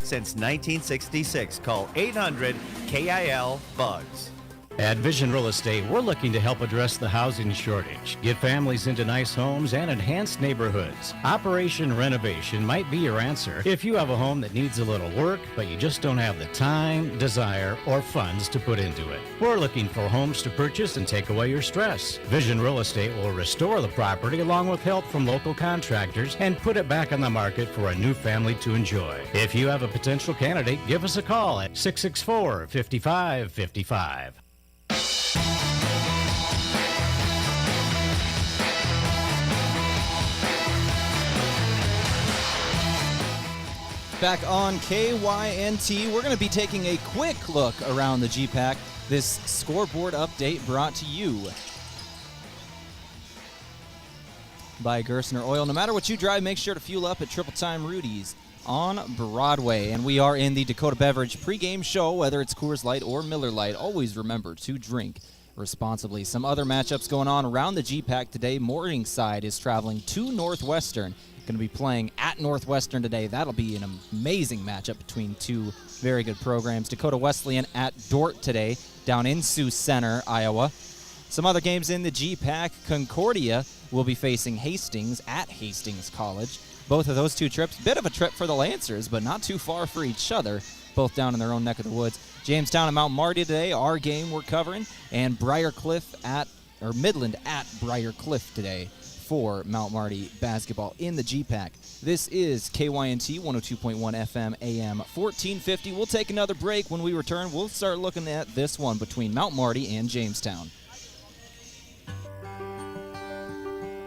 Since 1966, call 800-KIL-BUGS. At Vision Real Estate, we're looking to help address the housing shortage, get families into nice homes, and enhance neighborhoods. Operation Renovation might be your answer if you have a home that needs a little work, but you just don't have the time, desire, or funds to put into it. We're looking for homes to purchase and take away your stress. Vision Real Estate will restore the property along with help from local contractors and put it back on the market for a new family to enjoy. If you have a potential candidate, give us a call at 664-5555. Back on KYNT, we're going to be taking a quick look around the GPAC. This scoreboard update brought to you by Gersner Oil. No matter what you drive, make sure to fuel up at Triple Time Rudy's on Broadway. And we are in the Dakota Beverage pregame show, whether it's Coors Light or Miller Lite. Always remember to drink responsibly. Some other matchups going on around the GPAC today. Morningside is traveling to Northwestern. Going to be playing at Northwestern today. That'll be an amazing matchup between two very good programs. Dakota Wesleyan at Dort today, down in Sioux Center, Iowa. Some other games in the GPAC. Concordia will be facing Hastings at Hastings College. Both of those two trips, bit of a trip for the Lancers, but not too far for each other, both down in their own neck of the woods. Jamestown and Mount Marty today, our game we're covering, and Midland at Briar Cliff today for Mount Marty basketball in the GPAC. This is KYNT 102.1 FM AM 1450. We'll take another break. When we return, we'll start looking at this one between Mount Marty and Jamestown.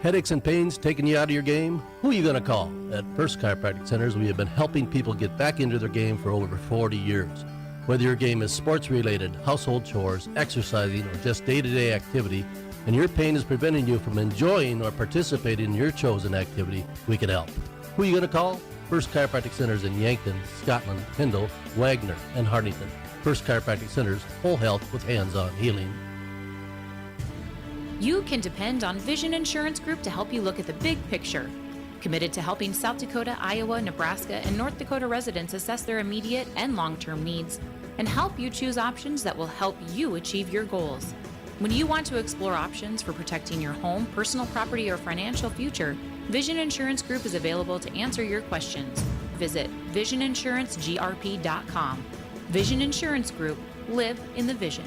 Headaches and pains taking you out of your game? Who are you going to call? At First Chiropractic Centers, we have been helping people get back into their game for over 40 years. Whether your game is sports-related, household chores, exercising, or just day-to-day activity, and your pain is preventing you from enjoying or participating in your chosen activity, we can help. Who are you going to call? First Chiropractic Centers in Yankton, Scotland, Hindle, Wagner, and Hartington. First Chiropractic Centers, whole health with hands-on healing. You can depend on Vision Insurance Group to help you look at the big picture. Committed to helping South Dakota, Iowa, Nebraska, and North Dakota residents assess their immediate and long-term needs and help you choose options that will help you achieve your goals. When you want to explore options for protecting your home, personal property, or financial future, Vision Insurance Group is available to answer your questions. Visit VisionInsuranceGRP.com. Vision Insurance Group. Live in the vision.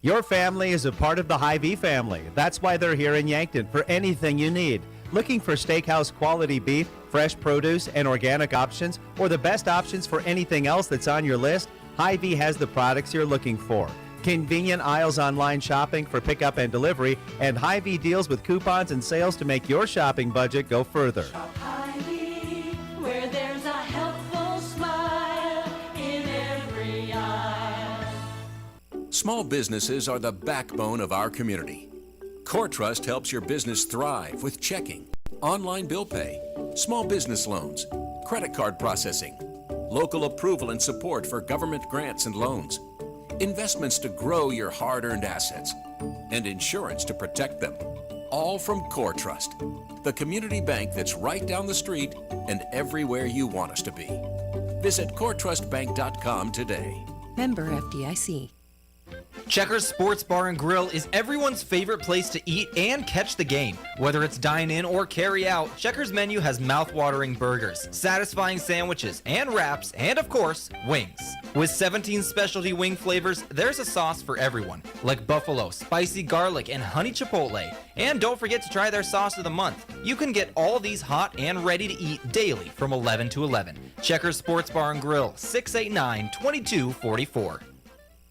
Your family is a part of the Hy-Vee family. That's why they're here in Yankton for anything you need. Looking for steakhouse quality beef, fresh produce, and organic options, or the best options for anything else that's on your list? Hy-Vee has the products you're looking for. Convenient aisles online shopping for pickup and delivery, and Hy-Vee deals with coupons and sales to make your shopping budget go further. Shop Hy-Vee, where there's a helpful smile in every aisle. Small businesses are the backbone of our community. CoreTrust helps your business thrive with checking, online bill pay, small business loans, credit card processing, local approval and support for government grants and loans, investments to grow your hard-earned assets, and insurance to protect them. All from CoreTrust, the community bank that's right down the street and everywhere you want us to be. Visit CoreTrustBank.com today. Member FDIC. Checkers Sports Bar and Grill is everyone's favorite place to eat and catch the game. Whether it's dine in or carry out, Checkers menu has mouth-watering burgers, satisfying sandwiches, and wraps, and of course, wings. With 17 specialty wing flavors, there's a sauce for everyone, like buffalo, spicy garlic, and honey chipotle. And don't forget to try their sauce of the month. You can get all these hot and ready to eat daily from 11 to 11. Checkers Sports Bar and Grill, 689-2244.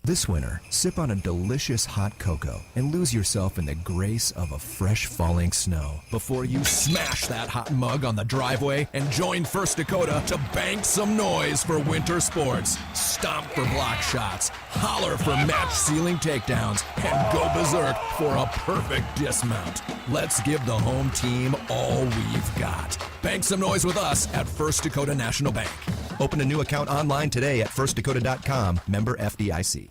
This winter, sip on a delicious hot cocoa and lose yourself in the grace of a fresh falling snow before you smash that hot mug on the driveway and join First Dakota to bank some noise for winter sports. Stomp for block shots, holler for match ceiling takedowns, and go berserk for a perfect dismount. Let's give the home team all we've got. Bank some noise with us at First Dakota National Bank. Open a new account online today at firstdakota.com, member FDIC.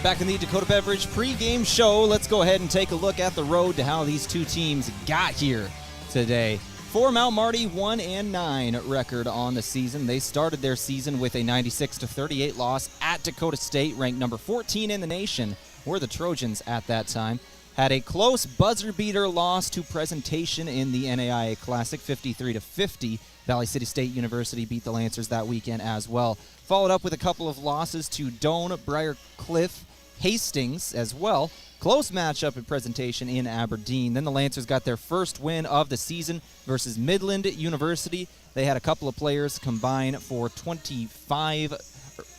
Back in the Dakota Beverage pregame show, let's go ahead and take a look at the road to how these two teams got here today. For Mount Marty, 1-9 record on the season. They started their season with a 96-38 loss at Dakota State, ranked number 14 in the nation, were the Trojans at that time. Had a close buzzer-beater loss to Presentation in the NAIA Classic, 53-50. Valley City State University beat the Lancers that weekend as well. Followed up with a couple of losses to Doane, Briarcliff, Hastings as well. Close matchup in Presentation in Aberdeen. Then the Lancers got their first win of the season versus Midland University. They had a couple of players combine for 25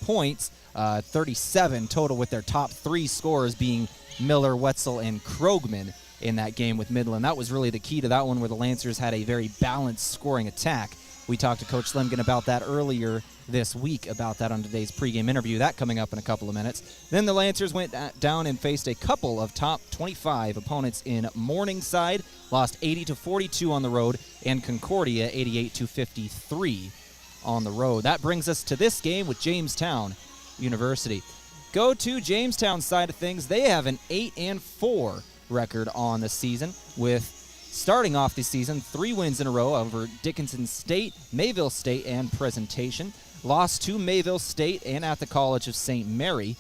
points, 37 total, with their top three scorers being Miller, Wetzel, and Krogman in that game with Midland. That was really the key to that one, where the Lancers had a very balanced scoring attack. We talked to Coach Slemgen about that earlier this week, about that on today's pregame interview. That coming up in a couple of minutes. Then the Lancers went down and faced a couple of top 25 opponents in Morningside, lost 80-42 on the road, and Concordia 88-53 on the road. That brings us to this game with Jamestown University. Go to Jamestown's side of things. They have an 8-4 record on the season, with starting off the season 3 wins in a row over Dickinson State, Mayville State, and Presentation. Lost to Mayville State and at the College of St. Mary.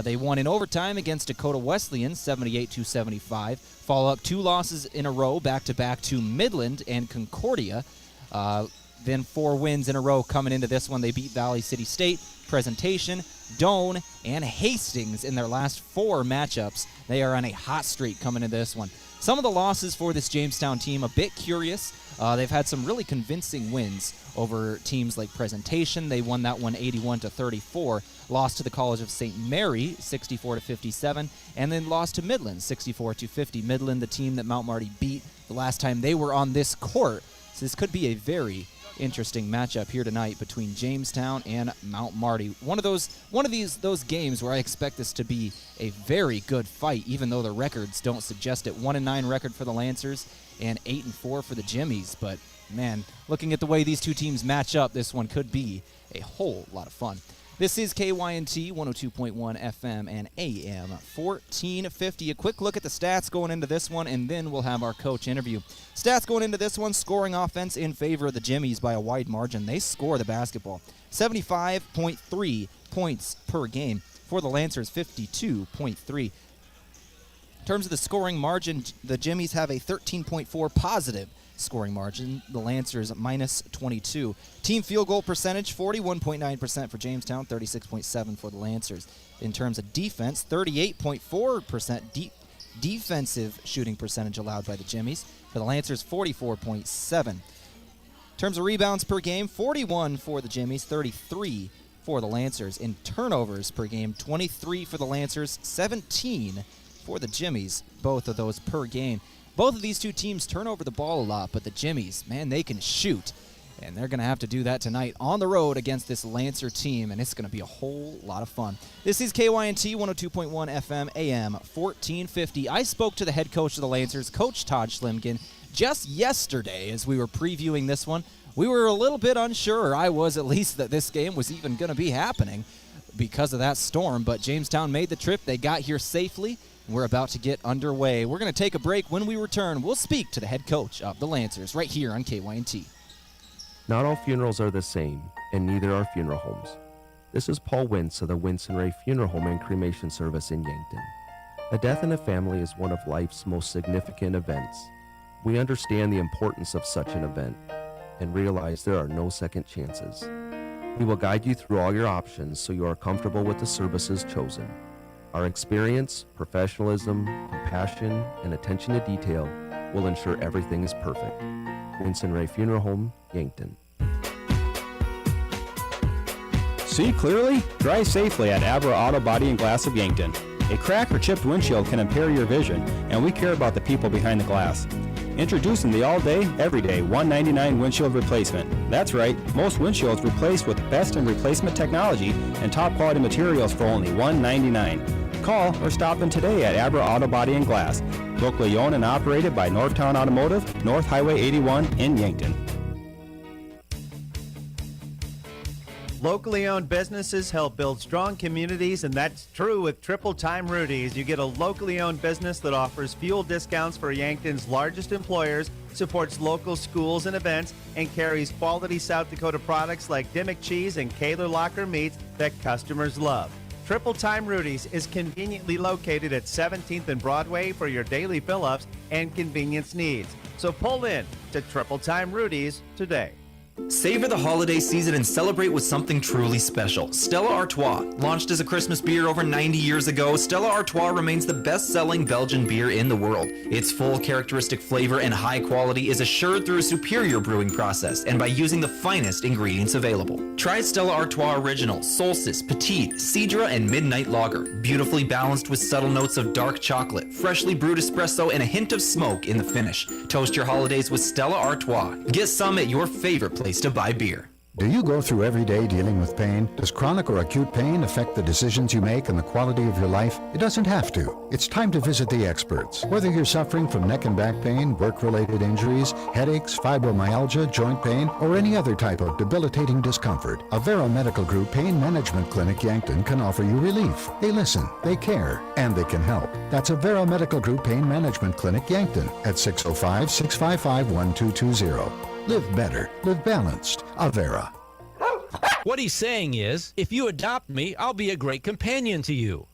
They won in overtime against Dakota Wesleyan, 78-75. Follow up 2 losses in a row, back-to-back to Midland and Concordia. Then 4 wins in a row coming into this one. They beat Valley City State, Presentation, Doane, and Hastings in their last 4 matchups. They are on a hot streak coming into this one. Some of the losses for this Jamestown team, a bit curious. They've had some really convincing wins over teams like Presentation. They won that one 81-34. Lost to the College of St. Mary, 64-57. And then lost to Midland, 64-50. Midland, the team that Mount Marty beat the last time they were on this court. So this could be a very interesting matchup here tonight between Jamestown and Mount Marty. One of those games where I expect this to be a very good fight, even though the records don't suggest it. 1-9 record for the Lancers and 8-4 for the Jimmies. But man, looking at the way these two teams match up, this one could be a whole lot of fun. This is KYNT 102.1 FM and AM 1450. A quick look at the stats going into this one, and then we'll have our coach interview. Stats going into this one: scoring offense in favor of the Jimmies by a wide margin. They score the basketball. 75.3 points per game. For the Lancers, 52.3. In terms of the scoring margin, the Jimmies have a 13.4 positive scoring margin. The Lancers minus 22. Team field goal percentage, 41.9% for Jamestown, 36.7% for the Lancers. In terms of defense, 38.4% defensive shooting percentage allowed by the Jimmies. For the Lancers, 44.7%. In terms of rebounds per game, 41 for the Jimmies, 33 for the Lancers. In turnovers per game, 23 for the Lancers, 17 for the Jimmies, both of those per game. Both of these two teams turn over the ball a lot, but the Jimmies, man, they can shoot. And they're going to have to do that tonight on the road against this Lancer team, and it's going to be a whole lot of fun. This is KYNT 102.1 FM AM 1450. I spoke to the head coach of the Lancers, Coach Todd Slemgen, just yesterday as we were previewing this one. We were a little bit unsure, or I was at least, that this game was even going to be happening because of that storm, but Jamestown made the trip. They got here safely. We're about to get underway. We're going to take a break. When we return, we'll speak to the head coach of the Lancers right here on KYNT. Not all funerals are the same, and neither are funeral homes. This is Paul Wentz of the Wentz and Ray Funeral Home and Cremation Service in Yankton. A death in a family is one of life's most significant events. We understand the importance of such an event and realize there are no second chances. We will guide you through all your options so you are comfortable with the services chosen. Our experience, professionalism, compassion, and attention to detail will ensure everything is perfect. Winston Ray Funeral Home, Yankton. See clearly? Drive safely at Abra Auto Body and Glass of Yankton. A cracked or chipped windshield can impair your vision, and we care about the people behind the glass. Introducing the all-day, everyday $199 windshield replacement. That's right, most windshields replaced with best in replacement technology and top quality materials for only $199. Call or stop in today at Abra Auto Body and Glass, locally owned and operated by Northtown Automotive, North Highway 81 in Yankton. Locally owned businesses help build strong communities, and that's true with Triple Time Rudy's. You get a locally owned business that offers fuel discounts for Yankton's largest employers, supports local schools and events, and carries quality South Dakota products like Dimmock cheese and Kaler Locker meats that customers love. Triple Time Rudy's is conveniently located at 17th and Broadway for your daily fill-ups and convenience needs. So pull in to Triple Time Rudy's today. Savor the holiday season and celebrate with something truly special. Stella Artois. Launched as a Christmas beer over 90 years ago, Stella Artois remains the best-selling Belgian beer in the world. Its full characteristic flavor and high quality is assured through a superior brewing process and by using the finest ingredients available. Try Stella Artois Original, Solstice, Petite, Cidra, and Midnight Lager. Beautifully balanced with subtle notes of dark chocolate, freshly brewed espresso, and a hint of smoke in the finish. Toast your holidays with Stella Artois. Get some at your favorite place to buy beer. Do you go through every day dealing with pain? Does chronic or acute pain affect the decisions you make and the quality of your life? It doesn't have to. It's time to visit the experts. Whether you're suffering from neck and back pain, work-related injuries, headaches, fibromyalgia, joint pain, or any other type of debilitating discomfort, Avera Medical Group Pain Management Clinic Yankton can offer you relief. They listen, they care, and they can help. That's Avera Medical Group Pain Management Clinic Yankton at 605-655-1220. Live better, live balanced. Avera. What he's saying is, if you adopt me, I'll be a great companion to you.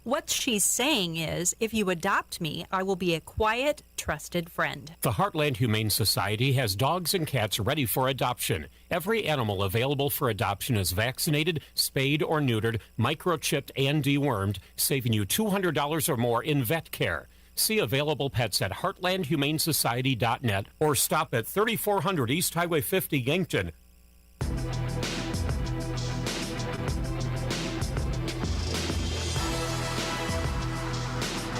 What she's saying is, if you adopt me, I will be a quiet, trusted friend. The Heartland Humane Society has dogs and cats ready for adoption. Every animal available for adoption is vaccinated, spayed or neutered, microchipped, and dewormed, saving you $200 or more in vet care. See available pets at heartlandhumanesociety.net or stop at 3400 East Highway 50, Yankton.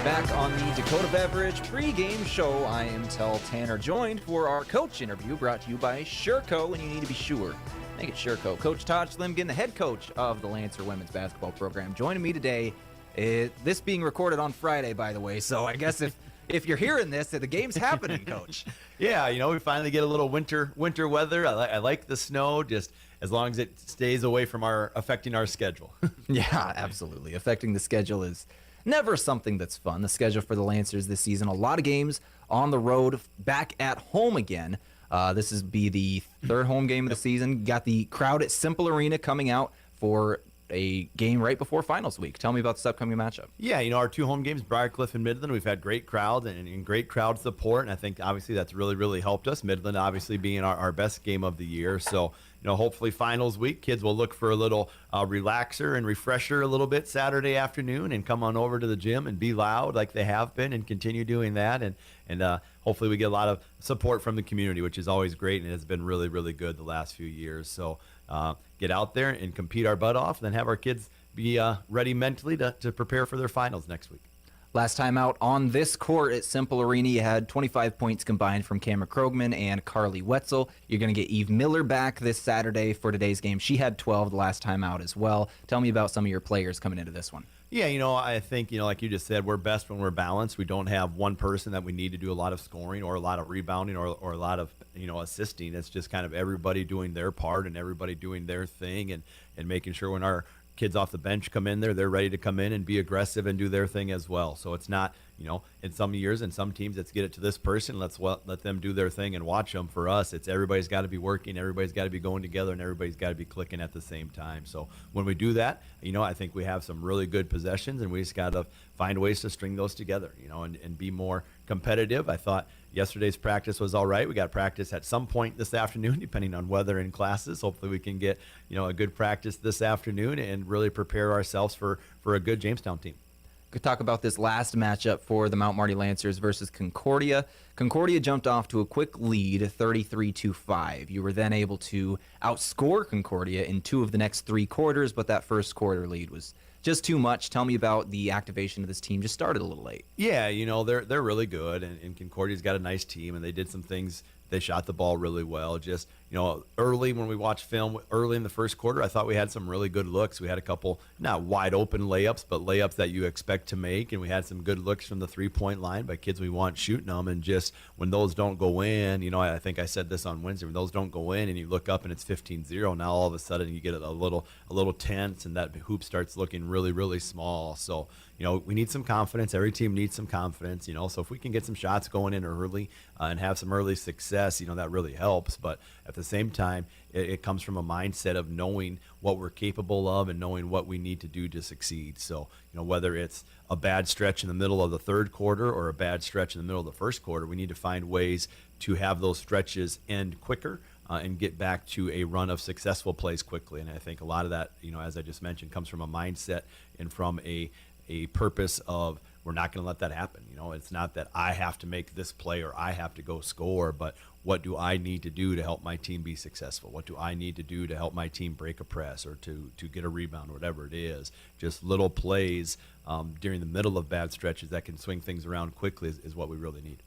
Back on the Dakota Beverage pregame show, I am Tanner, joined for our coach interview brought to you by Sureco. When you need to be sure, make it Sureco. Coach Todd Slimkin, the head coach of the Lancer women's basketball program, joining me today. This being recorded on Friday, by the way, so I guess if you're hearing this, the game's happening, Coach. Yeah, we finally get a little winter weather. I like the snow, just as long as it stays away from affecting our schedule. Yeah, absolutely. Affecting the schedule is never something that's fun. The schedule for the Lancers this season, a lot of games on the road, back at home again. This is be the third home game of the season. Got the crowd at Cimpl Arena coming out for a game right before finals week. Tell me about this upcoming matchup. Yeah, our two home games, Briarcliff and Midland, we've had great crowds and great crowd support, and I think obviously that's really, really helped us. Midland obviously being our best game of the year, so hopefully finals week, kids will look for a little relaxer and refresher a little bit Saturday afternoon and come on over to the gym and be loud like they have been and continue doing that, and hopefully we get a lot of support from the community, which is always great and has been really, really good the last few years. So get out there and compete our butt off, and then have our kids be ready mentally to prepare for their finals next week. Last time out on this court at Cimpl Arena, you had 25 points combined from Cameron Krogman and Carly Wetzel. You're going to get Eve Miller back this Saturday for today's game. She had 12 the last time out as well. Tell me about some of your players coming into this one. Yeah, I think, like you just said, we're best when we're balanced. We don't have one person that we need to do a lot of scoring or a lot of rebounding or a lot of, assisting. It's just kind of everybody doing their part and everybody doing their thing and making sure when our kids off the bench come in there, they're ready to come in and be aggressive and do their thing as well. So it's not, in some years and some teams, let's get it to this person, let them do their thing and watch them. For us, it's everybody's got to be working, everybody's got to be going together, and everybody's got to be clicking at the same time. So when we do that, I think we have some really good possessions, and we just got to find ways to string those together, and be more competitive. I thought yesterday's practice was all right. We got practice at some point this afternoon, depending on weather and classes. Hopefully we can get, a good practice this afternoon and really prepare ourselves for a good Jamestown team. Could talk about this last matchup for the Mount Marty Lancers versus Concordia. Concordia jumped off to a quick lead, 33-5. You were then able to outscore Concordia in 2 of the next 3 quarters, but that first quarter lead was just too much. Tell me about the activation of this team. Just started a little late. Yeah, they're really good, and Concordia's got a nice team, and they did some things. They shot the ball really well. Just, early when we watched film early in the first quarter, I thought we had some really good looks. We had a couple not wide open layups, but layups that you expect to make, and we had some good looks from the 3-point line by kids we want shooting them. And just when those don't go in, I think I said this on Wednesday, when those don't go in and you look up and it's 15-0, now all of a sudden you get a little tense, and that hoop starts looking really, really small. So we need some confidence. Every team needs some confidence, so if we can get some shots going in early and have some early success, that really helps. But at the same time, it comes from a mindset of knowing what we're capable of and knowing what we need to do to succeed. So, whether it's a bad stretch in the middle of the third quarter or a bad stretch in the middle of the first quarter, we need to find ways to have those stretches end quicker and get back to a run of successful plays quickly. And I think a lot of that, as I just mentioned, comes from a mindset and from a purpose of we're not going to let that happen. It's not that I have to make this play or I have to go score, but what do I need to do to help my team be successful? What do I need to do to help my team break a press or to get a rebound, or whatever it is? Just little plays during the middle of bad stretches that can swing things around quickly is what we really need.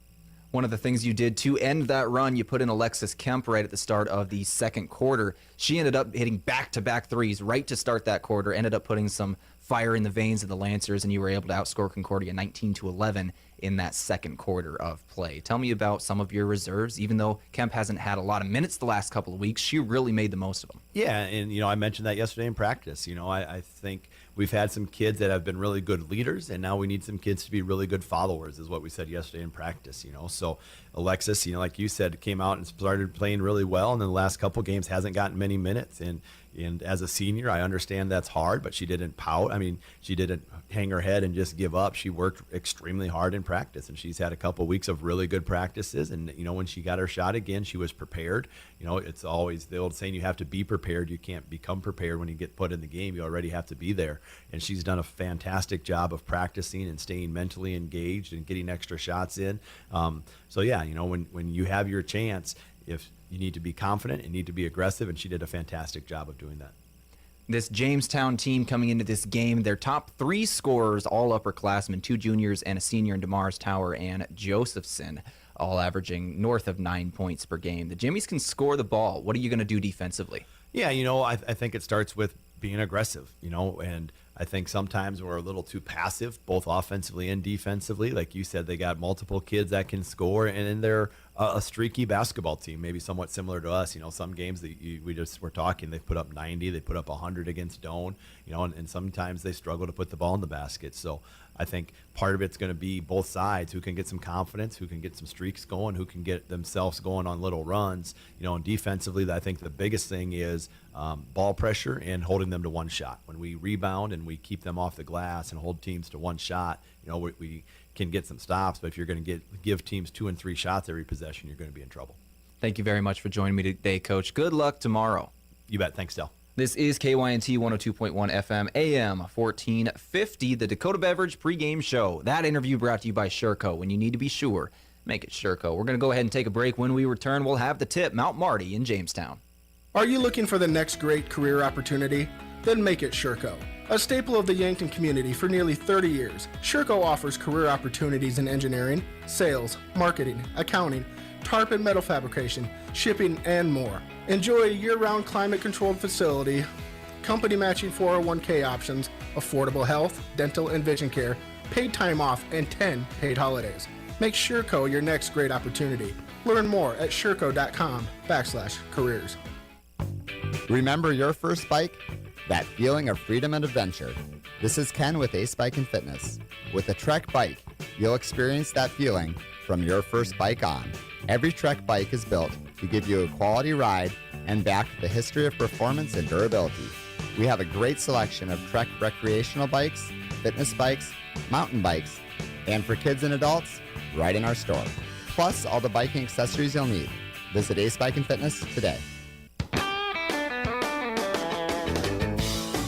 One of the things you did to end that run, you put in Alexis Kemp right at the start of the second quarter. She ended up hitting back-to-back threes right to start that quarter, ended up putting some fire in the veins of the Lancers, and you were able to outscore Concordia 19-11 in that second quarter of play. Tell me about some of your reserves. Even though Kemp hasn't had a lot of minutes the last couple of weeks, she really made the most of them. Yeah, and I mentioned that yesterday in practice. I think we've had some kids that have been really good leaders, and now we need some kids to be really good followers, is what we said yesterday in practice. So Alexis, like you said, came out and started playing really well, and then the last couple games hasn't gotten many minutes. And as a senior, I understand that's hard, but she didn't pout. She didn't hang her head and just give up. She worked extremely hard in practice, and she's had a couple weeks of really good practices. And, when she got her shot again, she was prepared. It's always the old saying, you have to be prepared. You can't become prepared when you get put in the game. You already have to be there. And she's done a fantastic job of practicing and staying mentally engaged and getting extra shots in. So, yeah, when you have your chance, if you need to be confident and need to be aggressive, and she did a fantastic job of doing that. This Jamestown team coming into this game, their top three scorers, all upperclassmen, 2 juniors and a senior in DeMars Tower and Josephson, all averaging north of 9 points per game. The Jimmies can score the ball. What are you going to do defensively? Yeah, I think it starts with being aggressive, and I think sometimes we're a little too passive, both offensively and defensively. Like you said, they got multiple kids that can score, and they're a streaky basketball team, maybe somewhat similar to us. Some games that we just were talking, they put up 90, they put up 100 against Doane, and sometimes they struggle to put the ball in the basket. So I think part of it's going to be both sides, who can get some confidence, who can get some streaks going, who can get themselves going on little runs. And defensively, I think the biggest thing is ball pressure and holding them to one shot. When we rebound and we keep them off the glass and hold teams to one shot, we can get some stops. But if you're going to give teams 2 and 3 shots every possession, you're going to be in trouble. Thank you very much for joining me today, Coach. Good luck tomorrow. You bet. Thanks, Del. This is KYNT 102.1 FM, AM 1450, the Dakota Beverage pregame show. That interview brought to you by Sherco. When you need to be sure, make it Sherco. We're going to go ahead and take a break. When we return, we'll have the tip, Mount Marty in Jamestown. Are you looking for the next great career opportunity? Then make it Sherco. A staple of the Yankton community for nearly 30 years, Sherco offers career opportunities in engineering, sales, marketing, accounting, tarp and metal fabrication, shipping, and more. Enjoy a year-round climate-controlled facility, company matching 401k options, affordable health, dental, and vision care, paid time off, and 10 paid holidays. Make Sherco your next great opportunity. Learn more at sherco.com/careers. Remember your first bike? That feeling of freedom and adventure. This is Ken with Ace Bike and Fitness. With a Trek bike, you'll experience that feeling from your first bike on. Every Trek bike is built to give you a quality ride and back with a history of performance and durability. We have a great selection of Trek recreational bikes, fitness bikes, mountain bikes, and for kids and adults, right in our store. Plus all the biking accessories you'll need. Visit Ace Bike and Fitness today.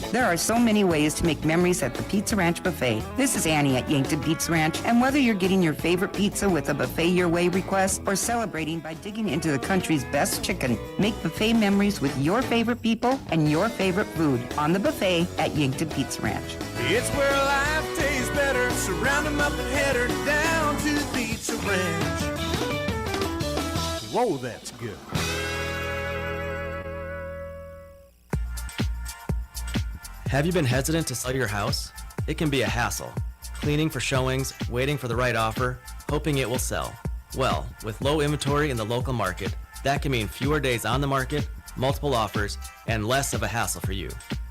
There are so many ways to make memories at the Pizza Ranch Buffet. This is Annie at Yankton Pizza Ranch, and whether you're getting your favorite pizza with a buffet your way request or celebrating by digging into the country's best chicken, make buffet memories with your favorite people and your favorite food on the buffet at Yankton Pizza Ranch. It's where life tastes better. Surround them up and head her down to the Pizza Ranch. Whoa, that's good. Have you been hesitant to sell your house? It can be a hassle. Cleaning for showings, waiting for the right offer, hoping it will sell. Well, with low inventory in the local market, that can mean fewer days on the market, multiple offers, and less of a hassle for you.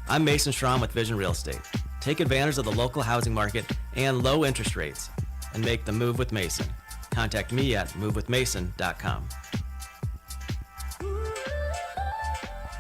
I'm Mason Strom with Vision Real Estate. Take advantage of the local housing market and low interest rates and make the move with Mason. Contact me at movewithmason.com.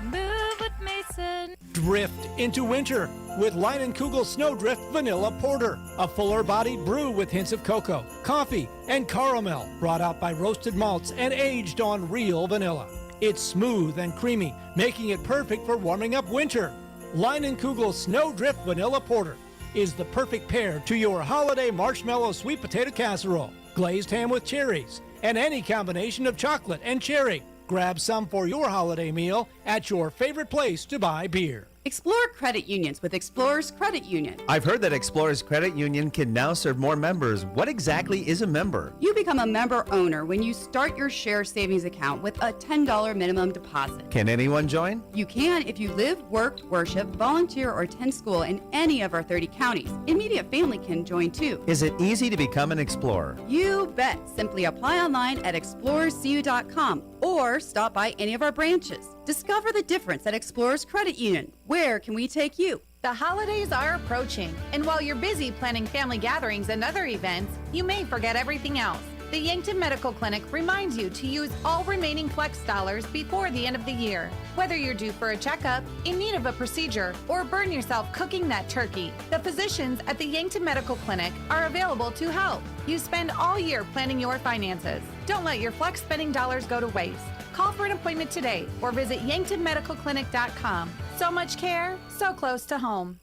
Move with Mason. Drift into winter with Leinenkugel Snowdrift Vanilla Porter, a fuller-bodied brew with hints of cocoa, coffee, and caramel, brought out by roasted malts and aged on real vanilla. It's smooth and creamy, making it perfect for warming up winter. Leinenkugel Snowdrift Vanilla Porter is the perfect pair to your holiday marshmallow sweet potato casserole, glazed ham with cherries, and any combination of chocolate and cherry. Grab some for your holiday meal at your favorite place to buy beer. Explore credit unions with Explorers Credit Union. I've heard that Explorers Credit Union can now serve more members. What exactly is a member? You become a member owner when you start your share savings account with a $10 minimum deposit. Can anyone join? You can if you live, work, worship, volunteer, or attend school in any of our 30 counties. Immediate family can join too. Is it easy to become an explorer? You bet. Simply apply online at explorerscu.com or stop by any of our branches. Discover the difference at Explorers Credit Union. Where can we take you? The holidays are approaching, and while you're busy planning family gatherings and other events, you may forget everything else. The Yankton Medical Clinic reminds you to use all remaining flex dollars before the end of the year. Whether you're due for a checkup, in need of a procedure, or burn yourself cooking that turkey, the physicians at the Yankton Medical Clinic are available to help. You spend all year planning your finances. Don't let your flex spending dollars go to waste. Call for an appointment today or visit yanktonmedicalclinic.com. So much care, so close to home.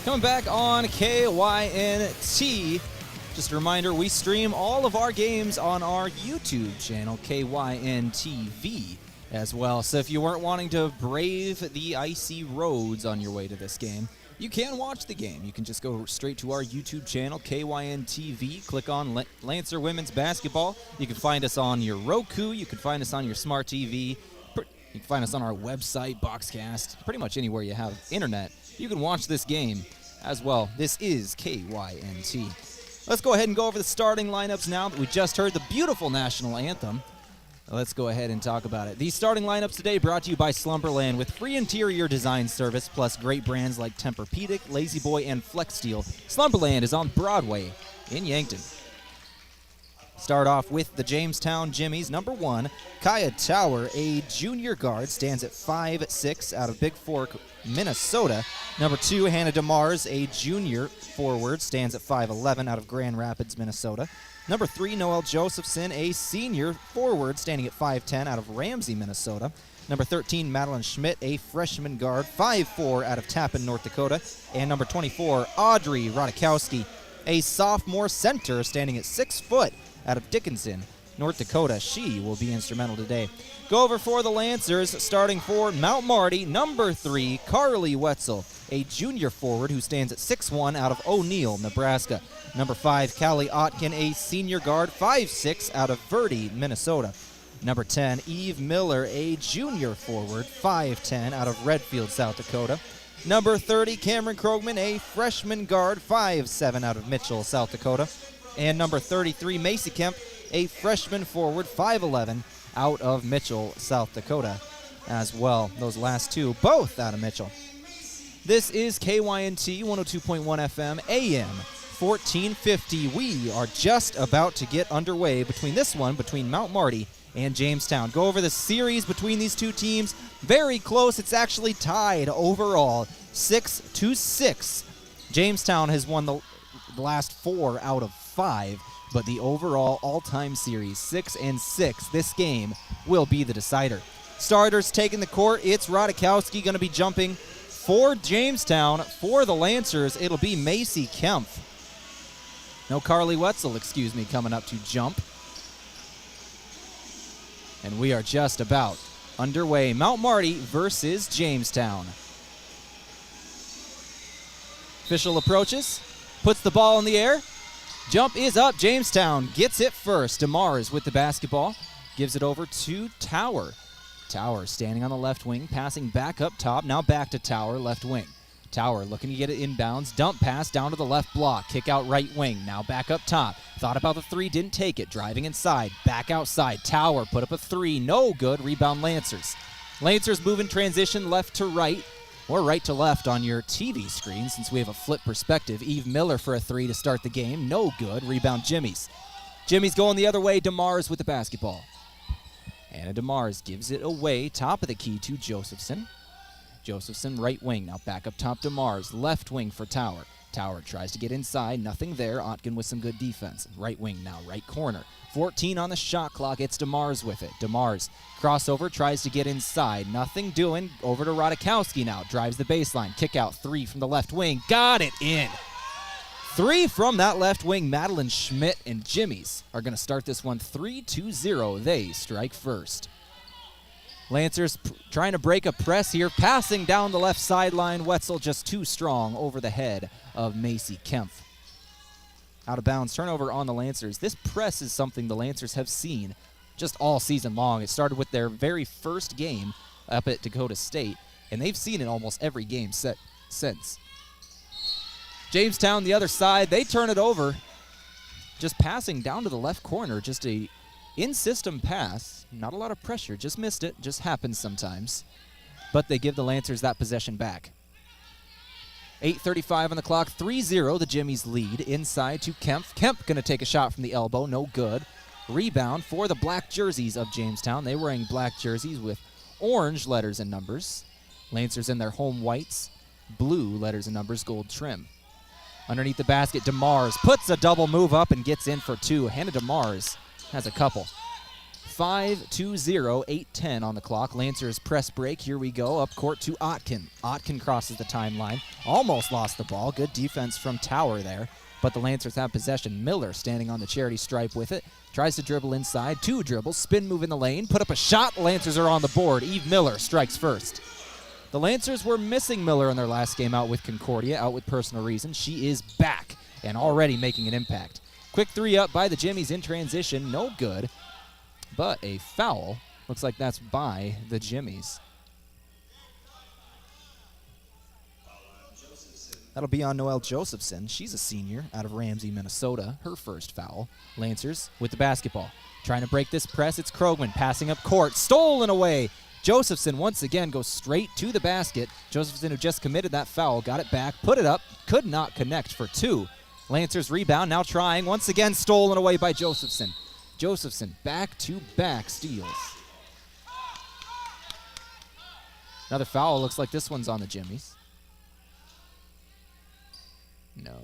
Coming back on KYNT. Just a reminder, we stream all of our games on our YouTube channel, KYNTV, as well. So if you weren't wanting to brave the icy roads on your way to this game, you can watch the game. You can just go straight to our YouTube channel, KYNTV. Click on Lancer Women's Basketball. You can find us on your Roku. You can find us on your smart TV. You can find us on our website, Boxcast. Pretty much anywhere you have internet, you can watch this game as well. This is KYNT. Let's go ahead and go over the starting lineups now that we just heard the beautiful national anthem. Let's go ahead and talk about it. These starting lineups today brought to you by Slumberland with free interior design service plus great brands like Tempur-Pedic, La-Z-Boy, and Flex Steel. Slumberland is on Broadway in Yankton. Start off with the Jamestown Jimmies. Number 1, Kaya Tower, a junior guard, stands at 5'6", out of Big Fork, Minnesota. Number 2, Hannah DeMars, a junior forward, stands at 5'11", out of Grand Rapids, Minnesota. Number 3, Noel Josephson, a senior forward, standing at 5'10", out of Ramsey, Minnesota. Number 13, Madeline Schmidt, a freshman guard, 5'4", out of Tappan, North Dakota. And number 24, Audrey Rodakowski, a sophomore center, standing at 6 foot, out of Dickinson, North Dakota. She will be instrumental today. Go over for the Lancers, starting for Mount Marty, number 3, Carly Wetzel, a junior forward who stands at 6'1", out of O'Neill, Nebraska. Number 5, Callie Otkin, a senior guard, 5'6", out of Verde, Minnesota. Number 10, Eve Miller, a junior forward, 5'10", out of Redfield, South Dakota. Number 30, Cameron Krogman, a freshman guard, 5'7", out of Mitchell, South Dakota. And number 33, Macy Kemp, a freshman forward, 5'11", out of Mitchell, South Dakota as well. Those last two, both out of Mitchell. This is KYNT 102.1 FM, AM 1450. We are just about to get underway between Mount Marty and Jamestown. Go over the series between these two teams. Very close. It's actually tied overall, 6-6. Jamestown has won the last 4 out of 5, but the overall all-time series, 6-6. This game will be the decider. Starters taking the court. It's Rodakowski going to be jumping for Jamestown. For the Lancers, it'll be Macy Kemp. No, Carly Wetzel, coming up to jump. And we are just about underway. Mount Marty versus Jamestown. Official approaches, puts the ball in the air, Jump is up. Jamestown gets it first. DeMars with the basketball. Gives it over to Tower. Tower standing on the left wing, passing back up top. Now back to Tower, left wing. Tower looking to get it inbounds. Dump pass down to the left block. Kick out right wing. Now back up top. Thought about the three, didn't take it. Driving inside. Back outside. Tower put up a three. No good. Rebound Lancers. Lancers move in transition left to right, or right to left on your TV screen since we have a flip perspective. Eve Miller for a three to start the game. No good. Rebound Jimmy's. Jimmy's going the other way. DeMars with the basketball. Anna DeMars gives it away. Top of the key to Josephson. Josephson right wing. Now back up top DeMars. Left wing for Tower. Tower tries to get inside. Nothing there. Otkin with some good defense. Right wing now. Right corner. 14 on the shot clock. It's DeMars with it. DeMars crossover. Tries to get inside. Nothing doing. Over to Rodakowski now. Drives the baseline. Kick out. Three from the left wing. Got it in. Three from that left wing. Madeline Schmidt and Jimmy's are going to start this one 3-2-0. They strike first. Lancers trying to break a press here. Passing down the left sideline. Wetzel just too strong over the head of Macy Kempf. Out of bounds. Turnover on the Lancers. This press is something the Lancers have seen just all season long. It started with their very first game up at Dakota State, and they've seen it almost every game since. Jamestown, the other side, they turn it over. Just passing down to the left corner. Just a in-system pass. Not a lot of pressure. Just missed it. Just happens sometimes. But they give the Lancers that possession back. 8:35 on the clock. 3-0, the Jimmies lead. Inside to Kempf. Kempf going to take a shot from the elbow. No good. Rebound for the black jerseys of Jamestown. They were wearing black jerseys with orange letters and numbers. Lancers in their home whites. Blue letters and numbers, gold trim. Underneath the basket, DeMars puts a double move up and gets in for two. Hannah DeMars has a couple. 5-2-0, 8:10 on the clock. Lancers press break. Here we go. Up court to Otkin. Otkin crosses the timeline. Almost lost the ball. Good defense from Tower there. But the Lancers have possession. Miller standing on the charity stripe with it. Tries to dribble inside. Two dribbles. Spin move in the lane. Put up a shot. Lancers are on the board. Eve Miller strikes first. The Lancers were missing Miller in their last game out with Concordia, out with personal reasons. She is back and already making an impact. Quick three up by the Jimmies in transition. No good, but a foul. Looks like that's by the Jimmies. That'll be on Noelle Josephson. She's a senior out of Ramsey, Minnesota. Her first foul. Lancers with the basketball. Trying to break this press. It's Krogman passing up court. Stolen away. Josephson once again goes straight to the basket. Josephson, who just committed that foul, got it back, put it up, could not connect for two. Lancers rebound, now trying, once again stolen away by Josephson. Josephson back-to-back steals. Another foul, looks like this one's on the Jimmies. No.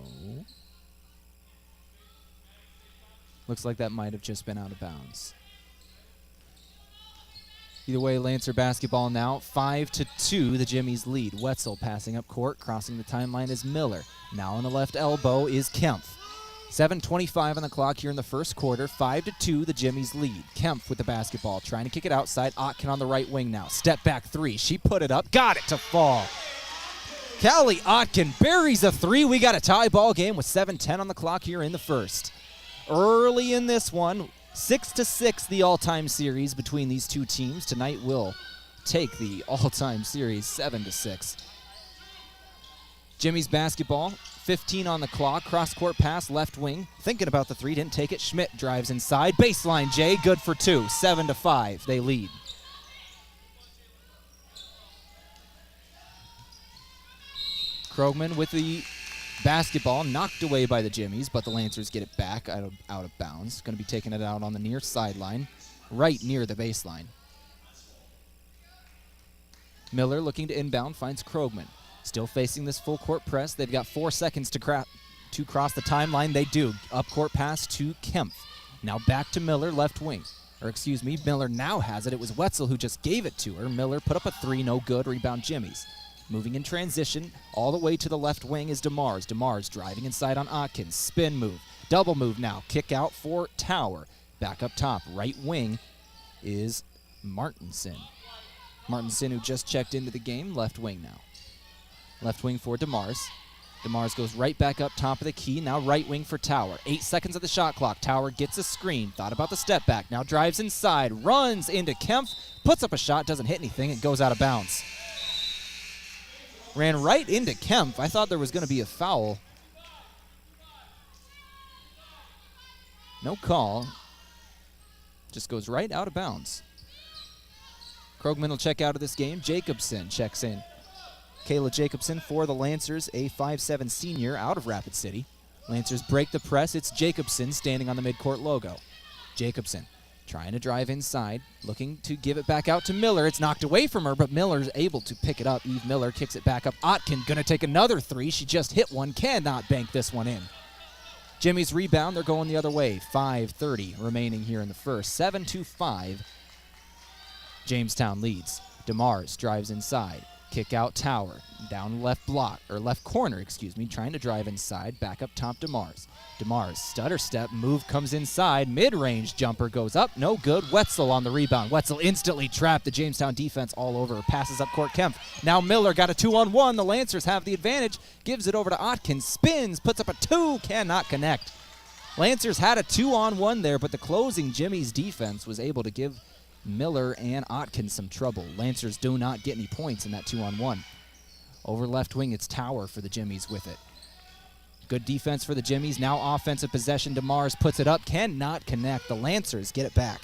Looks like that might have just been out of bounds. Either way, Lancer basketball now. 5-2, the Jimmies lead. Wetzel passing up court. Crossing the timeline is Miller. Now on the left elbow is Kempf. 7:25 on the clock here in the first quarter. 5-2, the Jimmies lead. Kempf with the basketball. Trying to kick it outside. Otkin on the right wing now. Step back three. She put it up. Got it to fall. Callie Otkin buries a three. We got a tie ball game with 7:10 on the clock here in the first. Early in this one, 6-6 the all-time series between these two teams. Tonight will take the all-time series 7-6. Jimmy's basketball, 15 on the clock. Cross-court pass, left wing. Thinking about the three, didn't take it. Schmidt drives inside. Baseline, Jay, good for two. 7-5, they lead. Krogman with the basketball, knocked away by the Jimmies, but the Lancers get it back out of bounds. Going to be taking it out on the near sideline, right near the baseline. Miller looking to inbound, finds Krogman. Still facing this full court press. They've got 4 seconds to cross the timeline. They do. Up court pass to Kempf. Now back to Miller, left wing. Miller now has it. It was Wetzel who just gave it to her. Miller put up a three, no good. Rebound Jimmies. Moving in transition, all the way to the left wing is DeMars. DeMars driving inside on Atkins. Spin move. Double move now. Kick out for Tower. Back up top. Right wing is Martinson. Martinson, who just checked into the game. Left wing now. Left wing for DeMars. DeMars goes right back up top of the key. Now right wing for Tower. 8 seconds of the shot clock. Tower gets a screen. Thought about the step back. Now drives inside. Runs into Kempf. Puts up a shot. Doesn't hit anything. It goes out of bounds. Ran right into Kempf. I thought there was going to be a foul. No call. Just goes right out of bounds. Krogman will check out of this game. Jacobson checks in. Kayla Jacobson for the Lancers, a 5'7" senior out of Rapid City. Lancers break the press. It's Jacobson standing on the midcourt logo. Jacobson trying to drive inside, looking to give it back out to Miller. It's knocked away from her, but Miller's able to pick it up. Eve Miller kicks it back up. Otkin going to take another three. She just hit one. Cannot bank this one in. Jimmy's rebound. They're going the other way. 5:30 remaining here in the first. 7-5. Jamestown leads. DeMars drives inside. Kick out Tower. Down left block, or left corner, excuse me. Trying to drive inside. Back up top DeMars. DeMars, stutter step, move comes inside. Mid-range jumper goes up. No good. Wetzel on the rebound. Wetzel instantly trapped. The Jamestown defense all over. Passes up court Kempf. Now Miller got a 2-on-1. The Lancers have the advantage. Gives it over to Atkins. Spins. Puts up a 2. Cannot connect. Lancers had a 2-on-1 there, but the closing Jimmy's defense was able to give Miller and Atkins some trouble. Lancers do not get any points in that 2-on-1. Over left wing, it's Tower for the Jimmies with it. Good defense for the Jimmies. Now offensive possession. DeMars puts it up. Cannot connect. The Lancers get it back.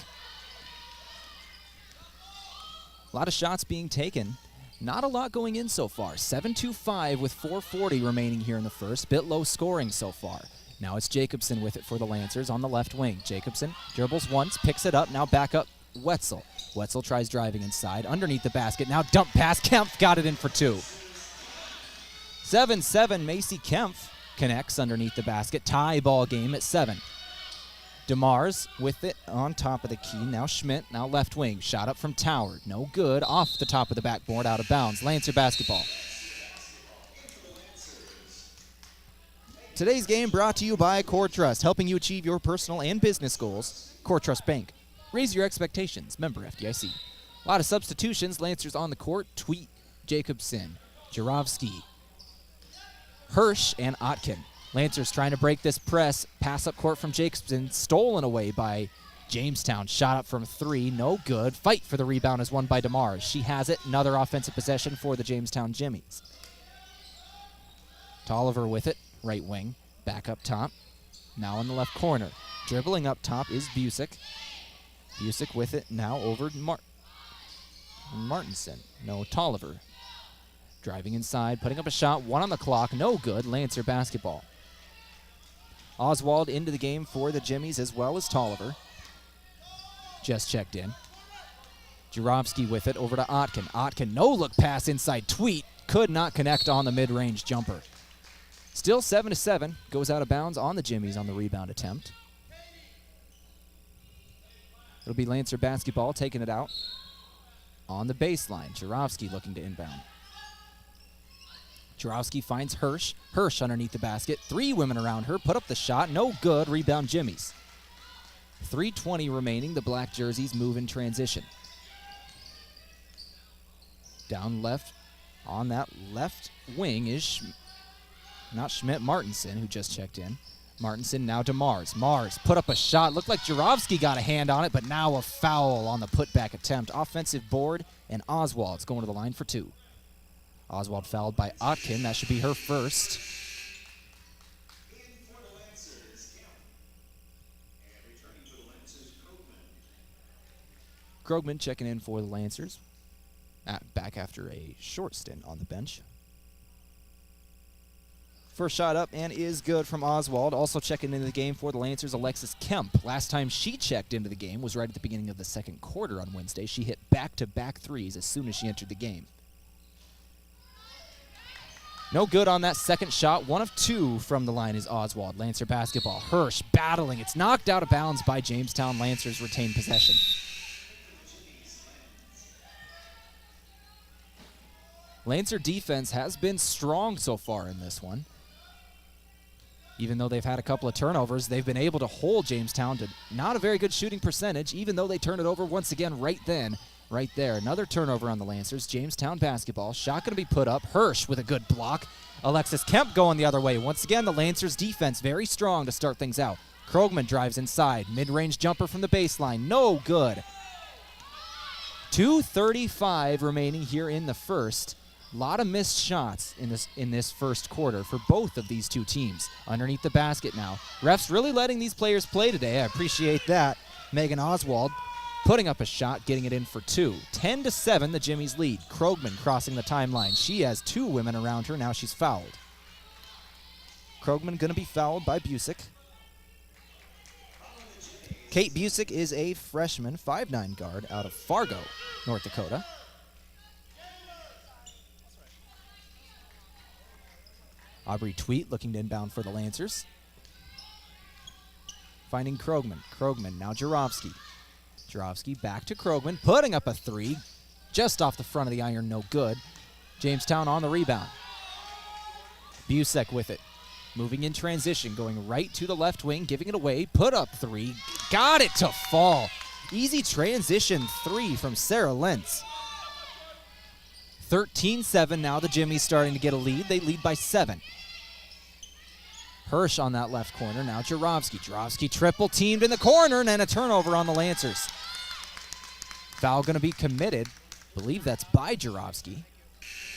A lot of shots being taken. Not a lot going in so far. 7-5 with 4:40 remaining here in the first. Bit low scoring so far. Now it's Jacobson with it for the Lancers on the left wing. Jacobson dribbles once, picks it up. Now back up Wetzel. Wetzel tries driving inside. Underneath the basket. Now dump pass. Kempf got it in for 2. 7-7. Macy Kempf connects underneath the basket. Tie ball game at 7. DeMars with it on top of the key. Now Schmidt. Now left wing. Shot up from Tower. No good. Off the top of the backboard. Out of bounds. Lancer basketball. Today's game brought to you by Core Trust, helping you achieve your personal and business goals. Core Trust Bank. Raise your expectations. Member FDIC. A lot of substitutions. Lancers on the court. Tweet, Jacobson, Jarovsky, Hirsch, and Otkin. Lancers trying to break this press. Pass up court from Jacobson. Stolen away by Jamestown. Shot up from 3. No good. Fight for the rebound is won by DeMars. She has it. Another offensive possession for the Jamestown Jimmies. Tolliver with it. Right wing. Back up top. Now in the left corner. Dribbling up top is Busick. Busick with it now over Martinson. No, Tolliver. Driving inside, putting up a shot. 1 on the clock. No good. Lancer basketball. Oswald into the game for the Jimmies as well as Tolliver. Just checked in. Jarovsky with it over to Otkin. Otkin, no look pass inside. Tweet could not connect on the mid-range jumper. Still 7-7. Goes out of bounds on the Jimmies on the rebound attempt. It'll be Lancer basketball taking it out on the baseline. Jarovsky looking to inbound. Jarovsky finds Hirsch. Hirsch underneath the basket. 3 women around her. Put up the shot. No good. Rebound Jimmies. 3:20 remaining. The black jerseys move in transition. Down left on that left wing is not Schmidt, Martinson, who just checked in. Martinson now to Mars. Mars put up a shot. Looked like Jarovsky got a hand on it, but now a foul on the putback attempt. Offensive board, and Oswald's going to the line for 2. Oswald fouled by Otkin. That should be her first. Krogman checking in for the Lancers. Back after a short stint on the bench. First shot up and is good from Oswald. Also checking into the game for the Lancers, Alexis Kemp. Last time she checked into the game was right at the beginning of the second quarter on Wednesday. She hit back-to-back threes as soon as she entered the game. No good on that second shot. 1 of 2 from the line is Oswald. Lancer basketball. Hirsch battling. It's knocked out of bounds by Jamestown. Lancers retain possession. Lancer defense has been strong so far in this one. Even though they've had a couple of turnovers, they've been able to hold Jamestown to not a very good shooting percentage, even though they turn it over once again right there. Another turnover on the Lancers. Jamestown basketball. Shot going to be put up. Hirsch with a good block. Alexis Kemp going the other way. Once again, the Lancers defense very strong to start things out. Krogman drives inside. Mid-range jumper from the baseline. No good. 2:35 remaining here in the first. A lot of missed shots in this first quarter for both of these two teams. Underneath the basket now. Refs really letting these players play today. I appreciate that. Megan Oswald putting up a shot, getting it in for 2. 10-7, the Jimmies lead. Krogman crossing the timeline. She has 2 women around her. Now she's fouled. Krogman going to be fouled by Busick. Kate Busick is a freshman, 5'9" guard out of Fargo, North Dakota. Aubrey Tweet looking to inbound for the Lancers. Finding Krogman. Krogman, now Jarofsky. Jarofsky back to Krogman, putting up a 3. Just off the front of the iron, no good. Jamestown on the rebound. Busick with it. Moving in transition, going right to the left wing, giving it away. Put up 3. Got it to fall. Easy transition 3 from Sarah Lentz. 13-7, now the Jimmies starting to get a lead. They lead by 7. Hirsch on that left corner, now Jarofsky. Jarofsky triple teamed in the corner, and then a turnover on the Lancers. Foul going to be committed. I believe that's by Jarofsky.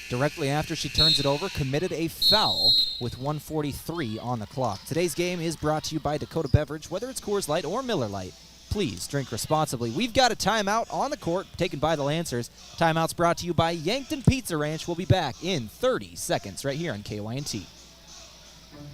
Directly after she turns it over, committed a foul with 1:43 on the clock. Today's game is brought to you by Dakota Beverage. Whether it's Coors Light or Miller Lite, please drink responsibly. We've got a timeout on the court taken by the Lancers. Timeout's brought to you by Yankton Pizza Ranch. We'll be back in 30 seconds right here on KYNT.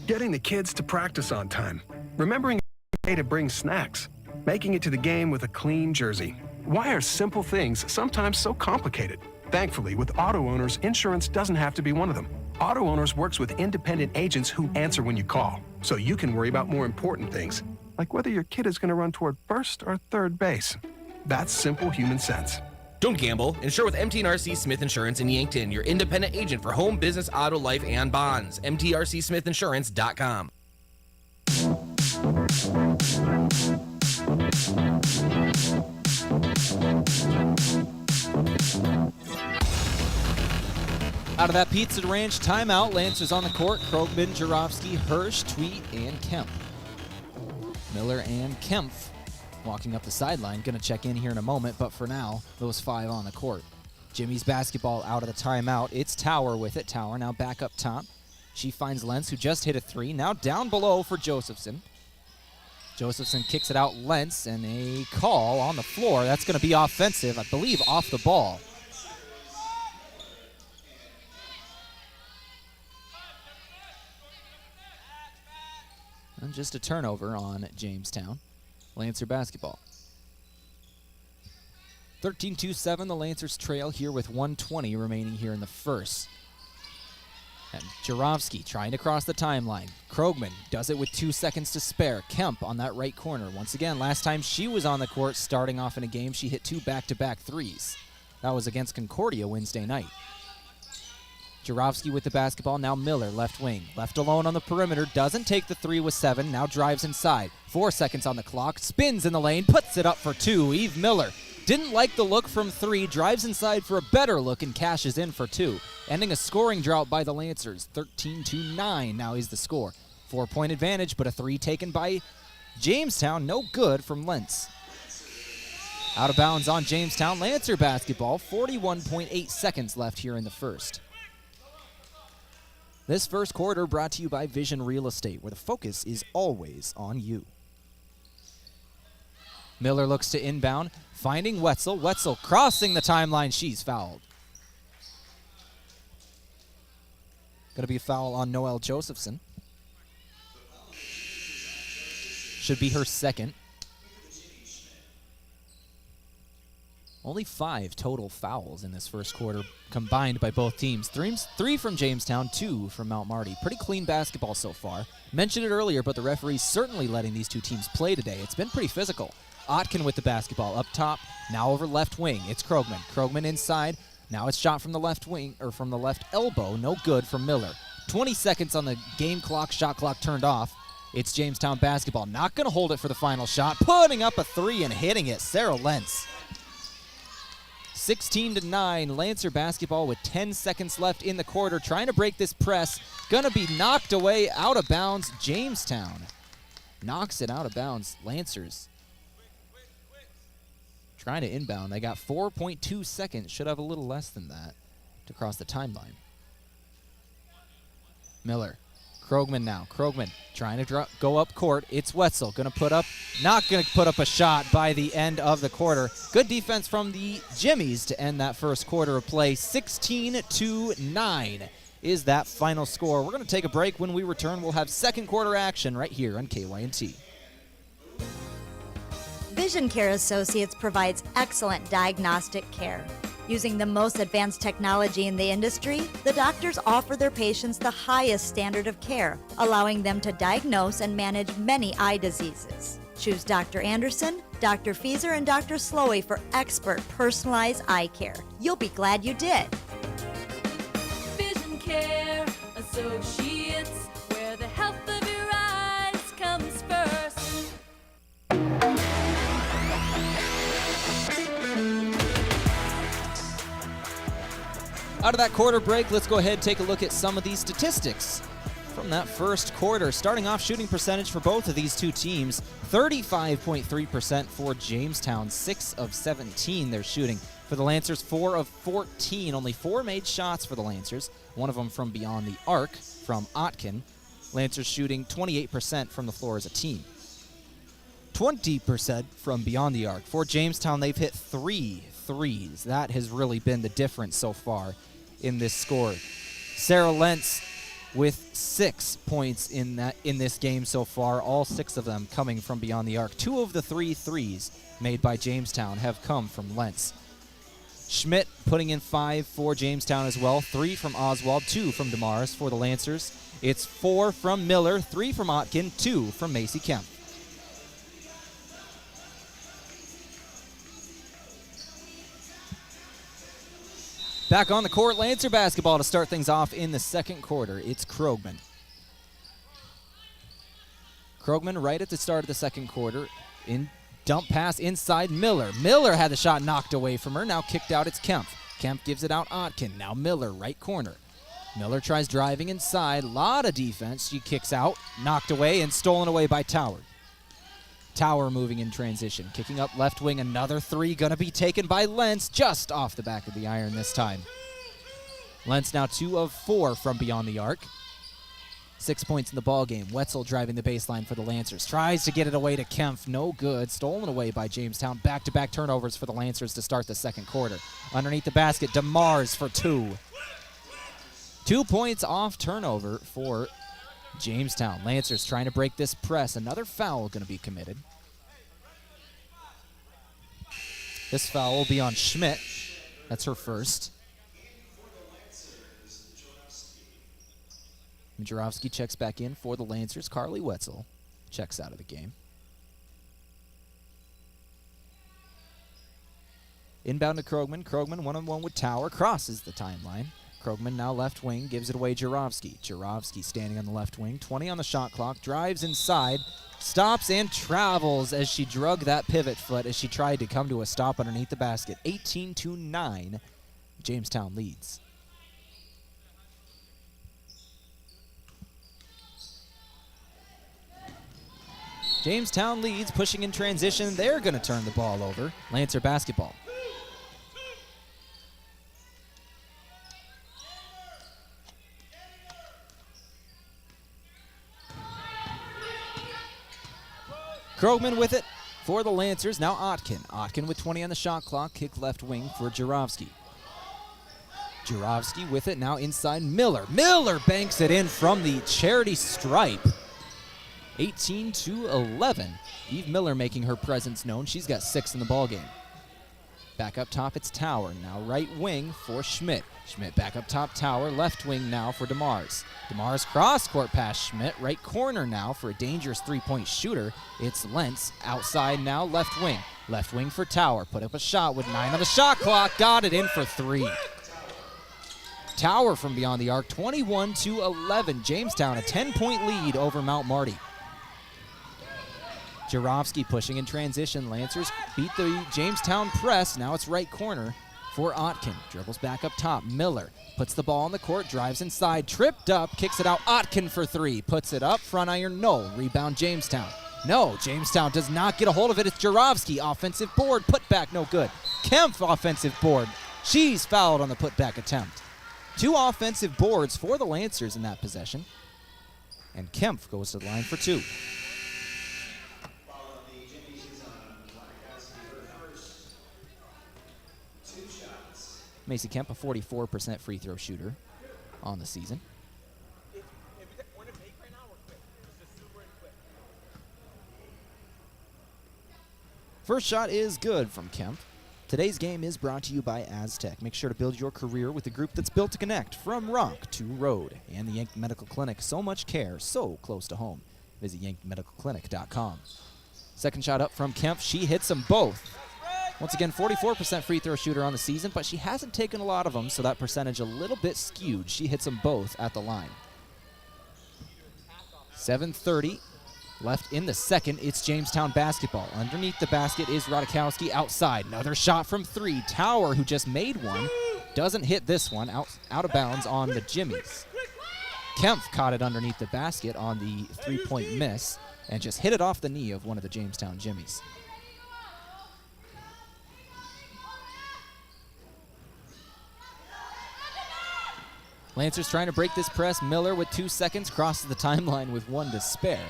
Getting the kids to practice on time. Remembering to bring snacks. Making it to the game with a clean jersey. Why are simple things sometimes so complicated? Thankfully, with auto owners, insurance doesn't have to be one of them. Auto Owners works with independent agents who answer when you call, so you can worry about more important things, like whether your kid is going to run toward first or third base. That's simple human sense. Don't gamble. Insure with MTRC Smith Insurance in Yankton, your independent agent for home, business, auto, life, and bonds. MTRCSmithInsurance.com. Out of that Pizza Ranch timeout, Lancers on the court. Krogman, Jarofsky, Hirsch, Tweet, and Kemp. Miller and Kemp walking up the sideline. Going to check in here in a moment, but for now, those 5 on the court. Jimmy's basketball out of the timeout. It's Tower with it. Tower now back up top. She finds Lentz, who just hit a 3. Now down below for Josephson. Josephson kicks it out Lentz, and a call on the floor. That's going to be offensive, I believe, off the ball. And just a turnover on Jamestown. Lancer basketball. 13-7, the Lancers trail here with 1:20 remaining here in the first. And Jarofsky trying to cross the timeline. Krogman does it with 2 seconds to spare. Kemp on that right corner. Once again, last time she was on the court starting off in a game, she hit 2 back-to-back threes. That was against Concordia Wednesday night. Jarofsky with the basketball, now Miller, left wing. Left alone on the perimeter, doesn't take the 3 with 7, now drives inside. 4 seconds on the clock, spins in the lane, puts it up for 2. Eve Miller didn't like the look from 3, drives inside for a better look and cashes in for 2. Ending a scoring drought by the Lancers, 13-9 now is the score. 4-point advantage, but a 3 taken by Jamestown, no good from Lentz. Out of bounds on Jamestown, Lancer basketball, 41.8 seconds left here in the first. This first quarter brought to you by Vision Real Estate, where the focus is always on you. Miller looks to inbound, finding Wetzel. Wetzel crossing the timeline. She's fouled. Going to be a foul on Noelle Josephson. Should be her second. Only 5 total fouls in this first quarter combined by both teams. 3 from Jamestown, 2 from Mount Marty. Pretty clean basketball so far. Mentioned it earlier, but the referee's certainly letting these two teams play today. It's been pretty physical. Otkin with the basketball up top, now over left wing. It's Krogman. Krogman inside. Now it's shot from the left wing, or from the left elbow. No good from Miller. 20 seconds on the game clock, shot clock turned off. It's Jamestown basketball. Not going to hold it for the final shot. Putting up a 3 and hitting it. Sarah Lentz. 16-9, Lancer basketball with 10 seconds left in the quarter. Trying to break this press. Gonna be knocked away, out of bounds. Jamestown knocks it out of bounds. Lancers trying to inbound. They got 4.2 seconds. Should have a little less than that to cross the timeline. Miller. Krogman now. Krogman trying to go up court. It's Wetzel. Not going to put up a shot by the end of the quarter. Good defense from the Jimmies to end that first quarter of play. 16-9 is that final score. We're going to take a break. When we return, we'll have second quarter action right here on KYNT. Vision Care Associates provides excellent diagnostic care. Using the most advanced technology in the industry, the doctors offer their patients the highest standard of care, allowing them to diagnose and manage many eye diseases. Choose Dr. Anderson, Dr. Fieser, and Dr. Slowey for expert personalized eye care. You'll be glad you did. Vision Care Associates, where the health of your eyes comes first. Out of that quarter break, let's go ahead and take a look at some of these statistics from that first quarter. Starting off, shooting percentage for both of these two teams, 35.3% for Jamestown, 6 of 17 they're shooting. For the Lancers, 4 of 14, only 4 made shots for the Lancers, one of them from beyond the arc from Otkin. Lancers shooting 28% from the floor as a team. 20% from beyond the arc. For Jamestown, they've hit 3 threes. That has really been the difference so far in this score. Sarah Lentz with 6 points in this game so far, all 6 of them coming from beyond the arc. 2 of the 3 threes made by Jamestown have come from Lentz. Schmidt putting in 5 for Jamestown as well, 3 from Oswald, 2 from DeMars for the Lancers. It's 4 from Miller, 3 from Otkin, 2 from Macy Kemp. Back on the court, Lancer basketball to start things off in the second quarter. It's Krogman. Krogman right at the start of the second quarter. In dump pass inside Miller. Miller had the shot knocked away from her. Now kicked out, it's Kemp. Kemp gives it out Otkin. Now Miller, right corner. Miller tries driving inside. Lot of defense. She kicks out, knocked away, and stolen away by Tower. Tower moving in transition. Kicking up left wing, another 3 gonna be taken by Lentz, just off the back of the iron this time. Lentz now 2 of 4 from beyond the arc. 6 points in the ball game. Wetzel driving the baseline for the Lancers. Tries to get it away to Kempf, no good. Stolen away by Jamestown. Back-to-back turnovers for the Lancers to start the second quarter. Underneath the basket, DeMars for 2. 2 points off turnover for Jamestown. Lancers trying to break this press. Another foul going to be committed. This foul will be on Schmidt. That's her first. Jarovsky checks back in for the Lancers. Carly Wetzel checks out of the game. Inbound to Krogman. Krogman one-on-one with Tower. Crosses the timeline. Krogman now left wing, gives it away Jarovsky. Jarovsky standing on the left wing, 20 on the shot clock, drives inside, stops and travels as she drug that pivot foot as she tried to come to a stop underneath the basket. 18-9, Jamestown leads. Jamestown leads, pushing in transition. They're going to turn the ball over. Lancer basketball. Krogman with it for the Lancers. Now Otkin. Otkin with 20 on the shot clock. Kick left wing for Jarovsky. Jarovsky with it now inside Miller. Miller banks it in from the charity stripe. 18-11. Eve Miller making her presence known. She's got 6 in the ballgame. Back up top, it's Tower. Now right wing for Schmidt. Schmidt back up top, Tower. Left wing now for DeMars. DeMars cross-court pass Schmidt. Right corner now for a dangerous three-point shooter. It's Lentz. Outside now, left wing. Left wing for Tower. Put up a shot with 9 on the shot clock. Got it in for 3. Tower from beyond the arc, 21-11. Jamestown, a 10-point lead over Mount Marty. Jarovsky pushing in transition. Lancers beat the Jamestown press. Now it's right corner for Otkin. Dribbles back up top. Miller puts the ball on the court, drives inside, tripped up, kicks it out. Otkin for three. Puts it up. Front iron, no. Rebound, Jamestown. No, Jamestown does not get a hold of it. It's Jarovsky. Offensive board. Put back, no good. Kempf, offensive board. She's fouled on the putback attempt. 2 offensive boards for the Lancers in that possession. And Kempf goes to the line for 2. Macy Kemp, a 44% free throw shooter on the season. First shot is good from Kemp. Today's game is brought to you by Aztec. Make sure to build your career with a group that's built to connect from rock to road. And the Yankton Medical Clinic, so much care, so close to home. Visit yanktonmedicalclinic.com. Second shot up from Kemp. She hits them both. Once again, 44% free throw shooter on the season, but she hasn't taken a lot of them, so that percentage a little bit skewed. She hits them both at the line. 7:30 left in the second. It's Jamestown basketball. Underneath the basket is Rodakowski outside. Another shot from 3. Tower, who just made one, doesn't hit this one. Out of bounds on the Jimmies. Kempf caught it underneath the basket on the 3-point miss and just hit it off the knee of one of the Jamestown Jimmies. Lancers trying to break this press. Miller with 2 seconds crosses the timeline with 1 to spare.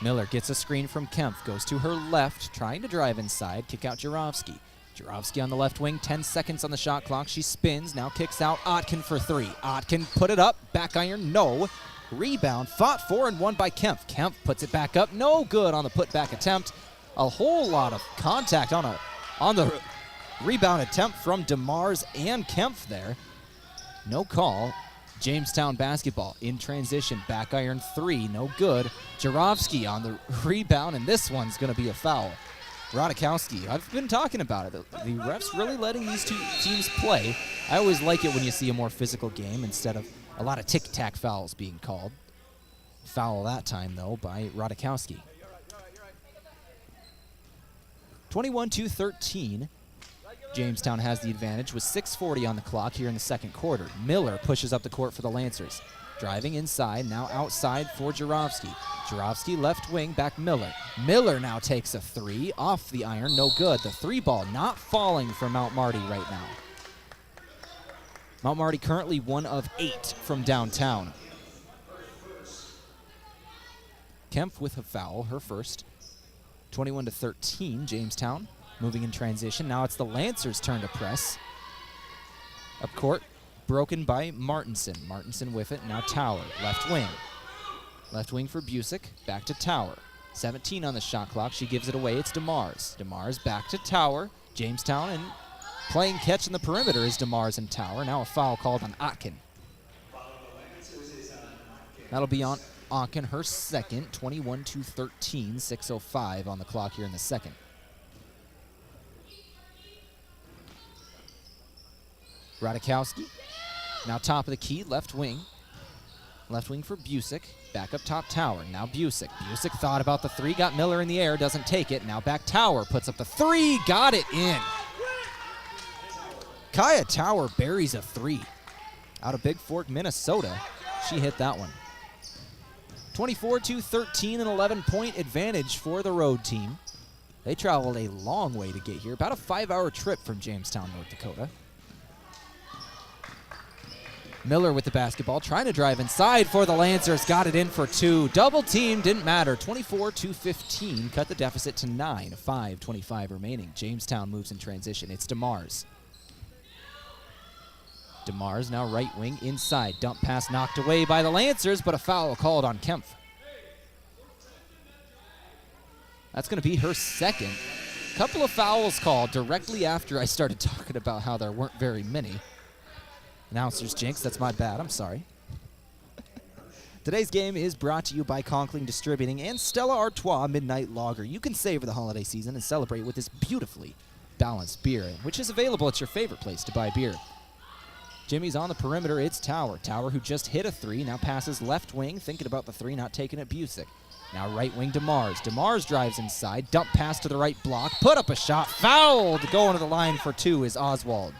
Miller gets a screen from Kempf, goes to her left, trying to drive inside, kick out Jarovsky. Jarovsky on the left wing, 10 seconds on the shot clock. She spins, now kicks out Otkin for 3. Otkin put it up, back iron, no. Rebound, fought for and won by Kempf. Kempf puts it back up, no good on the putback attempt. A whole lot of contact on the rebound attempt from DeMars and Kempf there. No call. Jamestown basketball in transition. Back iron 3, no good. Jarovsky on the rebound, and this one's going to be a foul. Rodakowski, I've been talking about it. The refs really letting these two teams play. I always like it when you see a more physical game instead of a lot of tic-tac fouls being called. Foul that time, though, by Rodakowski. 21-13. Jamestown has the advantage with 6:40 on the clock here in the second quarter. Miller pushes up the court for the Lancers. Driving inside, now outside for Jarovsky. Jarovsky left wing, back Miller. Miller now takes a 3 off the iron, no good. The 3 ball not falling for Mount Marty right now. Mount Marty currently 1 of 8 from downtown. Kempf with a foul, her first. 21-13, Jamestown. Moving in transition. Now it's the Lancers' turn to press. Up court, broken by Martinson. Martinson with it. Now Tower, left wing. Left wing for Busick. Back to Tower. 17 on the shot clock. She gives it away. It's DeMars. DeMars back to Tower. Jamestown, and playing catch in the perimeter is DeMars and Tower. Now a foul called on Otkin. That'll be on Otkin, her second. 21-13. 6:05 on the clock here in the second. Rodakowski, now top of the key, left wing. Left wing for Busick, back up top Tower. Now Busick. Busick thought about the 3, got Miller in the air, doesn't take it. Now back Tower, puts up the 3, got it in. Kaya Tower buries a 3. Out of Big Fork, Minnesota, she hit that one. 24-13, an 11-point advantage for the road team. They traveled a long way to get here, about a 5-hour trip from Jamestown, North Dakota. Miller with the basketball, trying to drive inside for the Lancers, got it in for 2. Double team, didn't matter. 24-15, cut the deficit to 9. 5:25 remaining. Jamestown moves in transition. It's DeMars. DeMars now right wing inside. Dump pass knocked away by the Lancers, but a foul called on Kempf. That's going to be her second. Couple of fouls called directly after I started talking about how there weren't very many. Announcers jinx, that's my bad, I'm sorry. Today's game is brought to you by Conkling Distributing and Stella Artois Midnight Lager. You can savor the holiday season and celebrate with this beautifully balanced beer, which is available at your favorite place to buy beer. Jimmy's on the perimeter, it's Tower. Tower, who just hit a 3, now passes left wing, thinking about the 3, not taking it, Busick. Now right wing DeMars. DeMars drives inside, dump pass to the right block, put up a shot, fouled. Going to the line for 2 is Oswald.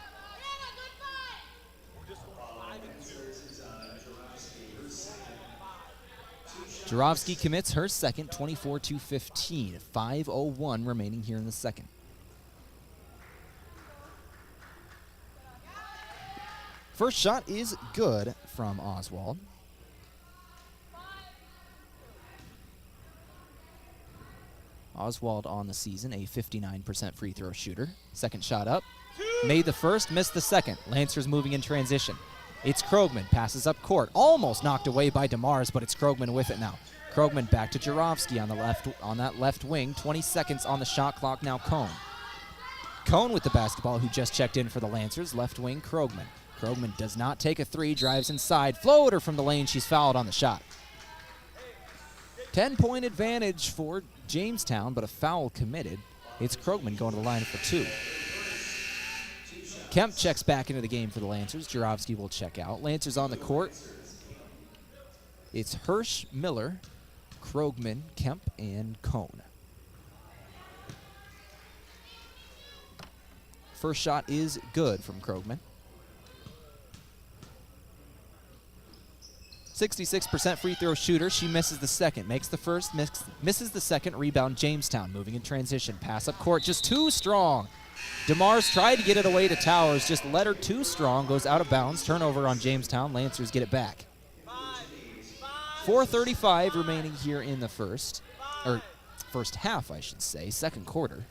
Jurovsky commits her second, 24-15. 5:01 remaining here in the second. First shot is good from Oswald. Oswald on the season, a 59% free throw shooter. Second shot up. Made the first, missed the second. Lancers moving in transition. It's Krogman, passes up court. Almost knocked away by DeMars, but it's Krogman with it now. Krogman back to Jurovsky on that left wing. 20 seconds on the shot clock now. Cone with the basketball, who just checked in for the Lancers. Left wing, Krogman. Krogman does not take a three, drives inside. Floater from the lane, she's fouled on the shot. 10-point advantage for Jamestown, but a foul committed. It's Krogman going to the line for 2. Kemp checks back into the game for the Lancers. Jurovsky will check out. Lancers on the court. It's Hirsch, Miller, Krogman, Kemp, and Cone. First shot is good from Krogman. 66% free throw shooter. She misses the second. Makes the first, misses the second. Rebound Jamestown. Moving in transition. Pass up court. Just too strong. DeMars tried to get it away to Towers. Just let her too strong. Goes out of bounds. Turnover on Jamestown. Lancers get it back. 4:35 remaining here in the first half, I should say. Second quarter.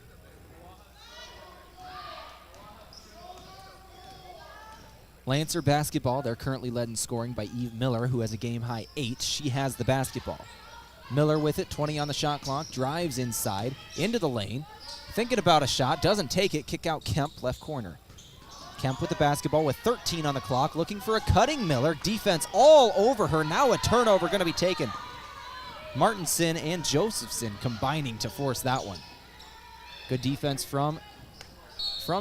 Lancer basketball, they're currently led in scoring by Eve Miller, who has a game-high 8. She has the basketball. Miller with it, 20 on the shot clock, drives inside, into the lane. Thinking about a shot, doesn't take it, kick out Kemp, left corner. Kemp with the basketball with 13 on the clock, looking for a cutting Miller. Defense all over her, now a turnover going to be taken. Martinson and Josephson combining to force that one. Good defense from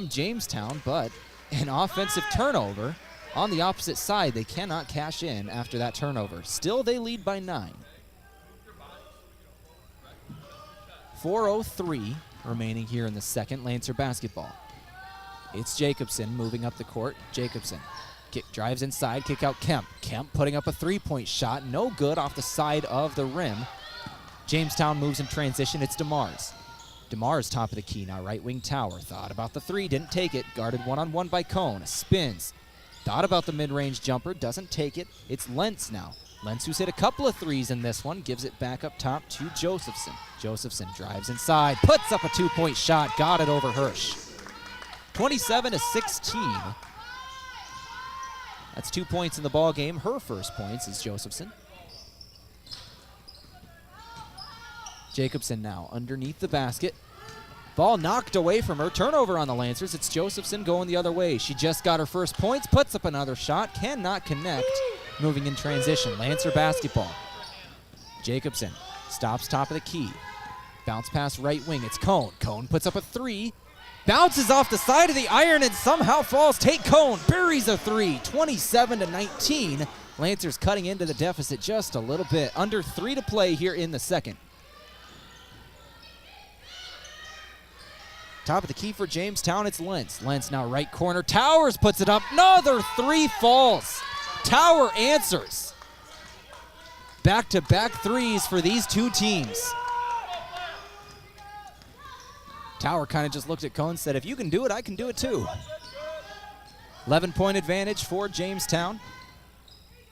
Jamestown, but an offensive turnover on the opposite side. They cannot cash in after that turnover. Still, they lead by 9. 4:03 remaining here in the second. Lancer basketball. It's Jacobson moving up the court. Jacobson drives inside, kick out Kemp. Kemp putting up a three-point shot. No good off the side of the rim. Jamestown moves in transition. It's DeMars. DeMars top of the key now, right wing Tower. Thought about the three, didn't take it. Guarded one-on-one by Cone. Spins. Thought about the mid-range jumper, doesn't take it. It's Lentz now. Lentz, who's hit a couple of threes in this one, gives it back up top to Josephson. Josephson drives inside, puts up a two-point shot, got it over Hirsch. 27-16. That's 2 points in the ball game. Her first points is Josephson. Jacobson now underneath the basket. Ball knocked away from her. Turnover on the Lancers. It's Josephson going the other way. She just got her first points, puts up another shot, cannot connect. Moving in transition. Lancer basketball. Jacobson stops top of the key. Bounce pass right wing. It's Cone. Cone puts up a three. Bounces off the side of the iron and somehow falls. Tate Cone buries a three. 27-19. Lancers cutting into the deficit just a little bit. Under 3 to play here in the second. Top of the key for Jamestown, it's Lentz. Lentz now right corner. Towers puts it up. Another three falls. Tower answers. Back-to-back threes for these two teams. Tower kind of just looked at Cone and said, if you can do it, I can do it too. 11-point advantage for Jamestown.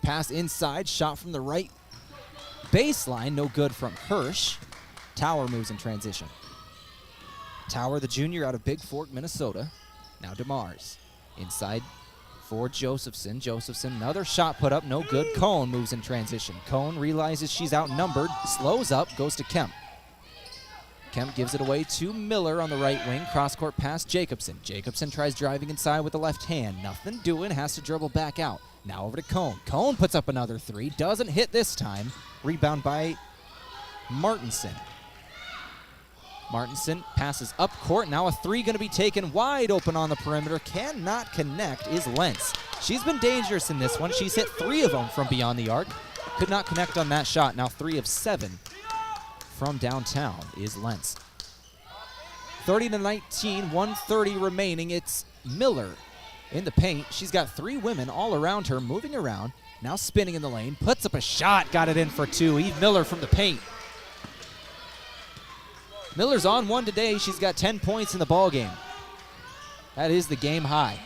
Pass inside, shot from the right baseline. No good from Hirsch. Tower moves in transition. Tower, the junior out of Big Fork, Minnesota. Now DeMars. Inside for Josephson. Josephson, another shot put up, no good. Cone moves in transition. Cone realizes she's outnumbered, slows up, goes to Kemp. Kemp gives it away to Miller on the right wing. Cross-court pass, Jacobson. Jacobson tries driving inside with the left hand. Nothing doing, has to dribble back out. Now over to Cone. Cone puts up another three, doesn't hit this time. Rebound by Martinson. Martinson passes up court. Now a three going to be taken wide open on the perimeter. Cannot connect is Lentz. She's been dangerous in this one. She's hit 3 of them from beyond the arc. Could not connect on that shot. Now 3 of 7 from downtown is Lentz. 30-19, 1:30 remaining. It's Miller in the paint. She's got 3 women all around her, moving around. Now spinning in the lane, puts up a shot, got it in for 2. Eve Miller from the paint. Miller's on 1 today. She's got 10 points in the ball game. That is the game high.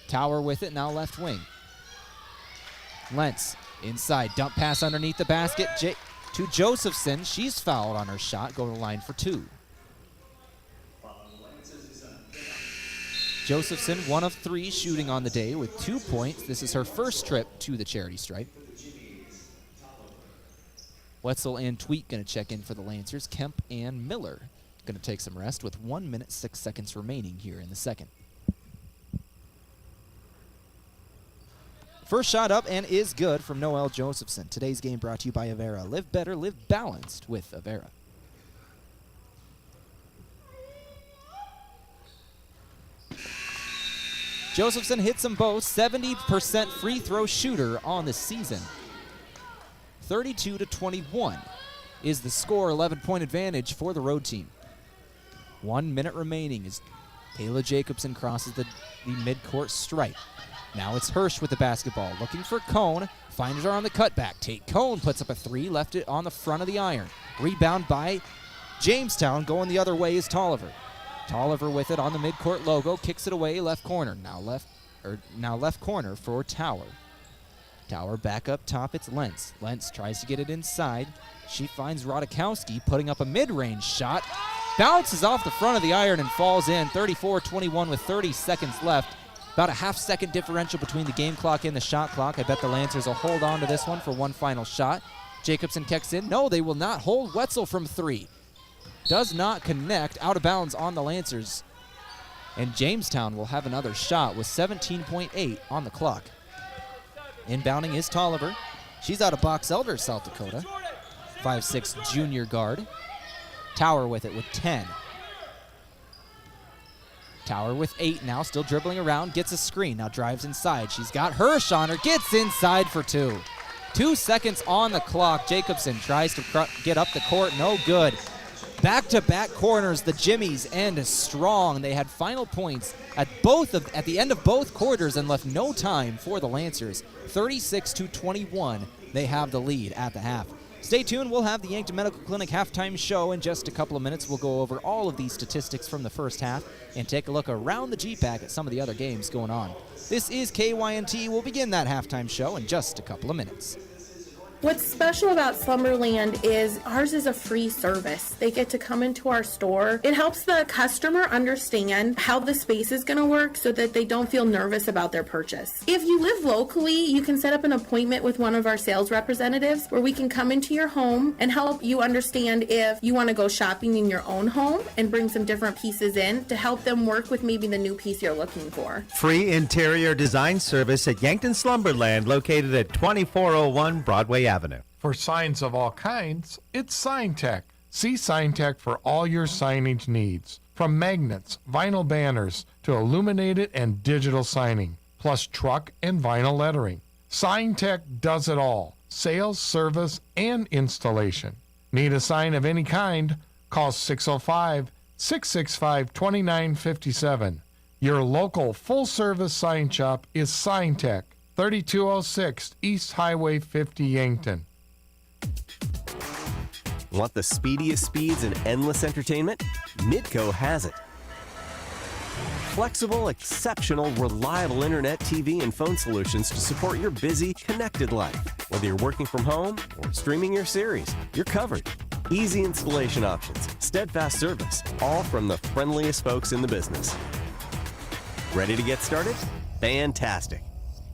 Tower with it, now left wing. Lentz inside, dump pass underneath the basket to Josephson. She's fouled on her shot, going to the line for 2. Josephson, 1 of 3 shooting on the day with 2 points. This is her first trip to the charity stripe. Wetzel and Tweet going to check in for the Lancers. Kemp and Miller going to take some rest with 1 minute, 6 seconds remaining here in the second. First shot up and is good from Noelle Josephson. Today's game brought to you by Avera. Live better, live balanced with Avera. Josephson hits them both. 70% free throw shooter on the season. 32-21 is the score. 11-point advantage for the road team. 1 minute remaining as Kayla Jacobson crosses the midcourt stripe. Now it's Hirsch with the basketball, looking for Cone. Finds her on the cutback. Tate Cone puts up a 3, left it on the front of the iron. Rebound by Jamestown. Going the other way is Tolliver. Tolliver with it on the midcourt logo, kicks it away, left corner. Now left corner for Tower. Tower back up top, it's Lentz. Lentz tries to get it inside. She finds Rodakowski putting up a mid-range shot. Bounces off the front of the iron and falls in. 34-21 with 30 seconds left. About a half-second differential between the game clock and the shot clock. I bet the Lancers will hold on to this one for one final shot. Jacobson kicks in. No, they will not hold Wetzel from 3. Does not connect, out of bounds on the Lancers. And Jamestown will have another shot with 17.8 on the clock. Inbounding is Tolliver. She's out of Box Elder, South Dakota. 5'6" junior guard. Tower with it with 10. Tower with 8 now, still dribbling around, gets a screen, now drives inside. She's got Hirsch on her, gets inside for 2. 2 seconds on the clock. Jacobson tries to get up the court, no good. Back-to-back corners, the Jimmies end strong. They had final points at the end of both quarters and left no time for the Lancers. 36-21, they have the lead at the half. Stay tuned, we'll have the Yankton Medical Clinic halftime show in just a couple of minutes. We'll go over all of these statistics from the first half and take a look around the GPAC at some of the other games going on. This is KYNT. We'll begin that halftime show in just a couple of minutes. What's special about Slumberland is ours is a free service. They get to come into our store. It helps the customer understand how the space is going to work so that they don't feel nervous about their purchase. If you live locally, you can set up an appointment with one of our sales representatives where we can come into your home and help you understand if you want to go shopping in your own home and bring some different pieces in to help them work with maybe the new piece you're looking for. Free interior design service at Yankton Slumberland, located at 2401 Broadway Avenue. For signs of all kinds, it's SignTech. See SignTech for all your signage needs. From magnets, vinyl banners, to illuminated and digital signing, plus truck and vinyl lettering. SignTech does it all. Sales, service, and installation. Need a sign of any kind? Call 605-665-2957. Your local full-service sign shop is SignTech, 3206 East Highway 50, Yankton. Want the speediest speeds and endless entertainment? Midco has it. Flexible, exceptional, reliable internet, TV, and phone solutions to support your busy, connected life. Whether you're working from home or streaming your series, you're covered. Easy installation options, steadfast service, all from the friendliest folks in the business. Ready to get started? Fantastic.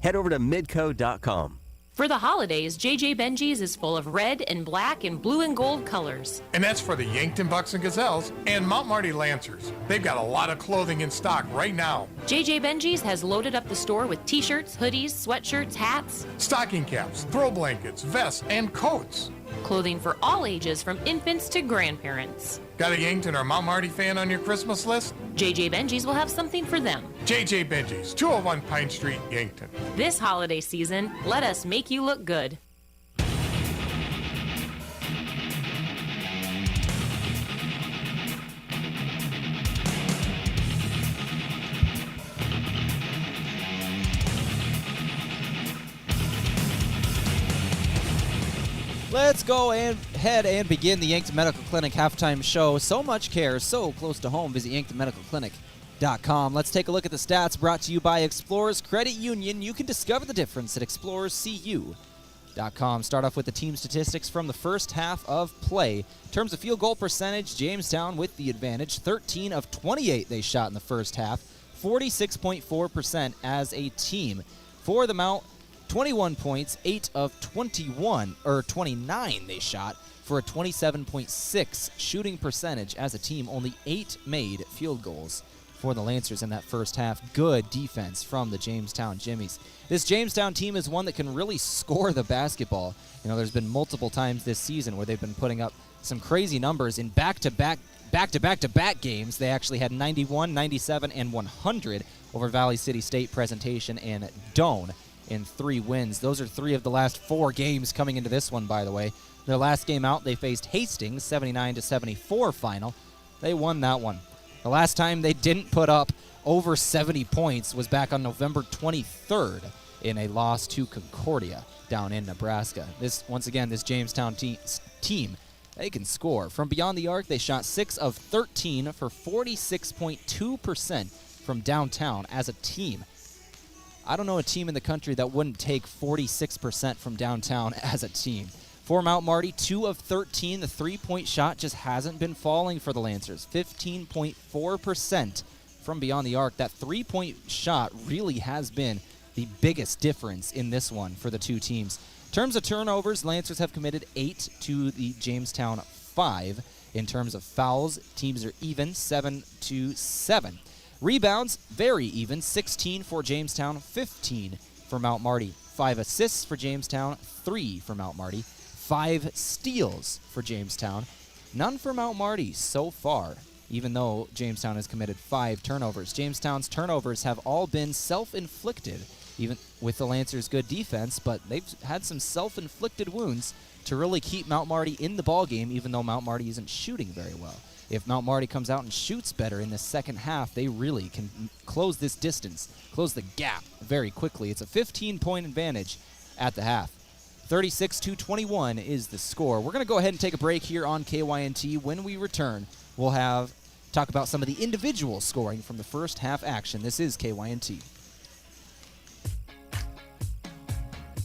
Head over to midco.com. For the holidays, JJ Benji's is full of red and black and blue and gold colors. And that's for the Yankton Bucks and Gazelles and Mount Marty Lancers. They've got a lot of clothing in stock right now. JJ Benji's has loaded up the store with t-shirts, hoodies, sweatshirts, hats, stocking caps, throw blankets, vests, and coats. Clothing for all ages from infants to grandparents. Got a Yankton or Mount Marty fan on your Christmas list? JJ Benji's will have something for them. JJ Benji's, 201 Pine Street, Yankton. This holiday season, let us make you look good. Let's go ahead and begin the Yankton Medical Clinic halftime show. So much care, so close to home. Visit yanktonmedicalclinic.com. Let's take a look at the stats brought to you by Explorers Credit Union. You can discover the difference at explorerscu.com. Start off with the team statistics from the first half of play. In terms of field goal percentage, Jamestown with the advantage. 13 of 28 they shot in the first half. 46.4% as a team. For the Mount, 21 points, 8 of 29 they shot for a 27.6 shooting percentage as a team. Only 8 made field goals for the Lancers in that first half. Good defense from the Jamestown Jimmies. This Jamestown team is one that can really score the basketball. You know, there's been multiple times this season where they've been putting up some crazy numbers in back-to-back games. They actually had 91, 97, and 100 over Valley City State, Presentation, and Doane in 3 wins. Those are 3 of the last 4 games coming into this one, by the way. Their last game out, they faced Hastings, 79-74 final. They won that one. The last time they didn't put up over 70 points was back on November 23rd in a loss to Concordia down in Nebraska. Once again, this Jamestown team, they can score. From beyond the arc, they shot 6 of 13 for 46.2% from downtown as a team. I don't know a team in the country that wouldn't take 46% from downtown as a team. For Mount Marty, 2 of 13. The three-point shot just hasn't been falling for the Lancers. 15.4% from beyond the arc. That three-point shot really has been the biggest difference in this one for the two teams. In terms of turnovers, Lancers have committed 8 to the Jamestown 5. In terms of fouls, teams are even, 7-7. Rebounds, very even, 16 for Jamestown, 15 for Mount Marty. 5 assists for Jamestown, 3 for Mount Marty. 5 steals for Jamestown, none for Mount Marty so far, even though Jamestown has committed 5 turnovers. Jamestown's turnovers have all been self-inflicted, even with the Lancers' good defense, but they've had some self-inflicted wounds to really keep Mount Marty in the ballgame, even though Mount Marty isn't shooting very well. If Mount Marty comes out and shoots better in the second half, they really can close this distance, close the gap very quickly. It's a 15-point advantage at the half. 36-21 is the score. We're going to go ahead and take a break here on KYNT. When we return, we'll talk about some of the individual scoring from the first half action. This is KYNT.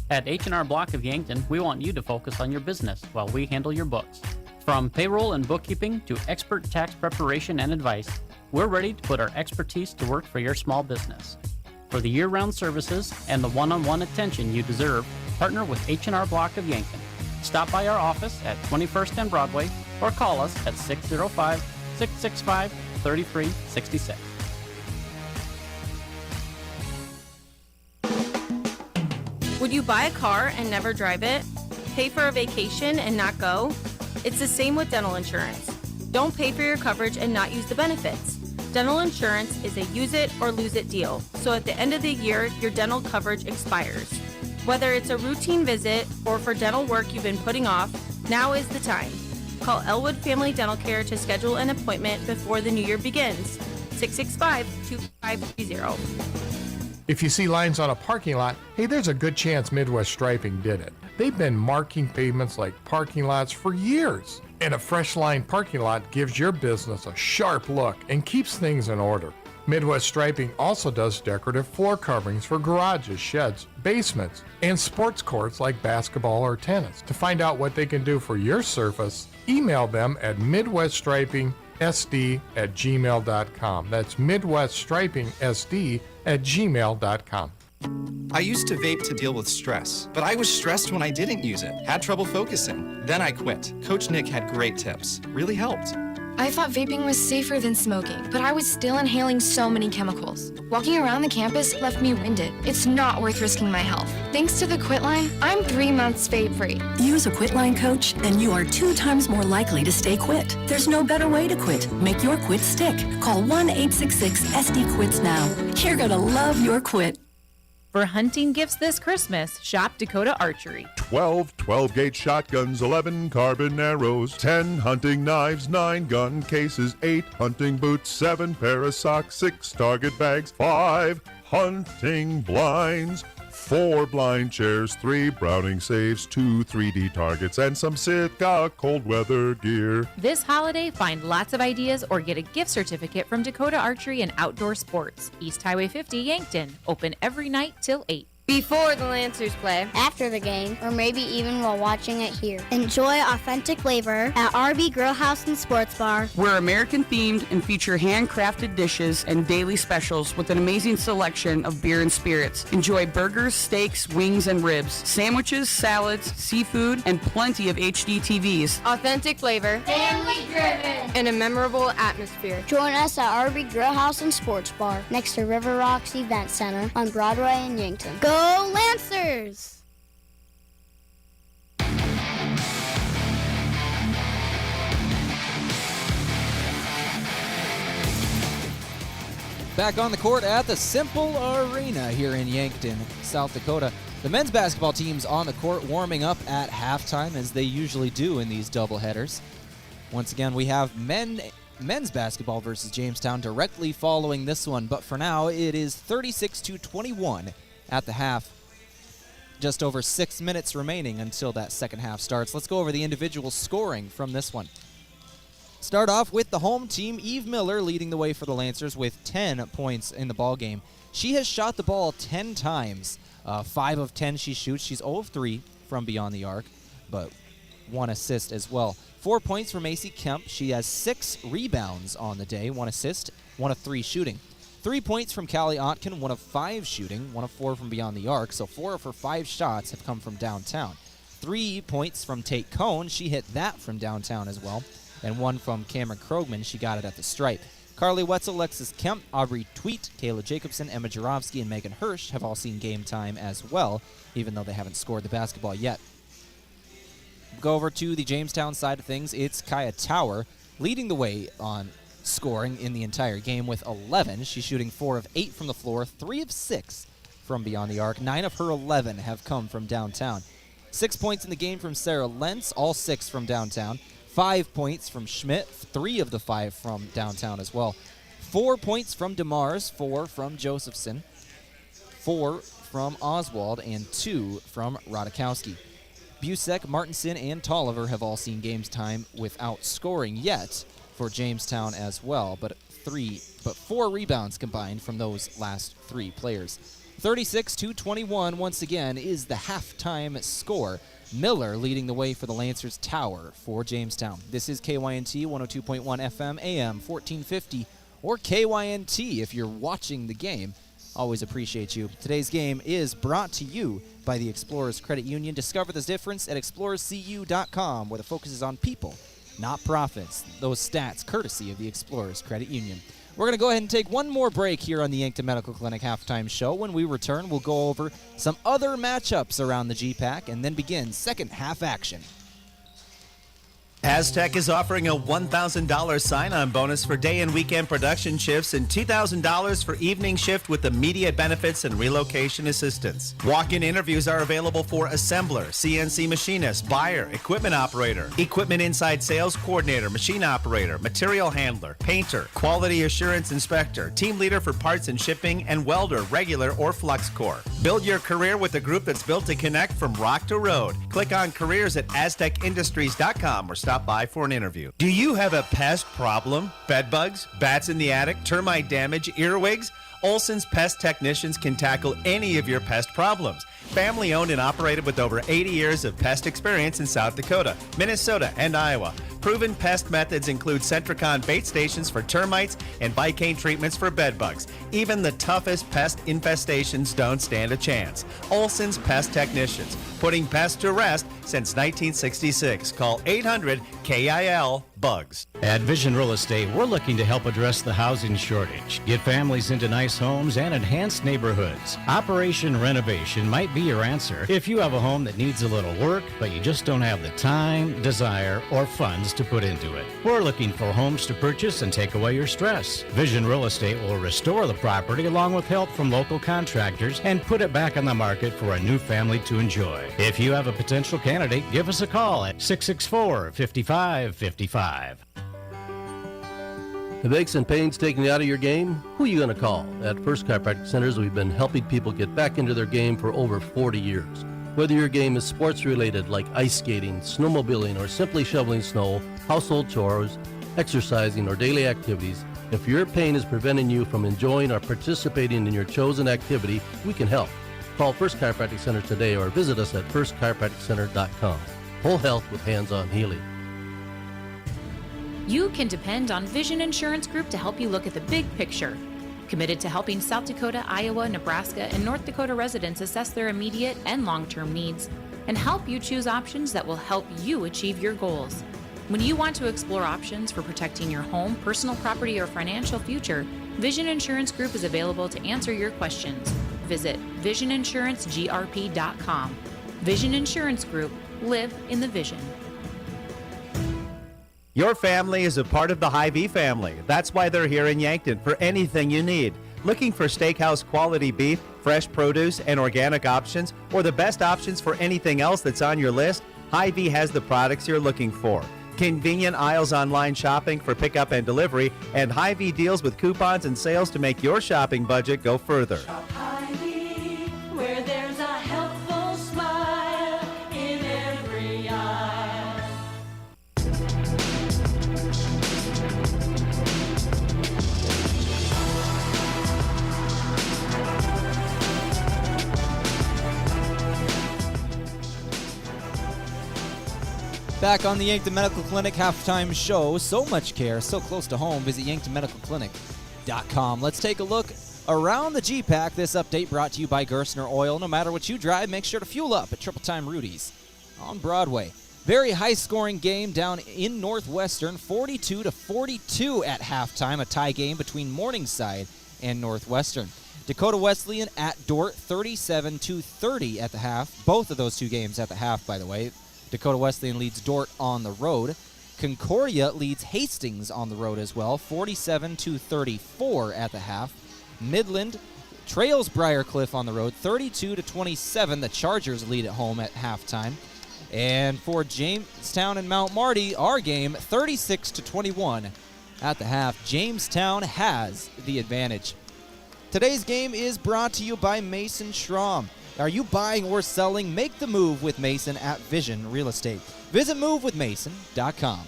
At H&R Block of Yankton, we want you to focus on your business while we handle your books. From payroll and bookkeeping to expert tax preparation and advice, we're ready to put our expertise to work for your small business. For the year-round services and the one-on-one attention you deserve, partner with H&R Block of Yankton. Stop by our office at 21st and Broadway or call us at 605-665-3366. Would you buy a car and never drive it? Pay for a vacation and not go? It's the same with dental insurance. Don't pay for your coverage and not use the benefits. Dental insurance is a use it or lose it deal, so at the end of the year, your dental coverage expires. Whether it's a routine visit or for dental work you've been putting off, now is the time. Call Elwood Family Dental Care to schedule an appointment before the new year begins. 665-2530. If you see lines on a parking lot, hey, there's a good chance Midwest Striping did it. They've been marking pavements like parking lots for years. And a fresh line parking lot gives your business a sharp look and keeps things in order. Midwest Striping also does decorative floor coverings for garages, sheds, basements, and sports courts like basketball or tennis. To find out what they can do for your surface, email them at midweststripingsd@gmail.com. That's midweststripingsd@gmail.com. I used to vape to deal with stress, but I was stressed when I didn't use it, had trouble focusing. Then I quit. Coach Nick had great tips, really helped. I thought vaping was safer than smoking, but I was still inhaling so many chemicals. Walking around the campus left me winded. It's not worth risking my health. Thanks to the Quit Line, I'm 3 months vape-free. Use a Quit Line coach, and you are 2 times more likely to stay quit. There's no better way to quit. Make your quit stick. Call 1-866-SD-QUITS now. You're gonna love your quit. For hunting gifts this Christmas, shop Dakota Archery. 12 12-gauge shotguns, 11 carbon arrows, 10 hunting knives, 9 gun cases, 8 hunting boots, 7 pair of socks, 6 target bags, 5 hunting blinds, 4 blind chairs, 3 Browning saves, 2 3D targets, and some Sitka cold weather gear. This holiday, find lots of ideas or get a gift certificate from Dakota Archery and Outdoor Sports. East Highway 50, Yankton. Open every night till 8. Before the Lancers play, after the game, or maybe even while watching it here. Enjoy authentic flavor at RB Grill House and Sports Bar. We're American themed and feature handcrafted dishes and daily specials with an amazing selection of beer and spirits. Enjoy burgers, steaks, wings, and ribs, sandwiches, salads, seafood, and plenty of HD TVs. Authentic flavor, family driven, and a memorable atmosphere. Join us at RB Grill House and Sports Bar next to River Rocks Event Center on Broadway in Yankton. Go Lancers! Back on the court at the Cimpl Arena here in Yankton, South Dakota. The men's basketball team's on the court warming up at halftime, as they usually do in these doubleheaders. Once again, we have men's basketball versus Jamestown directly following this one, but for now it is 36-21 at the half. Just over 6 minutes remaining until that second half starts. Let's go over the individual scoring from this one. Start off with the home team, Eve Miller leading the way for the Lancers with 10 points in the ball game. She has shot the ball 10 times. 5 of 10 she shoots. She's 0 of 3 from beyond the arc, but 1 assist as well. 4 points from Macy Kemp. She has 6 rebounds on the day, 1 assist, 1 of 3 shooting. 3 points from Callie Otkin, 1 of 5 shooting, 1 of 4 from beyond the arc, so 4 of her 5 shots have come from downtown. 3 points from Tate Cohn, she hit that from downtown as well, and 1 from Cameron Krogman, she got it at the stripe. Carly Wetzel, Alexis Kemp, Aubrey Tweet, Kayla Jacobson, Emma Jarofsky, and Megan Hirsch have all seen game time as well, even though they haven't scored the basketball yet. Go over to the Jamestown side of things. It's Kaya Tower leading the way on scoring in the entire game with 11. She's shooting 4 of 8 from the floor, 3 of 6 from beyond the arc. 9 of her 11 have come from downtown. 6 points in the game from Sarah Lentz, all 6 from downtown. 5 points from Schmidt, 3 of the 5 from downtown as well. 4 points from DeMars, 4 from Josephson, 4 from Oswald, and 2 from Rodakowski. Busek, Martinson, and Tolliver have all seen games time without scoring yet for Jamestown as well, but 4 rebounds combined from those last 3 players. 36-21 once again is the halftime score. Miller leading the way for the Lancers Tower for Jamestown. This is KYNT 102.1 FM, AM 1450, or KYNT if you're watching the game. Always appreciate you. Today's game is brought to you by the Explorers Credit Union. Discover the difference at explorerscu.com, where the focus is on people, not profits. Those stats courtesy of the Explorers Credit Union. We're going to go ahead and take one more break here on the Yankton Medical Clinic halftime show. When we return, we'll go over some other matchups around the GPAC and then begin second half action. Aztec is offering a $1,000 sign-on bonus for day and weekend production shifts and $2,000 for evening shift with immediate benefits and relocation assistance. Walk-in interviews are available for assembler, CNC machinist, buyer, equipment operator, equipment inside sales coordinator, machine operator, material handler, painter, quality assurance inspector, team leader for parts and shipping, and welder, regular or flux core. Build your career with a group that's built to connect from rock to road. Click on careers at aztecindustries.com or stop by for an interview. Do you have a pest problem? Bed bugs, bats in the attic, termite damage, earwigs? Olson's Pest Technicians can tackle any of your pest problems. Family owned and operated with over 80 years of pest experience in South Dakota, Minnesota, and Iowa. Proven pest methods include Centricon bait stations for termites and Vicane treatments for bed bugs. Even the toughest pest infestations don't stand a chance. Olson's Pest Technicians, putting pests to rest since 1966. Call 800-KIL-BUGS. At Vision Real Estate, we're looking to help address the housing shortage, get families into nice homes, and enhance neighborhoods. Operation Renovation might be your answer if you have a home that needs a little work, but you just don't have the time, desire, or funds to put into it. We're looking for homes to purchase and take away your stress. Vision Real Estate will restore the property along with help from local contractors and put it back on the market for a new family to enjoy. If you have a potential candidate, give us a call at 664-5555. Have aches and pains taken you out of your game? Who are you going to call? At First Chiropractic Centers, we've been helping people get back into their game for over 40 years. Whether your game is sports-related like ice skating, snowmobiling, or simply shoveling snow, household chores, exercising, or daily activities, if your pain is preventing you from enjoying or participating in your chosen activity, we can help. Call First Chiropractic Center today or visit us at firstchiropracticcenter.com. Whole health with hands-on healing. You can depend on Vision Insurance Group to help you look at the big picture. Committed to helping South Dakota, Iowa, Nebraska, and North Dakota residents assess their immediate and long-term needs and help you choose options that will help you achieve your goals. When you want to explore options for protecting your home, personal property, or financial future, Vision Insurance Group is available to answer your questions. Visit VisionInsuranceGRP.com. Vision Insurance Group. Live in the vision. Your family is a part of the Hy-Vee family. That's why they're here in Yankton for anything you need. Looking for steakhouse quality beef, fresh produce, and organic options, or the best options for anything else that's on your list? Hy-Vee has the products you're looking for. Convenient aisles online shopping for pickup and delivery, and Hy-Vee deals with coupons and sales to make your shopping budget go further. Hy-Vee, where there's a helpful smile in every eye. Back on the Yankton Medical Clinic halftime show. So much care, so close to home. Visit yanktonmedicalclinic.com. Let's take a look around the GPAC. This update brought to you by Gerstner Oil. No matter what you drive, make sure to fuel up at Triple Time Rudy's on Broadway. Very high-scoring game down in Northwestern, 42-42 at halftime. A tie game between Morningside and Northwestern. Dakota Wesleyan at Dordt, 37-30 at the half. Both of those two games at the half, by the way. Dakota Wesleyan leads Dordt on the road. Concordia leads Hastings on the road as well, 47-34 at the half. Midland trails Briarcliff on the road, 32-27. The Chargers lead at home at halftime. And for Jamestown and Mount Marty, our game, 36-21 at the half. Jamestown has the advantage. Today's game is brought to you by Mason Schramm. Are you buying or selling? Make the move with Mason at Vision Real Estate. Visit movewithmason.com.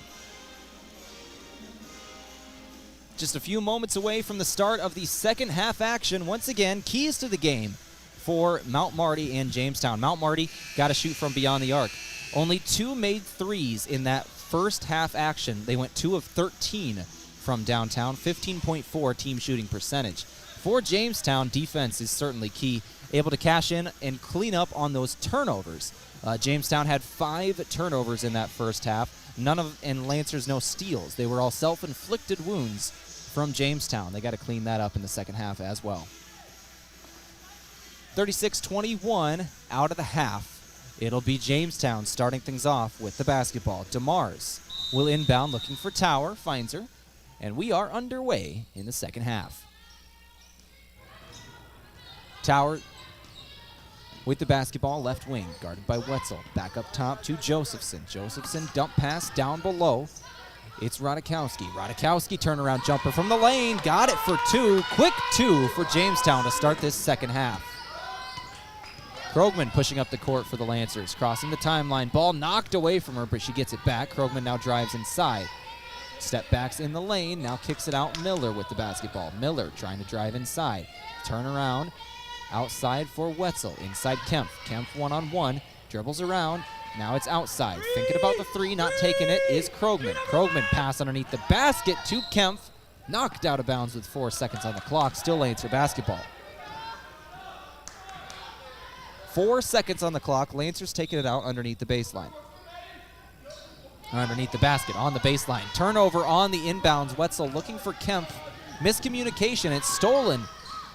Just a few moments away from the start of the second half action. Once again, keys to the game for Mount Marty and Jamestown. Mount Marty got to shoot from beyond the arc. Only 2 made threes in that first half action. They went 2 of 13 from downtown, 15.4 team shooting percentage. For Jamestown, defense is certainly key. Able to cash in and clean up on those turnovers. Jamestown had 5 turnovers in that first half. And Lancers no steals. They were all self-inflicted wounds from Jamestown. They got to clean that up in the second half as well. 36-21 out of the half. It'll be Jamestown starting things off with the basketball. DeMars will inbound looking for Tower, finds her, and we are underway in the second half. Tower with the basketball, left wing, guarded by Wetzel. Back up top to Josephson. Josephson dump pass down below. It's Radikowski. Radikowski turnaround jumper from the lane. Got it for 2. Quick 2 for Jamestown to start this second half. Krogman pushing up the court for the Lancers. Crossing the timeline. Ball knocked away from her, but she gets it back. Krogman now drives inside. Step backs in the lane. Now kicks it out. Miller with the basketball. Miller trying to drive inside. Turn around. Outside for Wetzel. Inside Kempf. Kempf one-on-one. Dribbles around. Now it's outside. Thinking about the 3. Not taking it is Krogman. Krogman pass underneath the basket to Kempf. Knocked out of bounds with 4 seconds on the clock. Still Lancer basketball. 4 seconds on the clock. Lancers taking it out underneath the baseline. Underneath the basket. On the baseline. Turnover on the inbounds. Wetzel looking for Kempf. Miscommunication. It's stolen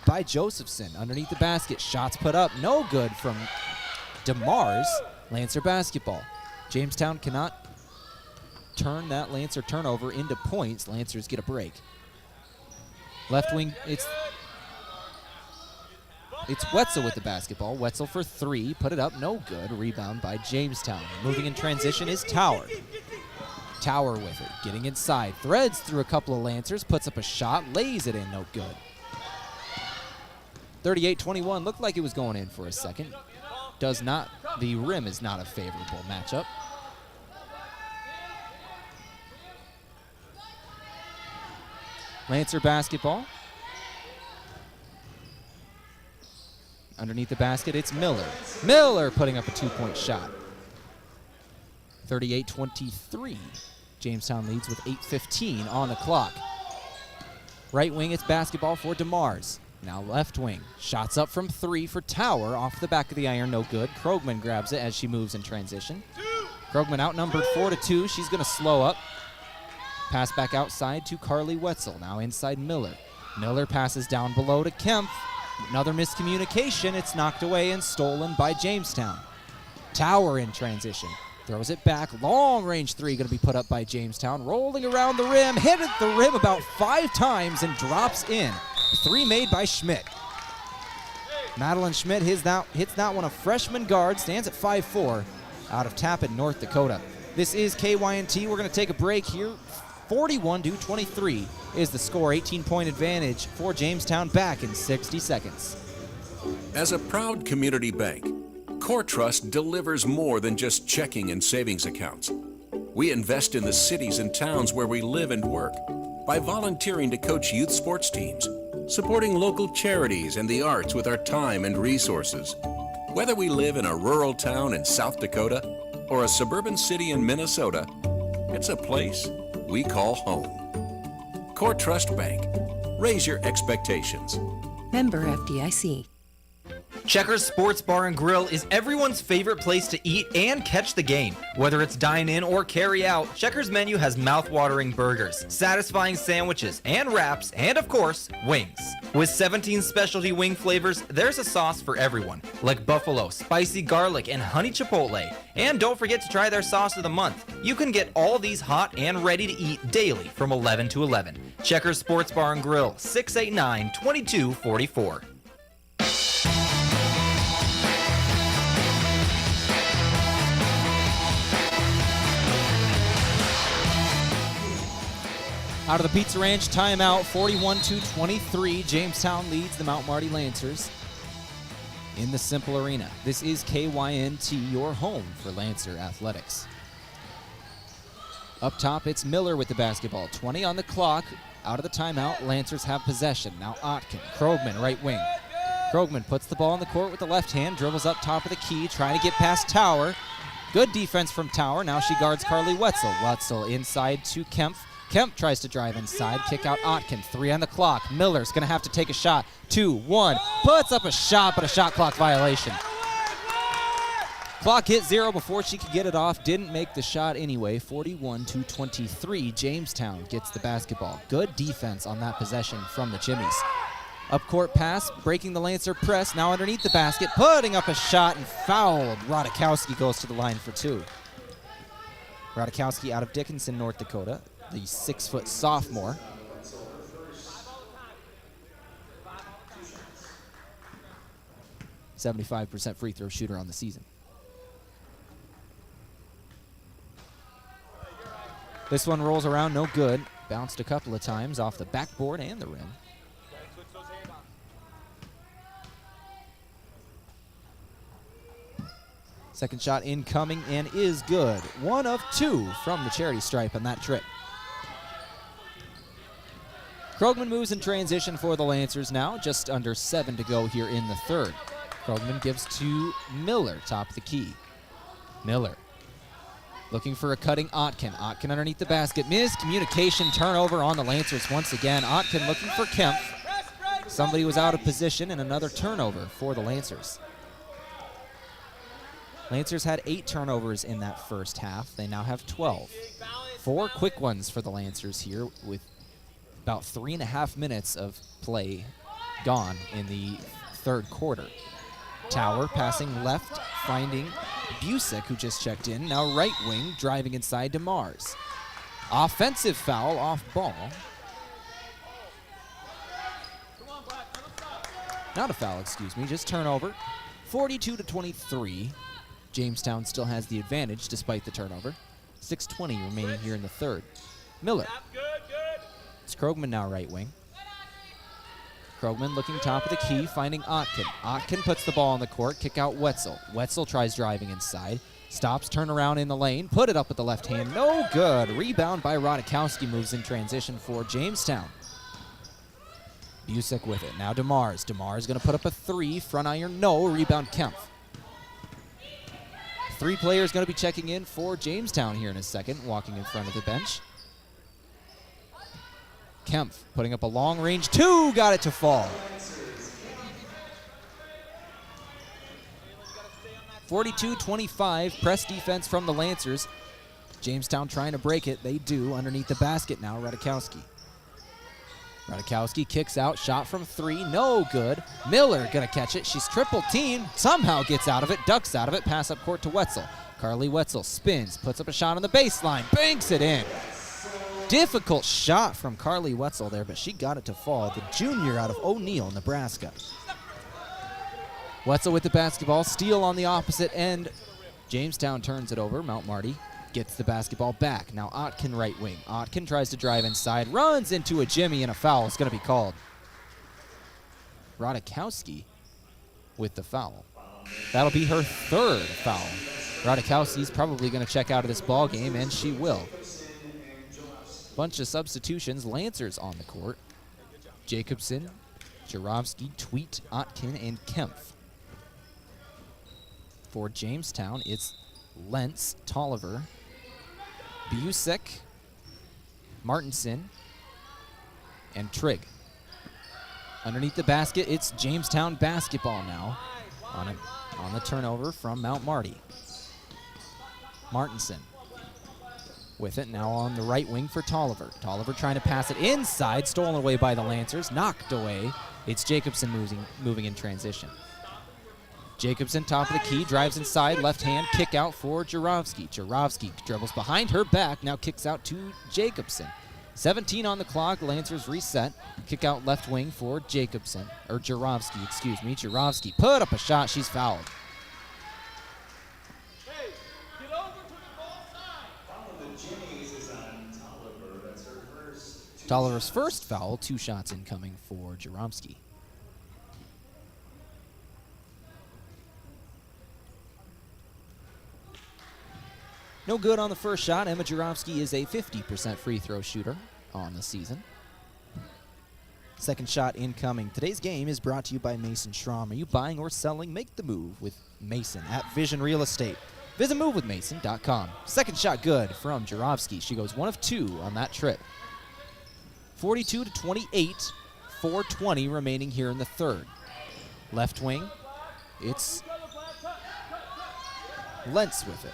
by Josephson. Underneath the basket. Shots put up. No good from DeMars. Lancer basketball. Jamestown cannot turn that Lancer turnover into points. Lancers get a break. Left wing, it's Wetzel with the basketball. Wetzel for 3. Put it up. No good. Rebound by Jamestown. Moving in transition is Tower. Tower with it, getting inside, threads through a couple of Lancers, puts up a shot, lays it in, no good. 38-21, looked like it was going in for a second. Does not, the rim is not a favorable matchup. Lancer basketball. Underneath the basket, it's Miller. Miller putting up a 2-point shot. 38-23. Jamestown leads with 8:15 on the clock. Right wing, it's basketball for DeMars. Now left wing. Shots up from 3 for Tower. Off the back of the iron, no good. Krogman grabs it as she moves in transition. Krogman outnumbered 4-2. She's going to slow up. Pass back outside to Carly Wetzel. Now inside Miller. Miller passes down below to Kemp. Another miscommunication. It's knocked away and stolen by Jamestown. Tower in transition. Throws it back. Long range 3 going to be put up by Jamestown. Rolling around the rim. Hit at the rim about 5 times and drops in. 3 made by Schmidt. Madeline Schmidt hits that one. A freshman guard. Stands at 5'4". Out of Tappan, North Dakota. This is KYNT. We're going to take a break here. 41-23 is the score. 18-point advantage for Jamestown. Back in 60 seconds. As a proud community bank, Core Trust delivers more than just checking and savings accounts. We invest in the cities and towns where we live and work by volunteering to coach youth sports teams, supporting local charities and the arts with our time and resources. Whether we live in a rural town in South Dakota or a suburban city in Minnesota, it's a place we call home. Core Trust Bank. Raise your expectations. Member FDIC. Checkers Sports Bar and Grill is everyone's favorite place to eat and catch the game. Whether it's dine in or carry out, Checkers menu has mouth-watering burgers, satisfying sandwiches and wraps, and of course, wings. With 17 specialty wing flavors, there's a sauce for everyone, like buffalo, spicy garlic, and honey chipotle. And don't forget to try their sauce of the month. You can get all these hot and ready to eat daily from 11 to 11. Checkers Sports Bar and Grill, 689-2244. Out of the Pizza Ranch, timeout, 41-23. Jamestown leads the Mount Marty Lancers in the Cimpl Arena. This is KYNT, your home for Lancer athletics. Up top, it's Miller with the basketball. 20 on the clock. Out of the timeout, Lancers have possession. Now Otkin, Krogman, right wing. Krogman puts the ball in the court with the left hand, dribbles up top of the key, trying to get past Tower. Good defense from Tower. Now she guards Carly Wetzel. Wetzel inside to Kemp. Kemp tries to drive inside, kick out Otkin. 3 on the clock. Miller's going to have to take a shot. 2-1. Puts up a shot, but a shot clock violation. Clock hit 0 before she could get it off. Didn't make the shot anyway. 41-23. Jamestown gets the basketball. Good defense on that possession from the Chimneys. Up court pass, breaking the Lancer press. Now underneath the basket, putting up a shot and fouled. Rodakowski goes to the line for 2. Rodakowski out of Dickinson, North Dakota. The 6-foot sophomore. .75% free throw shooter on the season. This one rolls around, no good. Bounced a couple of times off the backboard and the rim. Second shot incoming and is good. 1 of 2 from the charity stripe on that trip. Krogman moves in transition for the Lancers now. Just under 7 to go here in the third. Krogman gives to Miller, top of the key. Miller looking for a cutting Otkin. Otkin underneath the basket. Miscommunication, turnover on the Lancers once again. Otkin looking for Kemp. Somebody was out of position and another turnover for the Lancers. Lancers had 8 turnovers in that first half. They now have 12. 4 quick ones for the Lancers here with about 3.5 minutes of play gone in the third quarter. Tower passing left, finding Busick, who just checked in. Now right wing, driving inside to Mars. Offensive foul off ball. Not a foul, excuse me, just turnover. 42-23. Jamestown still has the advantage despite the turnover. 6:20 remaining here in the third. Miller. It's Krogman now right wing. Krogman looking top of the key, finding Otkin. Otkin puts the ball on the court, kick out Wetzel. Wetzel tries driving inside. Stops, turn around in the lane, put it up with the left hand. No good. Rebound by Rodakowski, moves in transition for Jamestown. Busick with it. Now DeMars. DeMars going to put up a 3. Front iron, no. Rebound Kempf. 3 players going to be checking in for Jamestown here in a second, walking in front of the bench. Kempf putting up a long range 2, got it to fall. 42-25, press defense from the Lancers. Jamestown trying to break it. They do. Underneath the basket now, Rodakowski. Rodakowski kicks out, shot from 3, no good. Miller gonna catch it. She's triple teamed, somehow gets out of it, ducks out of it, pass up court to Wetzel. Carly Wetzel spins, puts up a shot on the baseline, banks it in. Difficult shot from Carly Wetzel there, but she got it to fall. The junior out of O'Neill, Nebraska. Wetzel with the basketball, steal on the opposite end. Jamestown turns it over. Mount Marty gets the basketball back. Now Otkin right wing. Otkin tries to drive inside, runs into a Jimmy, and a foul is going to be called. Rodakowski with the foul. That'll be her 3rd foul. Rodakowski's probably going to check out of this ball game, and she will. Bunch of substitutions. Lancers on the court. Jacobson, Jarowski, Tweet, Otkin, and Kempf. For Jamestown, it's Lentz, Tolliver, Busick, Martinson, and Trigg. Underneath the basket, it's Jamestown basketball now on the turnover from Mount Marty. Martinson with it now on the right wing for Tolliver. Tolliver trying to pass it inside, stolen away by the Lancers, knocked away. It's Jacobson moving in transition. Jacobson, top of the key, drives inside, left hand, kick out for Jarowski. Jarowski dribbles behind her back, now kicks out to Jacobson. 17 on the clock, Lancers reset. Kick out left wing for Jacobson, or Jarowski, excuse me. Jarowski put up a shot, she's fouled. Tolliver's first foul, 2 shots incoming for Jarowski. No good on the first shot. Emma Jarowski is a 50% free throw shooter on the season. Second shot incoming. Today's game is brought to you by Mason Schramm. Are you buying or selling? Make the move with Mason at Vision Real Estate. Visit movewithmason.com. Second shot good from Jarowski. She goes 1 of 2 on that trip. 42-28, 4:20 remaining here in the third. Left wing, it's Lentz with it.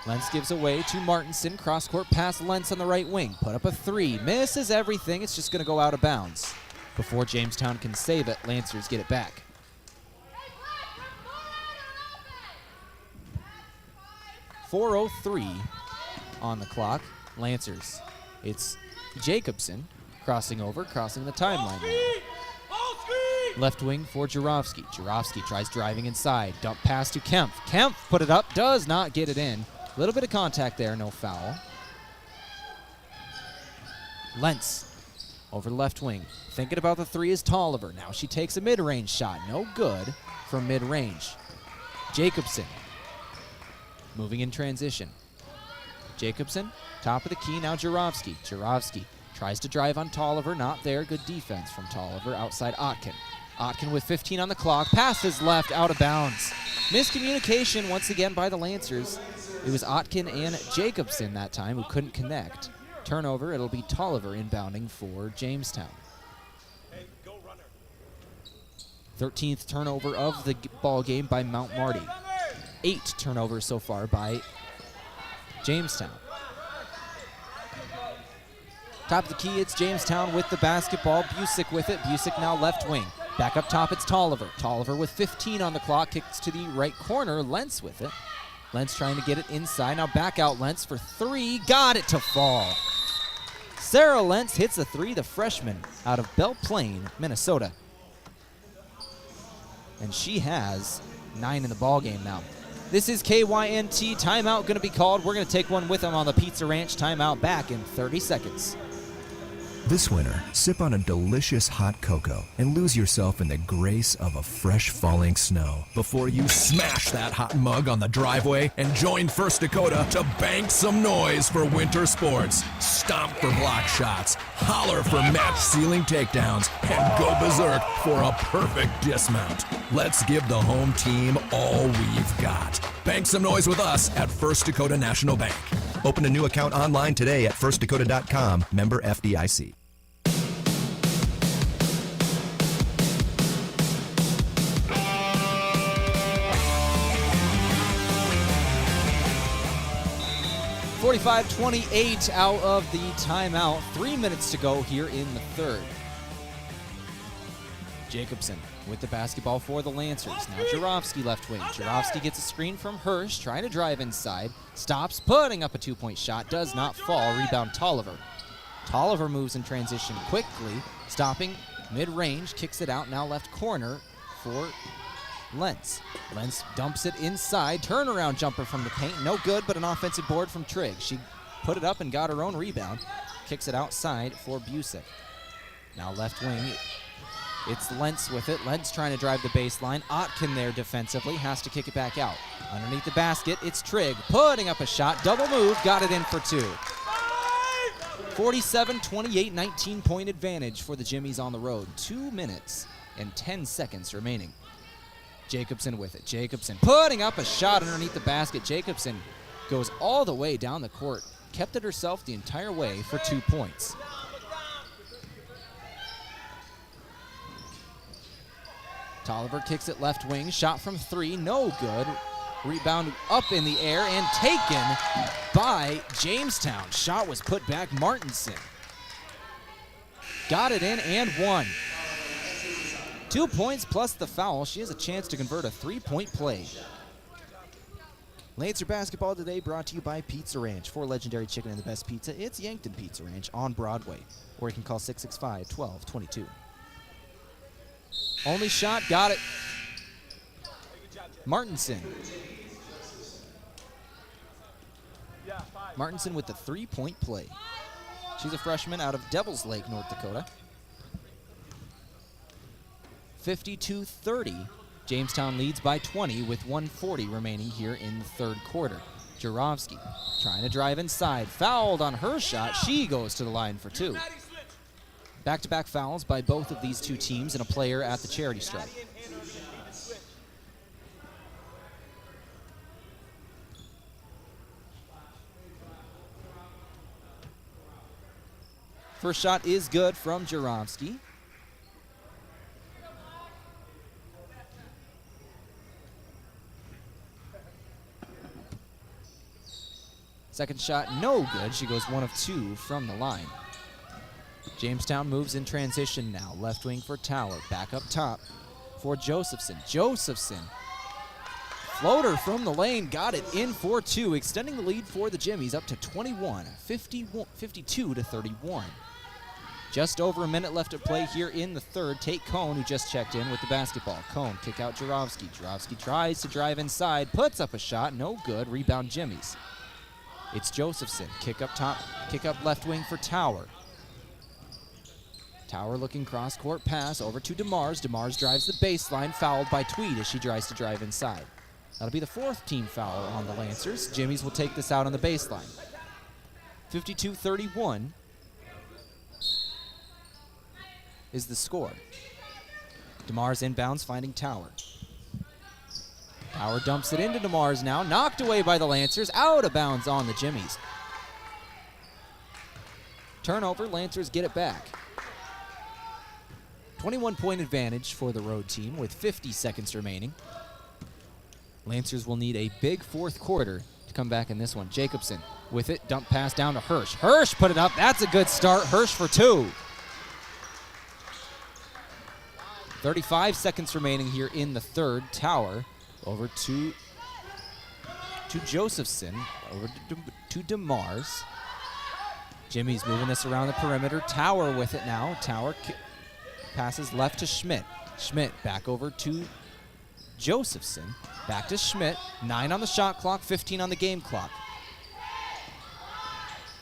Lentz gives away to Martinson. Cross-court pass, Lentz on the right wing. Put up a 3. Misses everything. It's just going to go out of bounds. Before Jamestown can save it, Lancers get it back. .403 on the clock. Lancers. It's Jacobson crossing over, crossing the timeline now. Left wing for Jarowski. Jarowski tries driving inside. Dump pass to Kempf. Kempf put it up, does not get it in. A little bit of contact there, no foul. Lentz over the left wing. Thinking about the 3 is Tolliver. Now she takes a mid-range shot. No good from mid-range. Jacobson moving in transition. Jacobson, top of the key, now Jarowski. Jarowski tries to drive on Tolliver, not there. Good defense from Tolliver. Outside Otkin. Otkin with 15 on the clock. Passes left, out of bounds. Miscommunication once again by the Lancers. It was Otkin and Jacobson that time who couldn't connect. Turnover, it'll be Tolliver inbounding for Jamestown. 13th turnover of the ball game by Mount Marty. 8 turnovers so far by Jamestown. Top of the key, it's Jamestown with the basketball. Busick with it. Busick now left wing. Back up top, it's Tolliver. Tolliver with 15 on the clock, kicks to the right corner. Lentz with it. Lentz trying to get it inside. Now back out Lentz for 3. Got it to fall. Sarah Lentz hits a 3, the freshman out of Belle Plaine, Minnesota. And she has 9 in the ball game now. This is KYNT. Timeout going to be called. We're going to take one with them on the Pizza Ranch. Timeout back in 30 seconds. This winter, sip on a delicious hot cocoa and lose yourself in the grace of a fresh falling snow before you smash that hot mug on the driveway and join First Dakota to bank some noise for winter sports. Stomp for block shots, holler for match-sealing takedowns, and go berserk for a perfect dismount. Let's give the home team all we've got. Bank some noise with us at First Dakota National Bank. Open a new account online today at firstdakota.com, member FDIC. .45-28 out of the timeout. 3 minutes to go here in the third. Jacobson with the basketball for the Lancers. Now Jarofsky left wing. Jarofsky gets a screen from Hirsch, trying to drive inside. Stops, putting up a two-point shot. Does not fall. Rebound Tolliver. Tolliver moves in transition quickly. Stopping mid-range. Kicks it out. Now left corner for Lentz. Lentz dumps it inside. Turnaround jumper from the paint. No good, but an offensive board from Trigg. She put it up and got her own rebound. Kicks it outside for Busick. Now left wing. It's Lentz with it. Lentz trying to drive the baseline. Otkin there defensively. Has to kick it back out. Underneath the basket, it's Trigg. Putting up a shot. Double move. Got it in for two. 47-28, 19-point advantage for the Jimmies on the road. 2 minutes and 10 seconds remaining. Jacobson with it. Jacobson putting up a shot underneath the basket. Jacobson goes all the way down the court. Kept it herself the entire way for 2 points. Tolliver kicks it left wing. Shot from three. No good. Rebound up in the air and taken by Jamestown. Shot was put back. Martinson got it in and won. 2 points plus the foul. She has a chance to convert a three-point play. Lancer basketball today brought to you by Pizza Ranch. For legendary chicken and the best pizza, it's Yankton Pizza Ranch on Broadway. Or you can call 665-1222. Only shot, got it. Martinson. Martinson with the three-point play. She's a freshman out of Devils Lake, North Dakota. 52-30. Jamestown leads by 20 with 1:40 remaining here in the third quarter. Jarofsky trying to drive inside. Fouled on her shot. She goes to the line for two. Back-to-back fouls by both of these two teams and a player at the charity stripe. First shot is good from Jarofsky. Second shot, no good. She goes 1 of 2 from the line. Jamestown moves in transition now. Left wing for Tower. Back up top for Josephson. Josephson. Floater from the lane. Got it in for 2. Extending the lead for the Jimmies up to 21. 52-31. Just over a minute left to play here in the third. Tate Cohn, who just checked in with the basketball. Cohn kick out Jarofsky. Jarofsky tries to drive inside. Puts up a shot. No good. Rebound Jimmies. It's Josephson. Kick up top. Kick up left wing for Tower. Tower looking cross-court pass over to DeMars. DeMars drives the baseline, fouled by Tweed as she tries to drive inside. That'll be the 4th team foul on the Lancers. Jimmies will take this out on the baseline. 52-31 is the score. DeMars inbounds, finding Tower. Tower dumps it into DeMars now. Knocked away by the Lancers. Out of bounds on the Jimmies. Turnover. Lancers get it back. 21-point advantage for the road team with 50 seconds remaining. Lancers will need a big fourth quarter to come back in this one. Jacobson with it. Dump pass down to Hirsch. Hirsch put it up. That's a good start. Hirsch for 2. 35 seconds remaining here in the third. Tower over to Josephson. Over to DeMars. Jimmy's moving this around the perimeter. Tower with it now. Tower passes left to Schmidt. Schmidt back over to Josephson. Back to Schmidt. 9 on the shot clock, 15 on the game clock.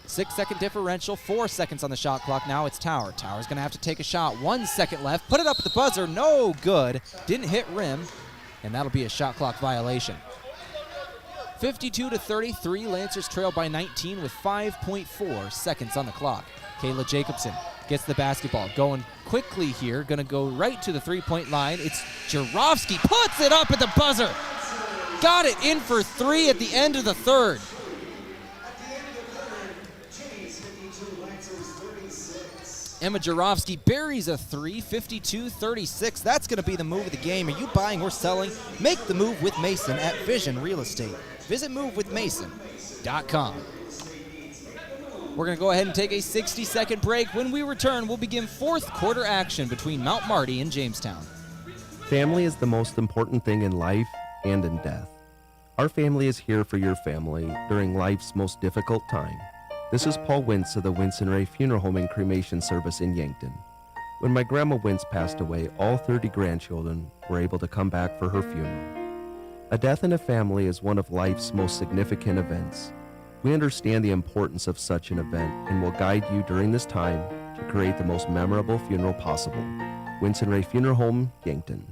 6-second differential, 4 seconds on the shot clock. Now it's Tower. Tower's going to have to take a shot. 1 second left. Put it up at the buzzer. No good. Didn't hit rim, and that'll be a shot clock violation. 52-33, Lancers trail by 19 with 5.4 seconds on the clock. Kayla Jacobson gets the basketball. Going quickly here. Going to go right to the three-point line. It's Jarofsky. Puts it up at the buzzer. Got it in for 3 at the end of the third. Emma Jarofsky buries a 3, 52-36. That's going to be the move of the game. Are you buying or selling? Make the move with Mason at Vision Real Estate. Visit movewithmason.com. We're going to go ahead and take a 60-second break. When we return, we'll begin fourth quarter action between Mount Marty and Jamestown. Family is the most important thing in life and in death. Our family is here for your family during life's most difficult time. This is Paul Wintz of the Wintz and Ray Funeral Home and Cremation Service in Yankton. When my grandma Wintz passed away, all 30 grandchildren were able to come back for her funeral. A death in a family is one of life's most significant events. We understand the importance of such an event and will guide you during this time to create the most memorable funeral possible. Wintz and Ray Funeral Home, Yankton.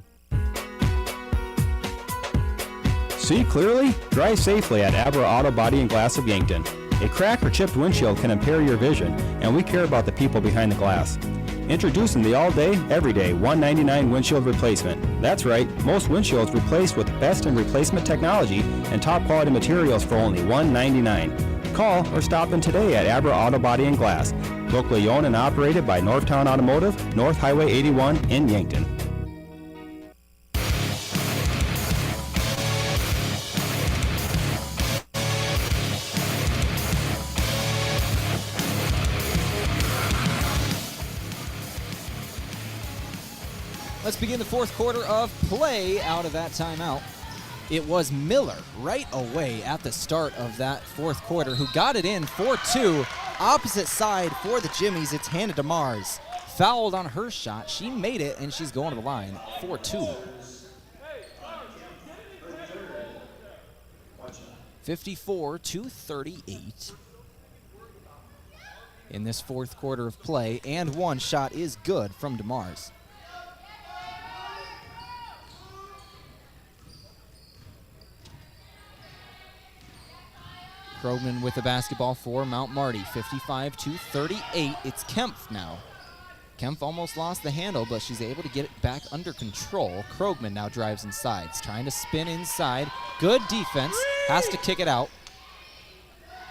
See clearly? Drive safely at Abra Auto Body and Glass of Yankton. A cracked or chipped windshield can impair your vision, and we care about the people behind the glass. Introducing the all-day, everyday $199 windshield replacement. That's right, most windshields replaced with best in replacement technology and top quality materials for only $199. Call or stop in today at Abra Auto Body and Glass. Locally owned and operated by Northtown Automotive, North Highway 81 in Yankton. Let's begin the fourth quarter of play out of that timeout. It was Miller right away at the start of that fourth quarter who got it in 4-2. Opposite side for the Jimmies. It's Hannah DeMars. Fouled on her shot. She made it, and she's going to the line. 4-2. 54-38 in this fourth quarter of play, and one shot is good from DeMars. Krogman with the basketball for Mount Marty, 55-38. It's Kempf now. Kempf almost lost the handle, but she's able to get it back under control. Krogman now drives inside. He's trying to spin inside. Good defense. Has to kick it out.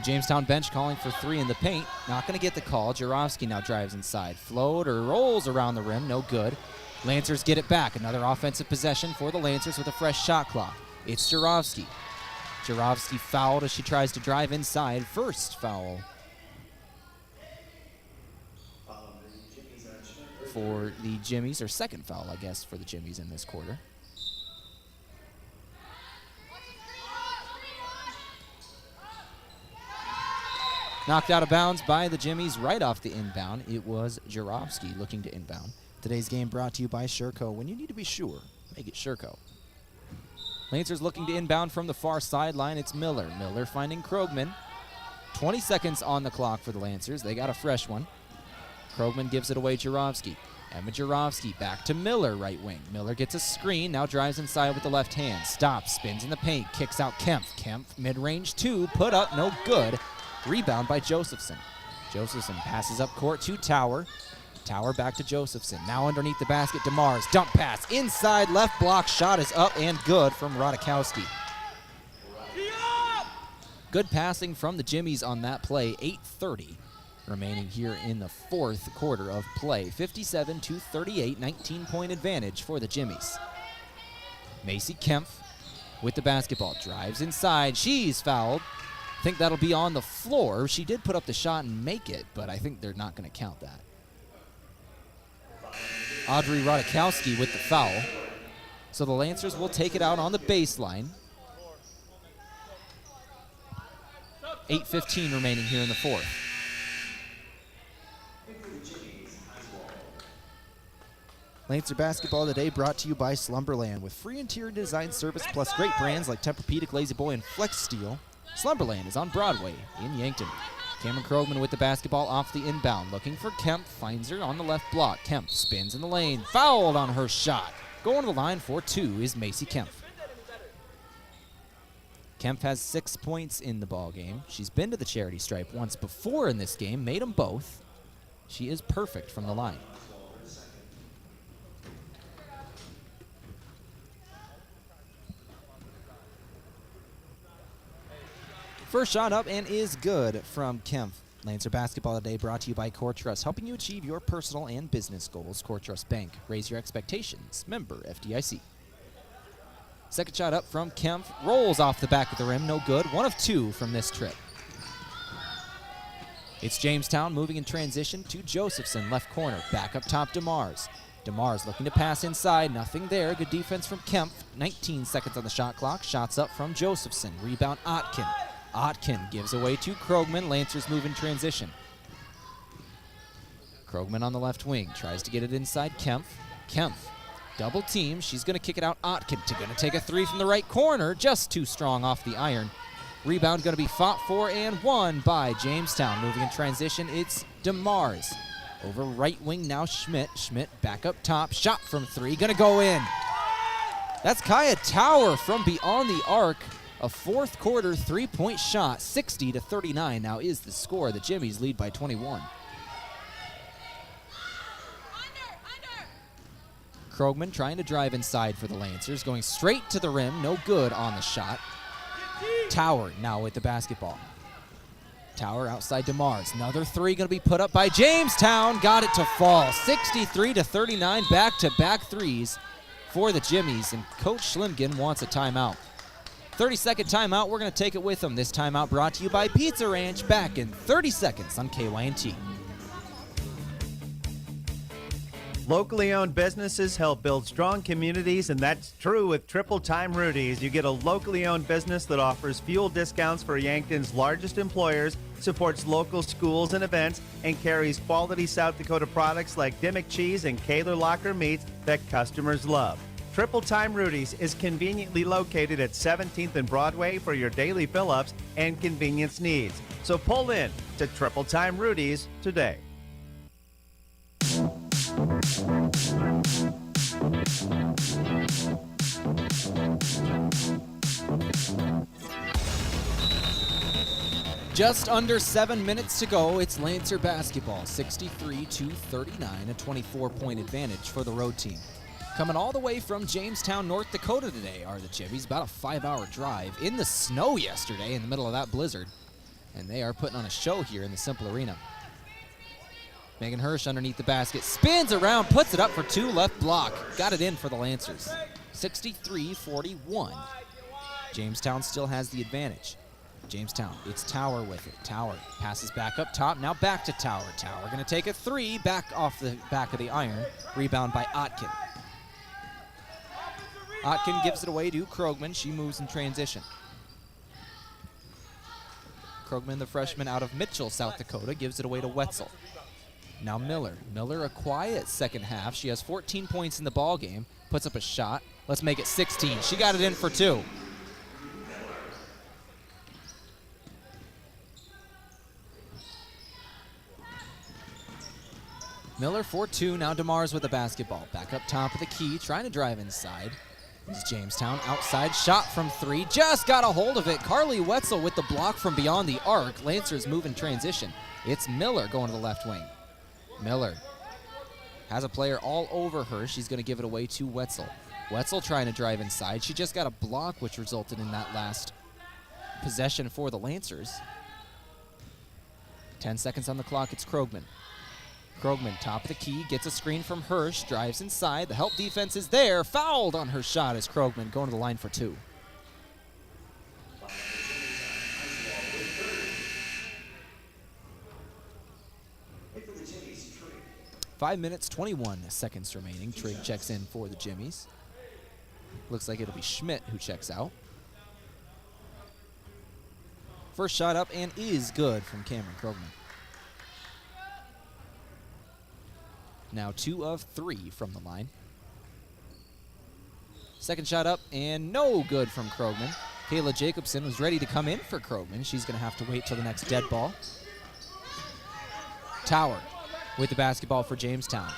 Jamestown bench calling for 3 in the paint. Not going to get the call. Jarofsky now drives inside. Float or rolls around the rim. No good. Lancers get it back. Another offensive possession for the Lancers with a fresh shot clock. It's Jarofsky. Jarofsky fouled as she tries to drive inside. First foul for the Jimmies, or second foul, I guess, for the Jimmies in this quarter. Knocked out of bounds by the Jimmies right off the inbound. It was Jarofsky looking to inbound. Today's game brought to you by Sherco. When you need to be sure, make it Sherco. Lancers looking to inbound from the far sideline. It's Miller. Miller finding Krogman. 20 seconds on the clock for the Lancers. They got a fresh one. Krogman gives it away Jarofsky. Emma Jarofsky back to Miller, right wing. Miller gets a screen, now drives inside with the left hand. Stops, spins in the paint, kicks out Kempf. Kempf, mid-range 2, put up, no good. Rebound by Josephson. Josephson passes up court to Tower. Tower back to Josephson. Now underneath the basket, DeMars. Dump pass inside, left block. Shot is up and good from Rodakowski. Good passing from the Jimmies on that play. 8:30 remaining here in the fourth quarter of play. 57-38, 19-point advantage for the Jimmies. Macy Kempf with the basketball. Drives inside. She's fouled. I think that'll be on the floor. She did put up the shot and make it, but I think they're not going to count that. Audrey Rodakowski with the foul. So the Lancers will take it out on the baseline. 8:15 remaining here in the fourth. Lancer Basketball Today brought to you by Slumberland. With free interior design service plus great brands like Tempur-Pedic, Lazy Boy, and Flex Steel, Slumberland is on Broadway in Yankton. Cameron Krogman with the basketball off the inbound, looking for Kemp, finds her on the left block. Kemp spins in the lane, fouled on her shot. Going to the line for 2 is Macy Kemp. Kemp has 6 points in the ball game. She's been to the charity stripe once before in this game, made them both. She is perfect from the line. First shot up and is good from Kemp. Lancer Basketball Today brought to you by Core Trust, helping you achieve your personal and business goals. Core Trust Bank, raise your expectations. Member FDIC. Second shot up from Kemp, rolls off the back of the rim, no good. 1 of 2 from this trip. It's Jamestown moving in transition to Josephson, left corner. Back up top, DeMars. DeMars looking to pass inside, nothing there. Good defense from Kemp. 19 seconds on the shot clock. Shots up from Josephson. Rebound Otkin. Otkin gives away to Krogman. Lancers move in transition. Krogman on the left wing. Tries to get it inside Kemp. Kemp, double team. She's going to kick it out. Otkin going to take a 3 from the right corner. Just too strong off the iron. Rebound going to be fought for and won by Jamestown. Moving in transition, it's DeMars. Over right wing now Schmidt. Schmidt back up top. Shot from 3. Going to go in. That's Kaya Tower from beyond the arc. A fourth quarter 3-point shot, 60-39 now is the score. The Jimmies lead by 21. Krogman trying to drive inside for the Lancers, going straight to the rim, no good on the shot. Tower now with the basketball. Tower outside DeMars. Another 3 going to be put up by Jamestown. Got it to fall. 63-39, back-to-back threes for the Jimmies, and Coach Schlimgen wants a timeout. 30-second timeout. We're going to take it with them. This timeout brought to you by Pizza Ranch. Back in 30 seconds on KYNT. Locally owned businesses help build strong communities, and that's true with Triple Time Rudy's. You get a locally owned business that offers fuel discounts for Yankton's largest employers, supports local schools and events, and carries quality South Dakota products like Dimmock cheese and Kaler Locker meats that customers love. Triple Time Rudy's is conveniently located at 17th and Broadway for your daily fill-ups and convenience needs. So pull in to Triple Time Rudy's today. Just under 7 minutes to go. It's Lancer basketball, 63-39, a 24-point advantage for the road team. Coming all the way from Jamestown, North Dakota today are the Jimmies. About a 5-hour drive in the snow yesterday in the middle of that blizzard. And they are putting on a show here in the Cimpl Arena. Megan Hirsch underneath the basket, spins around, puts it up for 2, left block. Got it in for the Lancers. 63-41. Jamestown still has the advantage. Jamestown, it's Tower with it. Tower passes back up top, now back to Tower. Tower going to take a 3, back off the back of the iron. Rebound by Otkin. Otkin gives it away to Krogman. She moves in transition. Krogman, the freshman out of Mitchell, South Dakota, gives it away to Wetzel. Now Miller. Miller, a quiet second half. She has 14 points in the ball game. Puts up a shot. Let's make it 16. She got it in for 2. Miller for 2. Now DeMars with the basketball. Back up top of the key, trying to drive inside. It's Jamestown outside, shot from 3, just got a hold of it. Carly Wetzel with the block from beyond the arc. Lancers move in transition. It's Miller going to the left wing. Miller has a player all over her. She's going to give it away to Wetzel. Wetzel trying to drive inside. She just got a block, which resulted in that last possession for the Lancers. 10 seconds on the clock. It's Krogman. Krogman, top of the key, gets a screen from Hirsch, drives inside. The help defense is there. Fouled on her shot as Krogman going to the line for 2. Five minutes, 21 seconds remaining. Trigg checks in for the Jimmies. Looks like it'll be Schmidt who checks out. First shot up and is good from Cameron Krogman. Now 2 of 3 from the line. Second shot up and no good from Krogman. Kayla Jacobson was ready to come in for Krogman. She's going to have to wait till the next dead ball. Tower with the basketball for Jamestown.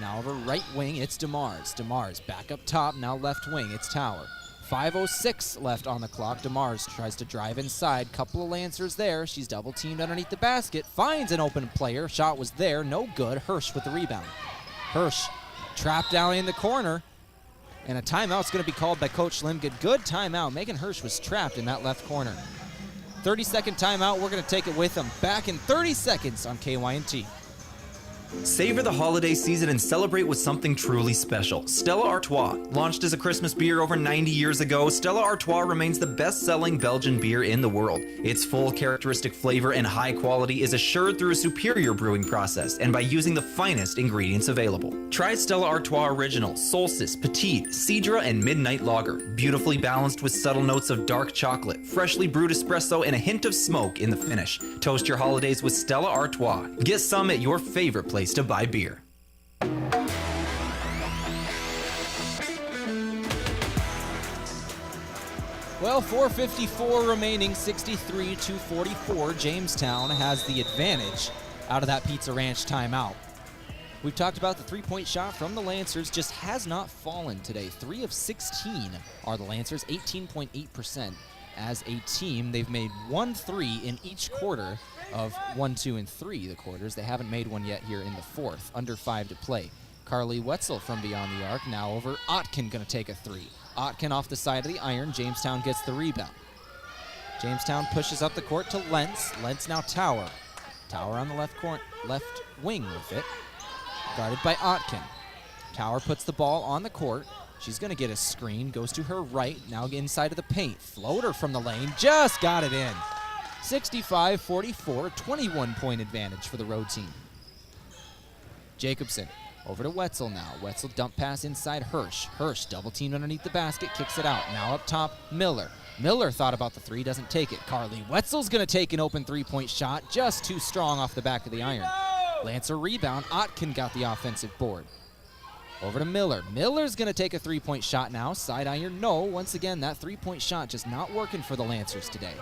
Now over right wing, it's DeMars. DeMars back up top, now left wing, it's Tower. 5:06 left on the clock. DeMars tries to drive inside. Couple of Lancers there. She's double teamed underneath the basket. Finds an open player. Shot was there, no good. Hirsch with the rebound. Hirsch trapped down in the corner. And a timeout's going to be called by Coach Limgood. Good timeout. Megan Hirsch was trapped in that left corner. 30-second timeout. We're going to take it with them. Back in 30 seconds on KYNT. Savor the holiday season and celebrate with something truly special. Stella Artois. Launched as a Christmas beer over 90 years ago, Stella Artois remains the best-selling Belgian beer in the world. Its full characteristic flavor and high quality is assured through a superior brewing process and by using the finest ingredients available. Try Stella Artois Original, Solstice, Petite, Cidra, and Midnight Lager. Beautifully balanced with subtle notes of dark chocolate, freshly brewed espresso, and a hint of smoke in the finish. Toast your holidays with Stella Artois. Get some at your favorite place to buy beer. Well, 4:54 remaining, 63-44. Jamestown has the advantage out of that Pizza Ranch timeout. We've talked about the three-point shot from the Lancers, just has not fallen today. 3 of 16 are the Lancers, 18.8%. As a team, they've made 1 3 in each quarter of 1, 2, and 3 the quarters. They haven't made one yet here in the fourth. Under 5 to play. Carly Wetzel from beyond the arc, now over Otkin, going to take a 3. Otkin off the side of the iron. Jamestown gets the rebound. Jamestown pushes up the court to Lentz. Lentz now Tower. Tower on the left wing with it. Guarded by Otkin. Tower puts the ball on the court. She's going to get a screen, goes to her right, now inside of the paint. Floater from the lane, just got it in. 65-44, 21-point advantage for the road team. Jacobson over to Wetzel now. Wetzel dump pass inside Hirsch. Hirsch double teamed underneath the basket, kicks it out. Now up top, Miller. Miller thought about the 3, doesn't take it. Carly Wetzel's going to take an open 3-point shot, just too strong off the back of the iron. Lancer rebound, Otkin got the offensive board. Over to Miller. Miller's going to take a 3-point shot now. Side iron, no. Once again, that 3-point shot just not working for the Lancers today.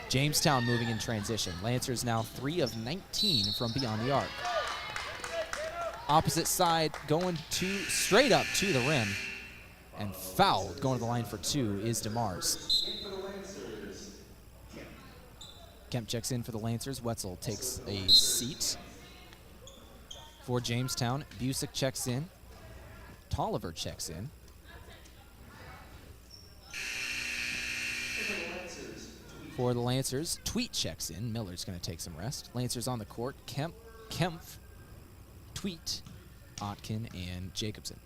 Jamestown moving in transition. Lancers now 3 of 19 from beyond the arc. Opposite side going straight up to the rim. And fouled, going to the line for 2, is DeMars. Kemp checks in for the Lancers. Wetzel takes a seat for Jamestown. Busick checks in. Tolliver checks in. For the Lancers, Tweet checks in. Miller's going to take some rest. Lancers on the court. Kempf, Tweet, Otkin, and Jacobson.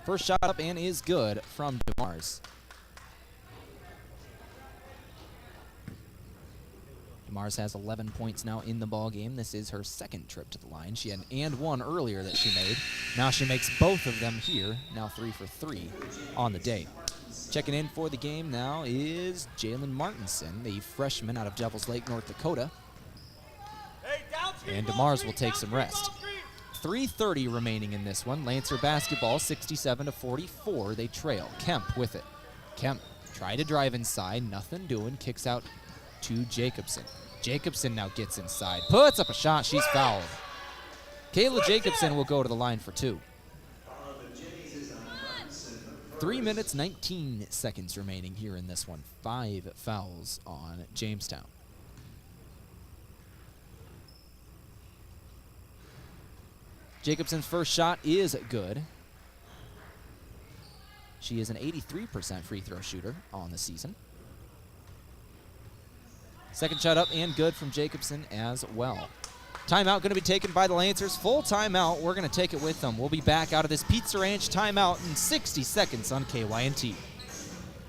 First shot up and is good from DeMars. DeMars has 11 points now in the ball game. This is her second trip to the line. She had an and 1 earlier that she made. Now she makes both of them here. Now 3 for 3 on the day. Checking in for the game now is Jalen Martinson, the freshman out of Devils Lake, North Dakota. And DeMars will take some rest. 3:30 remaining in this one. Lancer basketball, 67-44. They trail. Kemp with it. Kemp try to drive inside. Nothing doing. Kicks out to Jacobson. Jacobson now gets inside. Puts up a shot. She's fouled. Kayla Jacobson will go to the line for 2. 3 minutes, 19 seconds remaining here in this one. 5 fouls on Jamestown. Jacobson's first shot is good. She is an 83% free throw shooter on the season. Second shot up and good from Jacobson as well. Timeout going to be taken by the Lancers. Full timeout. We're going to take it with them. We'll be back out of this Pizza Ranch timeout in 60 seconds on KYNT.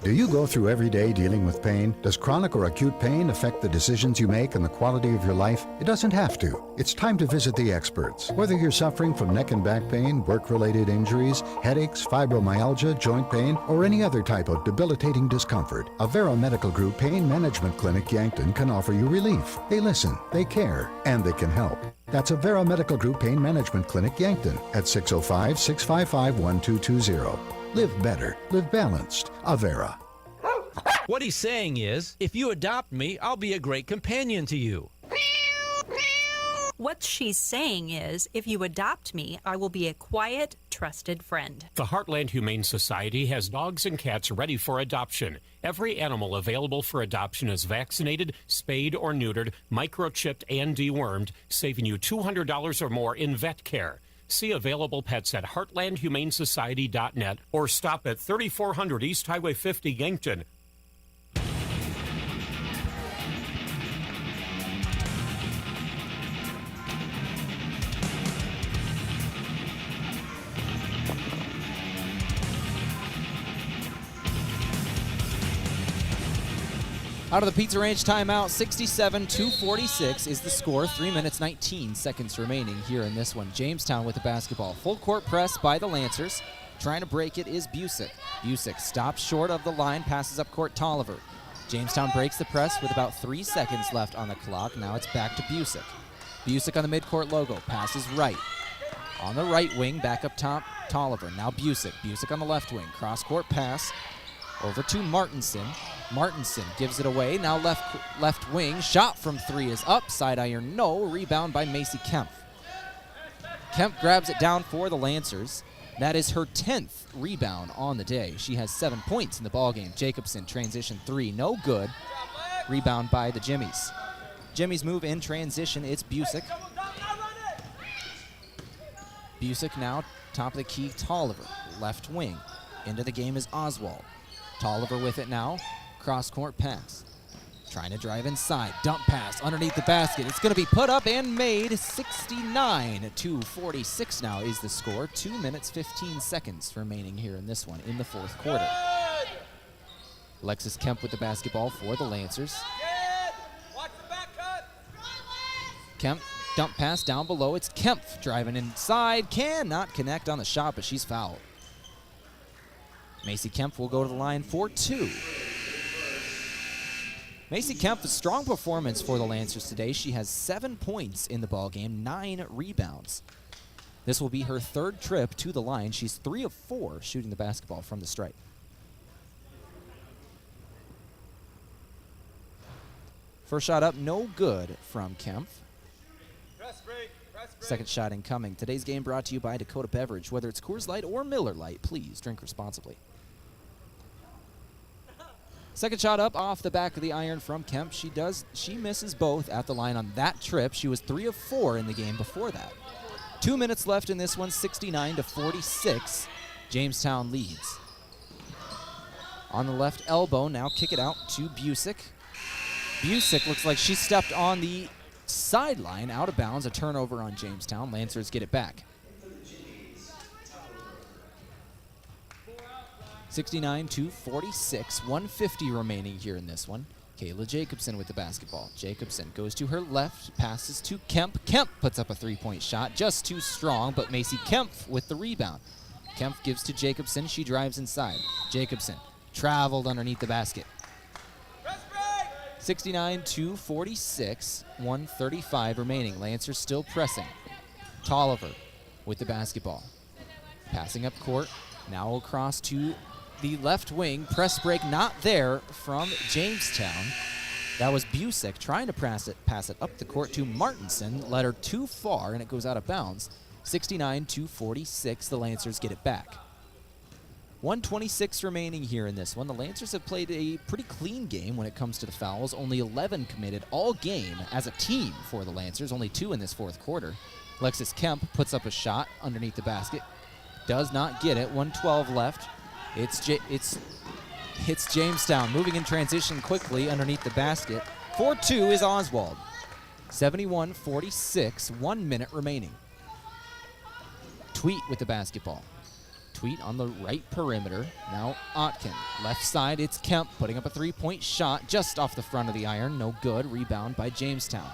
Do you go through every day dealing with pain? Does chronic or acute pain affect the decisions you make and the quality of your life? It doesn't have to. It's time to visit the experts. Whether you're suffering from neck and back pain, work-related injuries, headaches, fibromyalgia, joint pain, or any other type of debilitating discomfort, Avera Medical Group Pain Management Clinic Yankton can offer you relief. They listen, they care, and they can help. That's Avera Medical Group Pain Management Clinic Yankton at 605-655-1220. Live better. Live balanced. Avera. What he's saying is, if you adopt me, I'll be a great companion to you. What she's saying is, if you adopt me, I will be a quiet, trusted friend. The Heartland Humane Society has dogs and cats ready for adoption. Every animal available for adoption is vaccinated, spayed or neutered, microchipped, and dewormed, saving you $200 or more in vet care. See available pets at heartlandhumanesociety.net or stop at 3400 East Highway 50, Yankton. Out of the Pizza Ranch timeout, 67-46 is the score. 3 minutes, 19 seconds remaining here in this one. Jamestown with the basketball. Full court press by the Lancers. Trying to break it is Busick. Busick stops short of the line, passes up court Tolliver. Jamestown breaks the press with about 3 seconds left on the clock. Now it's back to Busick. Busick on the midcourt logo, passes right. On the right wing, back up top, Tolliver. Now Busick. Busick on the left wing, cross-court pass. Over to Martinson. Martinson gives it away. Now left wing. Shot from three is up. Side iron, no. Rebound by Macy Kemp. Kemp grabs it down for the Lancers. That is her 10th rebound on the day. She has 7 points in the ballgame. Jacobson, transition three, no good. Rebound by the Jimmies. Jimmies move in transition. It's Busick. Busick now top of the key. Tolliver, left wing. Into the game is Oswald. Tolliver with it now. Cross-court pass. Trying to drive inside. Dump pass underneath the basket. It's going to be put up and made. 69-46 now is the score. 2 minutes, 15 seconds remaining here in this one in the fourth quarter. Alexis Kemp with the basketball for the Lancers. Kemp, dump pass down below. It's Kemp driving inside. Cannot connect on the shot, but she's fouled. Macy Kemp will go to the line for two. Macy Kemp, a strong performance for the Lancers today. She has 7 points in the ballgame, 9 rebounds. This will be her third trip to the line. She's 3 of 4 shooting the basketball from the stripe. First shot up, no good from Kemp. Second shot incoming. Today's game brought to you by Dakota Beverage. Whether it's Coors Light or Miller Lite, please drink responsibly. Second shot up off the back of the iron from Kemp. She misses both at the line on that trip. She was 3 of 4 in the game before that. 2 minutes left in this one, 69-46. Jamestown leads. On the left elbow, now kick it out to Busick. Busick looks like she stepped on the sideline, out of bounds, a turnover on Jamestown. Lancers get it back. 69-46, 150 remaining here in this one. Kayla Jacobson with the basketball. Jacobson goes to her left, passes to Kemp. Kemp puts up a three-point shot, just too strong, but Macy Kemp with the rebound. Kemp gives to Jacobson, she drives inside. Jacobson traveled underneath the basket. 69-46, 135 remaining. Lancers still pressing. Tolliver with the basketball. Passing up court, now across to the left wing. Press break not there from Jamestown. That was Busick trying to pass it up the court to Martinson. Led her too far, and it goes out of bounds. 69-46, the Lancers get it back. 126 remaining here in this one. The Lancers have played a pretty clean game when it comes to the fouls. Only 11 committed all game as a team for the Lancers. Only 2 in this fourth quarter. Alexis Kemp puts up a shot underneath the basket. Does not get it. 1:12 left. It's Jamestown moving in transition quickly underneath the basket. 4-2 is Oswald. 71-46, 1 minute remaining. Tweet with the basketball. Tweet on the right perimeter. Now Otkin. Left side, it's Kemp putting up a three-point shot just off the front of the iron. No good. Rebound by Jamestown.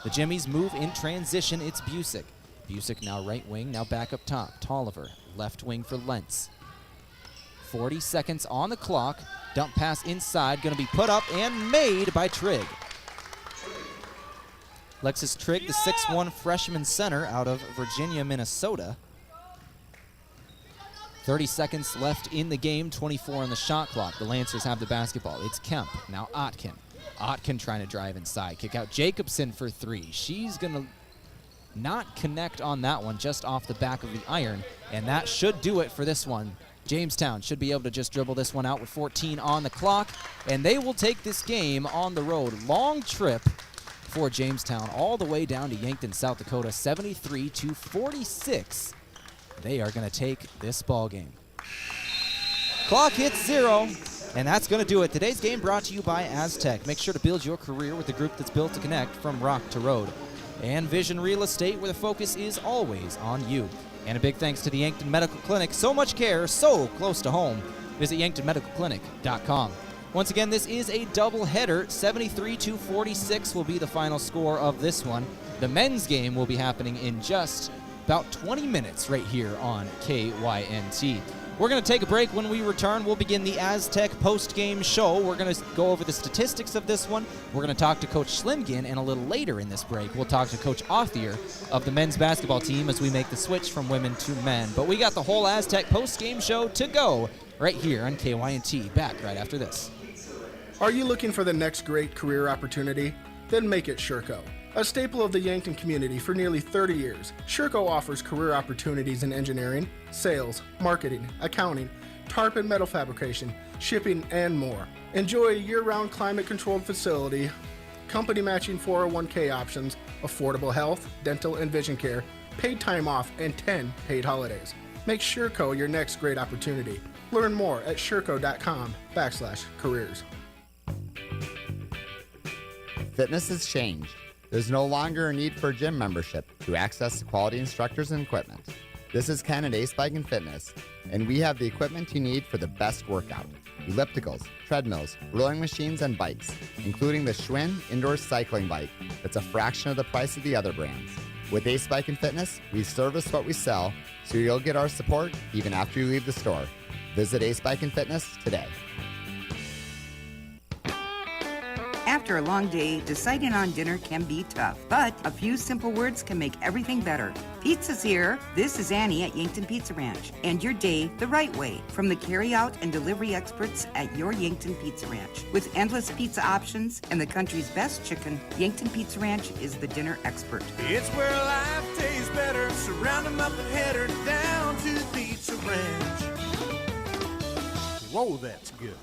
The Jimmies move in transition. It's Busick. Busick now right wing, now back up top. Tolliver, left wing for Lentz. 40 seconds on the clock. Dump pass inside, going to be put up and made by Trigg. Lexus Trigg, the 6'1 freshman center out of Virginia, Minnesota. 30 seconds left in the game, 24 on the shot clock. The Lancers have the basketball. It's Kemp, now Otkin. Otkin trying to drive inside. Kick out Jacobson for three. She's going to not connect on that one, just off the back of the iron, and that should do it for this one. Jamestown should be able to just dribble this one out with 14 on the clock, and they will take this game on the road. Long trip for Jamestown all the way down to Yankton, South Dakota, 73-46. They are going to take this ball game. Clock hits 0, and that's going to do it. Today's game brought to you by Aztec. Make sure to build your career with the group that's built to connect from rock to road. And Vision Real Estate, where the focus is always on you. And a big thanks to the Yankton Medical Clinic. So much care, so close to home. Visit yanktonmedicalclinic.com. Once again, this is a doubleheader. 73-46 will be the final score of this one. The men's game will be happening in just about 20 minutes right here on KYNT. We're going to take a break. When we return, we'll begin the Aztec post-game show. We're going to go over the statistics of this one. We're going to talk to Coach Schlimgin, and a little later in this break, we'll talk to Coach Othier of the men's basketball team as we make the switch from women to men. But we got the whole Aztec post-game show to go right here on KYNT. Back right after this. Are you looking for the next great career opportunity? Then make it Sherco. A staple of the Yankton community for nearly 30 years, Sherco offers career opportunities in engineering, sales, marketing, accounting, tarp and metal fabrication, shipping, and more. Enjoy a year-round climate-controlled facility, company matching 401k options, affordable health, dental, and vision care, paid time off, and 10 paid holidays. Make Sherco your next great opportunity. Learn more at sherco.com/careers. Fitness has changed. There's no longer a need for a gym membership to access quality instructors and equipment. This is Ken at Ace Bike and Fitness, and we have the equipment you need for the best workout. Ellipticals, treadmills, rowing machines, and bikes, including the Schwinn indoor cycling bike that's a fraction of the price of the other brands. With Ace Bike and Fitness, we service what we sell, so you'll get our support even after you leave the store. Visit Ace Bike and Fitness today. After a long day, deciding on dinner can be tough, but a few simple words can make everything better. Pizza's here. This is Annie at Yankton Pizza Ranch, and your day the right way from the carry-out and delivery experts at your Yankton Pizza Ranch. With endless pizza options and the country's best chicken, Yankton Pizza Ranch is the dinner expert. It's where life tastes better. Surround them up and head her down to the Pizza Ranch. Whoa, that's good.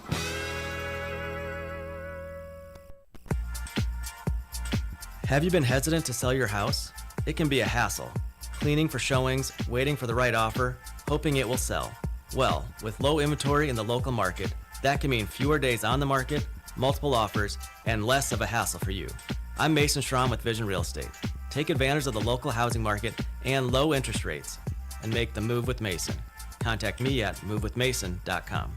Have you been hesitant to sell your house? It can be a hassle. Cleaning for showings, waiting for the right offer, hoping it will sell. Well, with low inventory in the local market, that can mean fewer days on the market, multiple offers, and less of a hassle for you. I'm Mason Schramm with Vision Real Estate. Take advantage of the local housing market and low interest rates, and make the move with Mason. Contact me at movewithmason.com.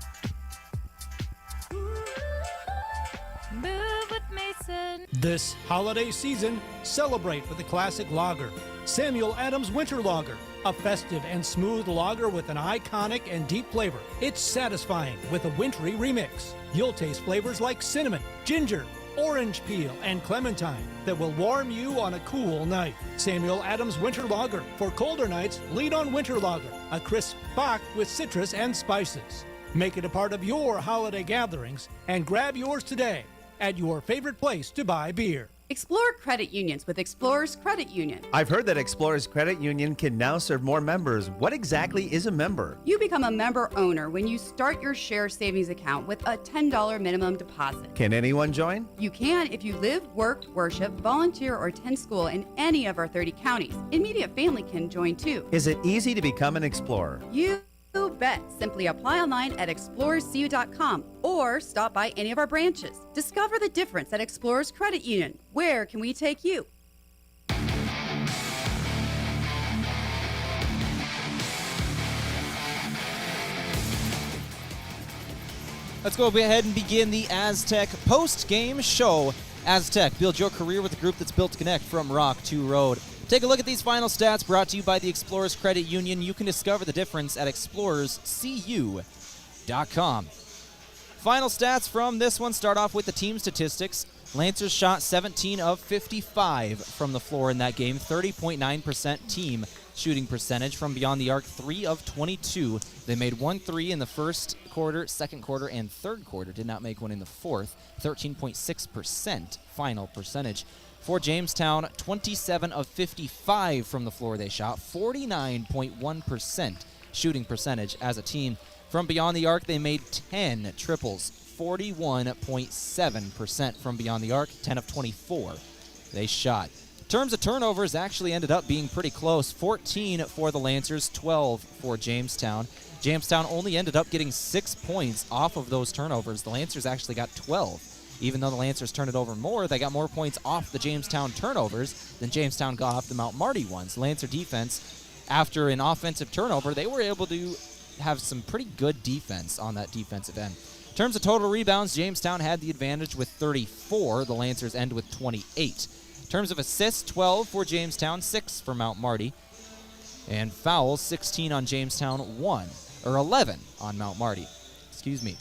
Move with Mason. This holiday season, celebrate with a classic lager. Samuel Adams Winter Lager, a festive and smooth lager with an iconic and deep flavor. It's satisfying with a wintry remix. You'll taste flavors like cinnamon, ginger, orange peel, and clementine that will warm you on a cool night. Samuel Adams Winter Lager. For colder nights, lean on Winter Lager, a crisp bock with citrus and spices. Make it a part of your holiday gatherings and grab yours today at your favorite place to buy beer. Explore credit unions with Explorers Credit Union. I've heard that Explorers Credit Union can now serve more members. What exactly is a member? You become a member owner when you start your share savings account with a $10 minimum deposit. Can anyone join? You can if you live, work, worship, volunteer, or attend school in any of our 30 counties. Immediate family can join too. Is it easy to become an Explorer? You bet. Simply apply online at explorerscu.com or stop by any of our branches. Discover the difference at Explorers Credit Union. Where can we take you? Let's go ahead and begin the Aztec post-game show. Aztec, build your career with a group that's built to connect from rock to road. Take a look at these final stats brought to you by the Explorers Credit Union. You can discover the difference at explorerscu.com. Final stats from this one start off with the team statistics. Lancers shot 17 of 55 from the floor in that game, 30.9% team shooting percentage. From beyond the arc, 3 of 22. They made 1 3 in the first quarter, second quarter, and third quarter. Did not make one in the fourth. 13.6% final percentage. For Jamestown, 27 of 55 from the floor they shot, 49.1% shooting percentage as a team. From beyond the arc, they made 10 triples, 41.7% from beyond the arc, 10 of 24 they shot. In terms of turnovers, actually ended up being pretty close. 14 for the Lancers, 12 for Jamestown. Jamestown only ended up getting 6 points off of those turnovers. The Lancers actually got 12. Even though the Lancers turned it over more, they got more points off the Jamestown turnovers than Jamestown got off the Mount Marty ones. Lancer defense, after an offensive turnover, they were able to have some pretty good defense on that defensive end. In terms of total rebounds, Jamestown had the advantage with 34. The Lancers end with 28. In terms of assists, 12 for Jamestown, 6 for Mount Marty. And fouls, 16 on Jamestown, 11 on Mount Marty. Excuse me.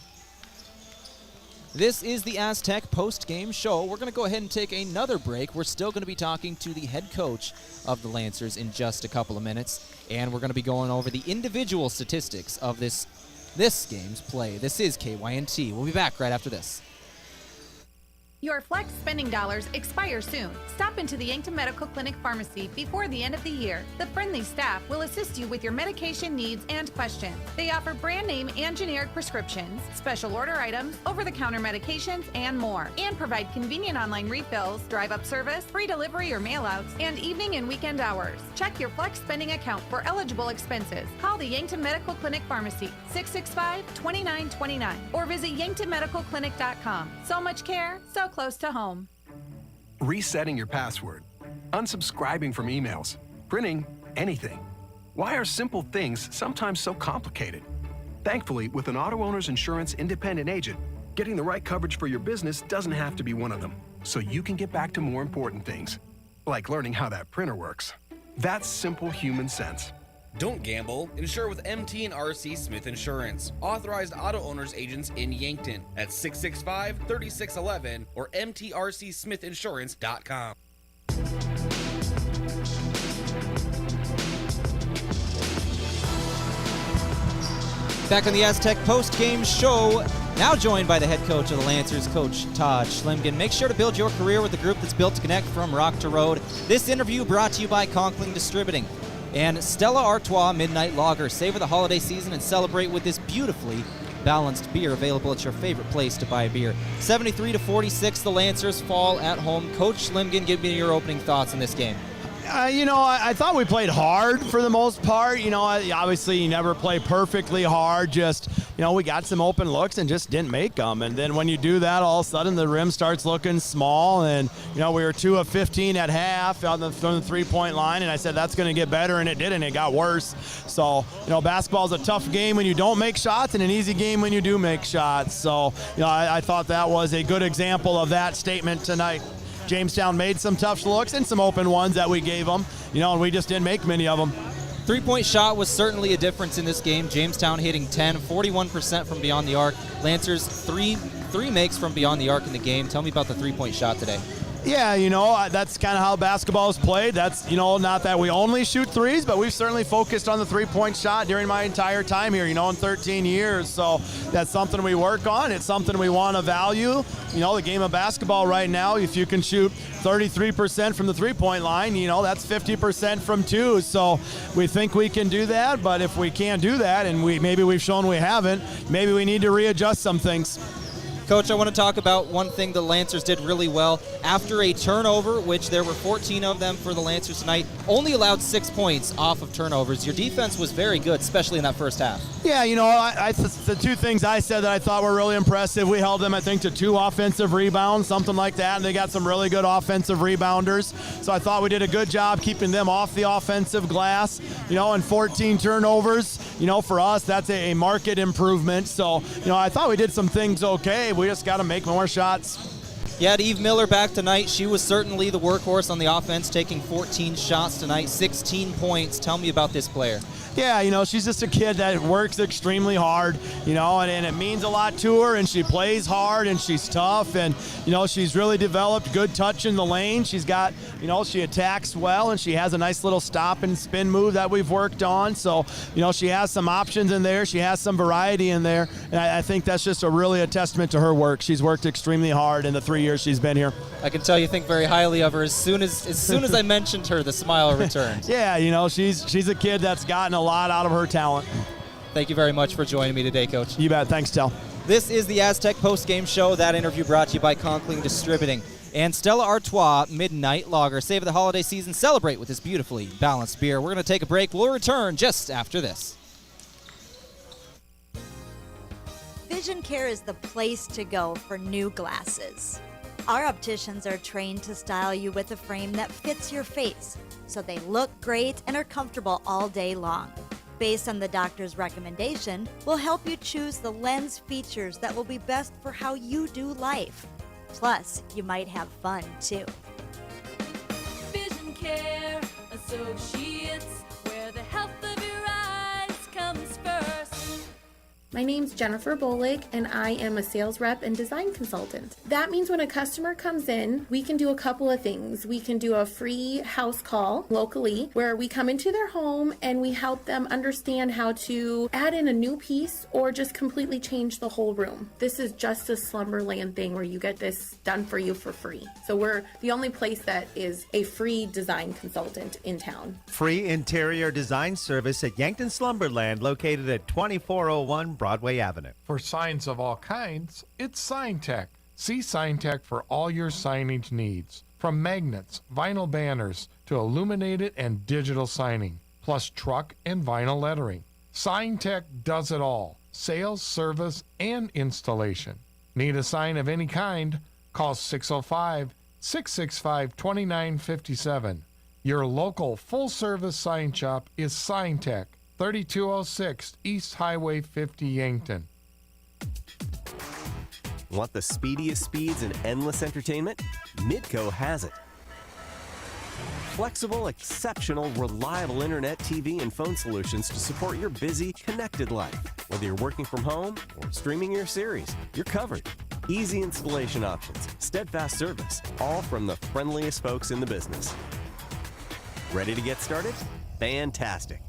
This is the Aztec post-game show. We're going to go ahead and take another break. We're still going to be talking to the head coach of the Lancers in just a couple of minutes, and we're going to be going over the individual statistics of this game's play. This is KYNT. We'll be back right after this. Your flex spending dollars expire soon. Stop into the Yankton Medical Clinic Pharmacy before the end of the year. The friendly staff will assist you with your medication needs and questions. They offer brand name and generic prescriptions, special order items, over-the-counter medications, and more. And provide convenient online refills, drive-up service, free delivery or mail-outs, and evening and weekend hours. Check your flex spending account for eligible expenses. Call the Yankton Medical Clinic Pharmacy, 665-2929, or visit yanktonmedicalclinic.com. So much care, so close to home. Resetting your password, unsubscribing from emails, printing anything. Why are simple things sometimes so complicated? Thankfully, with an auto owner's insurance independent agent, getting the right coverage for your business doesn't have to be one of them, so you can get back to more important things, like learning how that printer works. That's simple human sense. Don't gamble. Insure with MT and RC Smith Insurance. Authorized auto owners agents in Yankton at 665-3611 or mtrcsmithinsurance.com. Back on the Aztec post-game show, now joined by the head coach of the Lancers, Coach Todd Schlimgen. Make sure to build your career with a group that's built to connect from rock to road. This interview brought to you by Conkling Distributing and Stella Artois Midnight Lager. Savor the holiday season and celebrate with this beautifully balanced beer available at your favorite place to buy beer. 73-46, the Lancers fall at home. Coach Schlimgen, give me your opening thoughts on this game. I thought we played hard for the most part. Obviously you never play perfectly hard. Just, we got some open looks and just didn't make them. And then when you do that, all of a sudden the rim starts looking small. And, we were 2 of 15 at half from the three-point line. And I said, that's going to get better. And it didn't. It got worse. So, basketball's a tough game when you don't make shots and an easy game when you do make shots. So, I thought that was a good example of that statement tonight. Jamestown made some tough looks and some open ones that we gave them, and we just didn't make many of them. Three-point shot was certainly a difference in this game. Jamestown hitting 10, 41% from beyond the arc. Lancers three makes from beyond the arc in the game. Tell me about the three-point shot today. Yeah, that's kind of how basketball is played. That's, not that we only shoot threes, but we've certainly focused on the three-point shot during my entire time here, in 13 years. So that's something we work on. It's something we want to value. The game of basketball right now, if you can shoot 33% from the three-point line, that's 50% from two. So we think we can do that, but if we can't do that, and maybe we've shown we haven't, maybe we need to readjust some things. Coach, I want to talk about one thing the Lancers did really well. After a turnover, which there were 14 of them for the Lancers tonight, only allowed 6 points off of turnovers. Your defense was very good, especially in that first half. Yeah, the two things I said that I thought were really impressive, we held them, I think, to 2 offensive rebounds, something like that, and they got some really good offensive rebounders. So I thought we did a good job keeping them off the offensive glass, and 14 turnovers. for us, that's a market improvement. So, I thought we did some things okay. We just got to make more shots. Yeah, Eve Miller back tonight. She was certainly the workhorse on the offense, taking 14 shots tonight, 16 points. Tell me about this player. Yeah, she's just a kid that works extremely hard, and it means a lot to her, and she plays hard, and she's tough, and, she's really developed good touch in the lane. She's got, she attacks well, and she has a nice little stop and spin move that we've worked on. So, she has some options in there. She has some variety in there, and I think that's just really a testament to her work. She's worked extremely hard in the 3 years she's been here. I can tell you think very highly of her. As soon as I mentioned her, the smile returns. Yeah, she's a kid that's gotten a lot out of her talent. Thank you very much for joining me today, Coach. You bet. Thanks, Tel. This is the Aztec Post-Game Show. That interview brought to you by Conkling Distributing and Stella Artois Midnight Lager. Savor the holiday season. Celebrate with this beautifully balanced beer. We're going to take a break. We'll return just after this. Vision Care is the place to go for new glasses. Our opticians are trained to style you with a frame that fits your face, so they look great and are comfortable all day long. Based on the doctor's recommendation, we'll help you choose the lens features that will be best for how you do life. Plus, you might have fun too. Vision Care Associates, where the health of your eyes comes first. My name's Jennifer Bolig, and I am a sales rep and design consultant. That means when a customer comes in, we can do a couple of things. We can do a free house call locally, where we come into their home and we help them understand how to add in a new piece or just completely change the whole room. This is just a Slumberland thing where you get this done for you for free. So we're the only place that is a free design consultant in town. Free interior design service at Yankton Slumberland, located at 2401 Broadway Avenue. For signs of all kinds, it's SignTech. See SignTech for all your signage needs, from magnets, vinyl banners, to illuminated and digital signing, plus truck and vinyl lettering. SignTech does it all: sales, service, and installation. Need a sign of any kind? Call 605-665-2957. Your local full-service sign shop is SignTech, 3206 East Highway 50, Yankton. Want the speediest speeds and endless entertainment? Midco has it. Flexible, exceptional, reliable internet, TV, and phone solutions to support your busy, connected life. Whether you're working from home or streaming your series, you're covered. Easy installation options, steadfast service, all from the friendliest folks in the business. Ready to get started? Fantastic.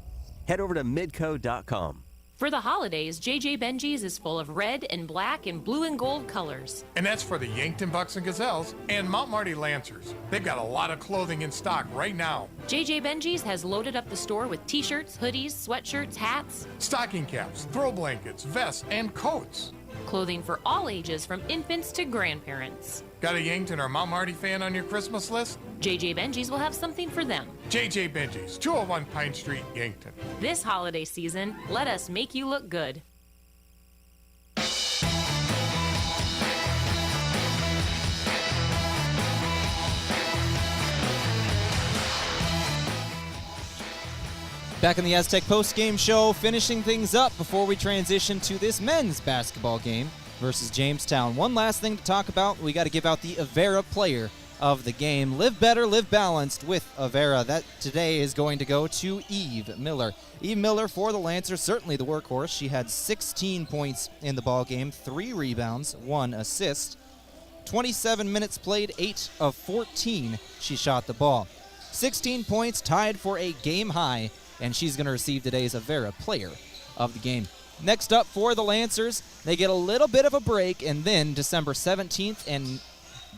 Head over to midco.com. For the holidays, JJ Benji's is full of red and black and blue and gold colors. And that's for the Yankton Bucks and Gazelles and Mount Marty Lancers. They've got a lot of clothing in stock right now. JJ Benji's has loaded up the store with t-shirts, hoodies, sweatshirts, hats, stocking caps, throw blankets, vests, and coats. Clothing for all ages, from infants to grandparents. Got a Yankton or Mount Marty fan on your Christmas list? JJ Benji's will have something for them. JJ Benji's, 201 Pine Street, Yankton. This holiday season, let us make you look good. Back in the Aztec Post-Game Show, finishing things up before we transition to this men's basketball game versus Jamestown. One last thing to talk about. We got to give out the Avera player of the game. Live better, live balanced with Avera. That today is going to go to Eve Miller. Eve Miller for the Lancers, certainly the workhorse. She had 16 points in the ball game, 3 rebounds, 1 assist. 27 minutes played, 8 of 14 she shot the ball. 16 points, tied for a game high, and she's going to receive today's Avera player of the game. Next up for the Lancers, they get a little bit of a break, and then December 17th, and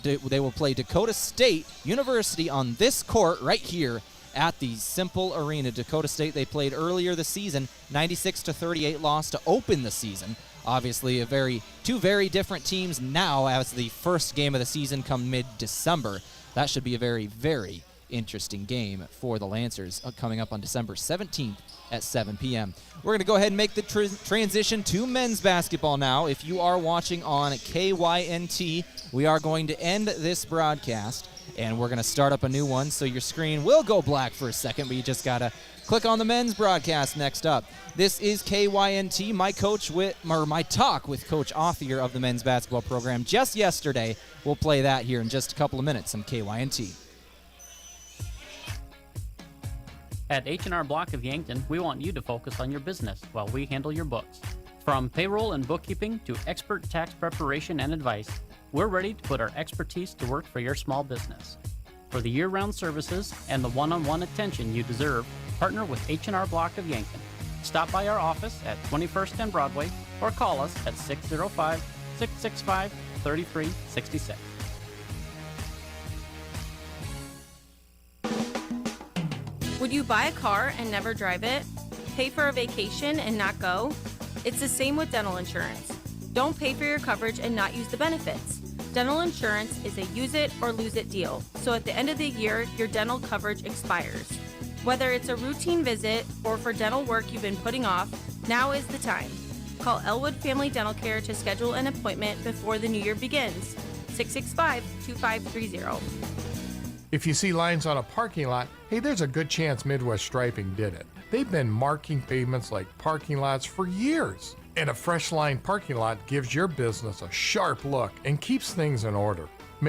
they will play Dakota State University on this court right here at the Cimpl Arena. Dakota State, they played earlier this season, 96-38 loss to open the season. Obviously, two very different teams now as the first game of the season come mid-December. That should be a very, very interesting game for the Lancers coming up on December 17th at 7 p.m. We're going to go ahead and make the transition to men's basketball now. If you are watching on KYNT, we are going to end this broadcast And we're going to start up a new one, so your screen will go black for a second, but you just got to click on the men's broadcast next up. This is KYNT, my talk with Coach Author of the men's basketball program just yesterday. We'll play that here in just a couple of minutes on KYNT. At H&R Block of Yankton, we want you to focus on your business while we handle your books. From payroll and bookkeeping to expert tax preparation and advice, we're ready to put our expertise to work for your small business. For the year-round services and the one-on-one attention you deserve, partner with H&R Block of Yankton. Stop by our office at 21st and Broadway or call us at 605-665-3366. Would you buy a car and never drive it? Pay for a vacation and not go? It's the same with dental insurance. Don't pay for your coverage and not use the benefits. Dental insurance is a use it or lose it deal, so at the end of the year, your dental coverage expires. Whether it's a routine visit or for dental work you've been putting off, now is the time. Call Elwood Family Dental Care to schedule an appointment before the new year begins. 665-2530. If you see lines on a parking lot, hey, there's a good chance Midwest Striping did it. They've been marking pavements like parking lots for years. And a fresh line parking lot gives your business a sharp look and keeps things in order.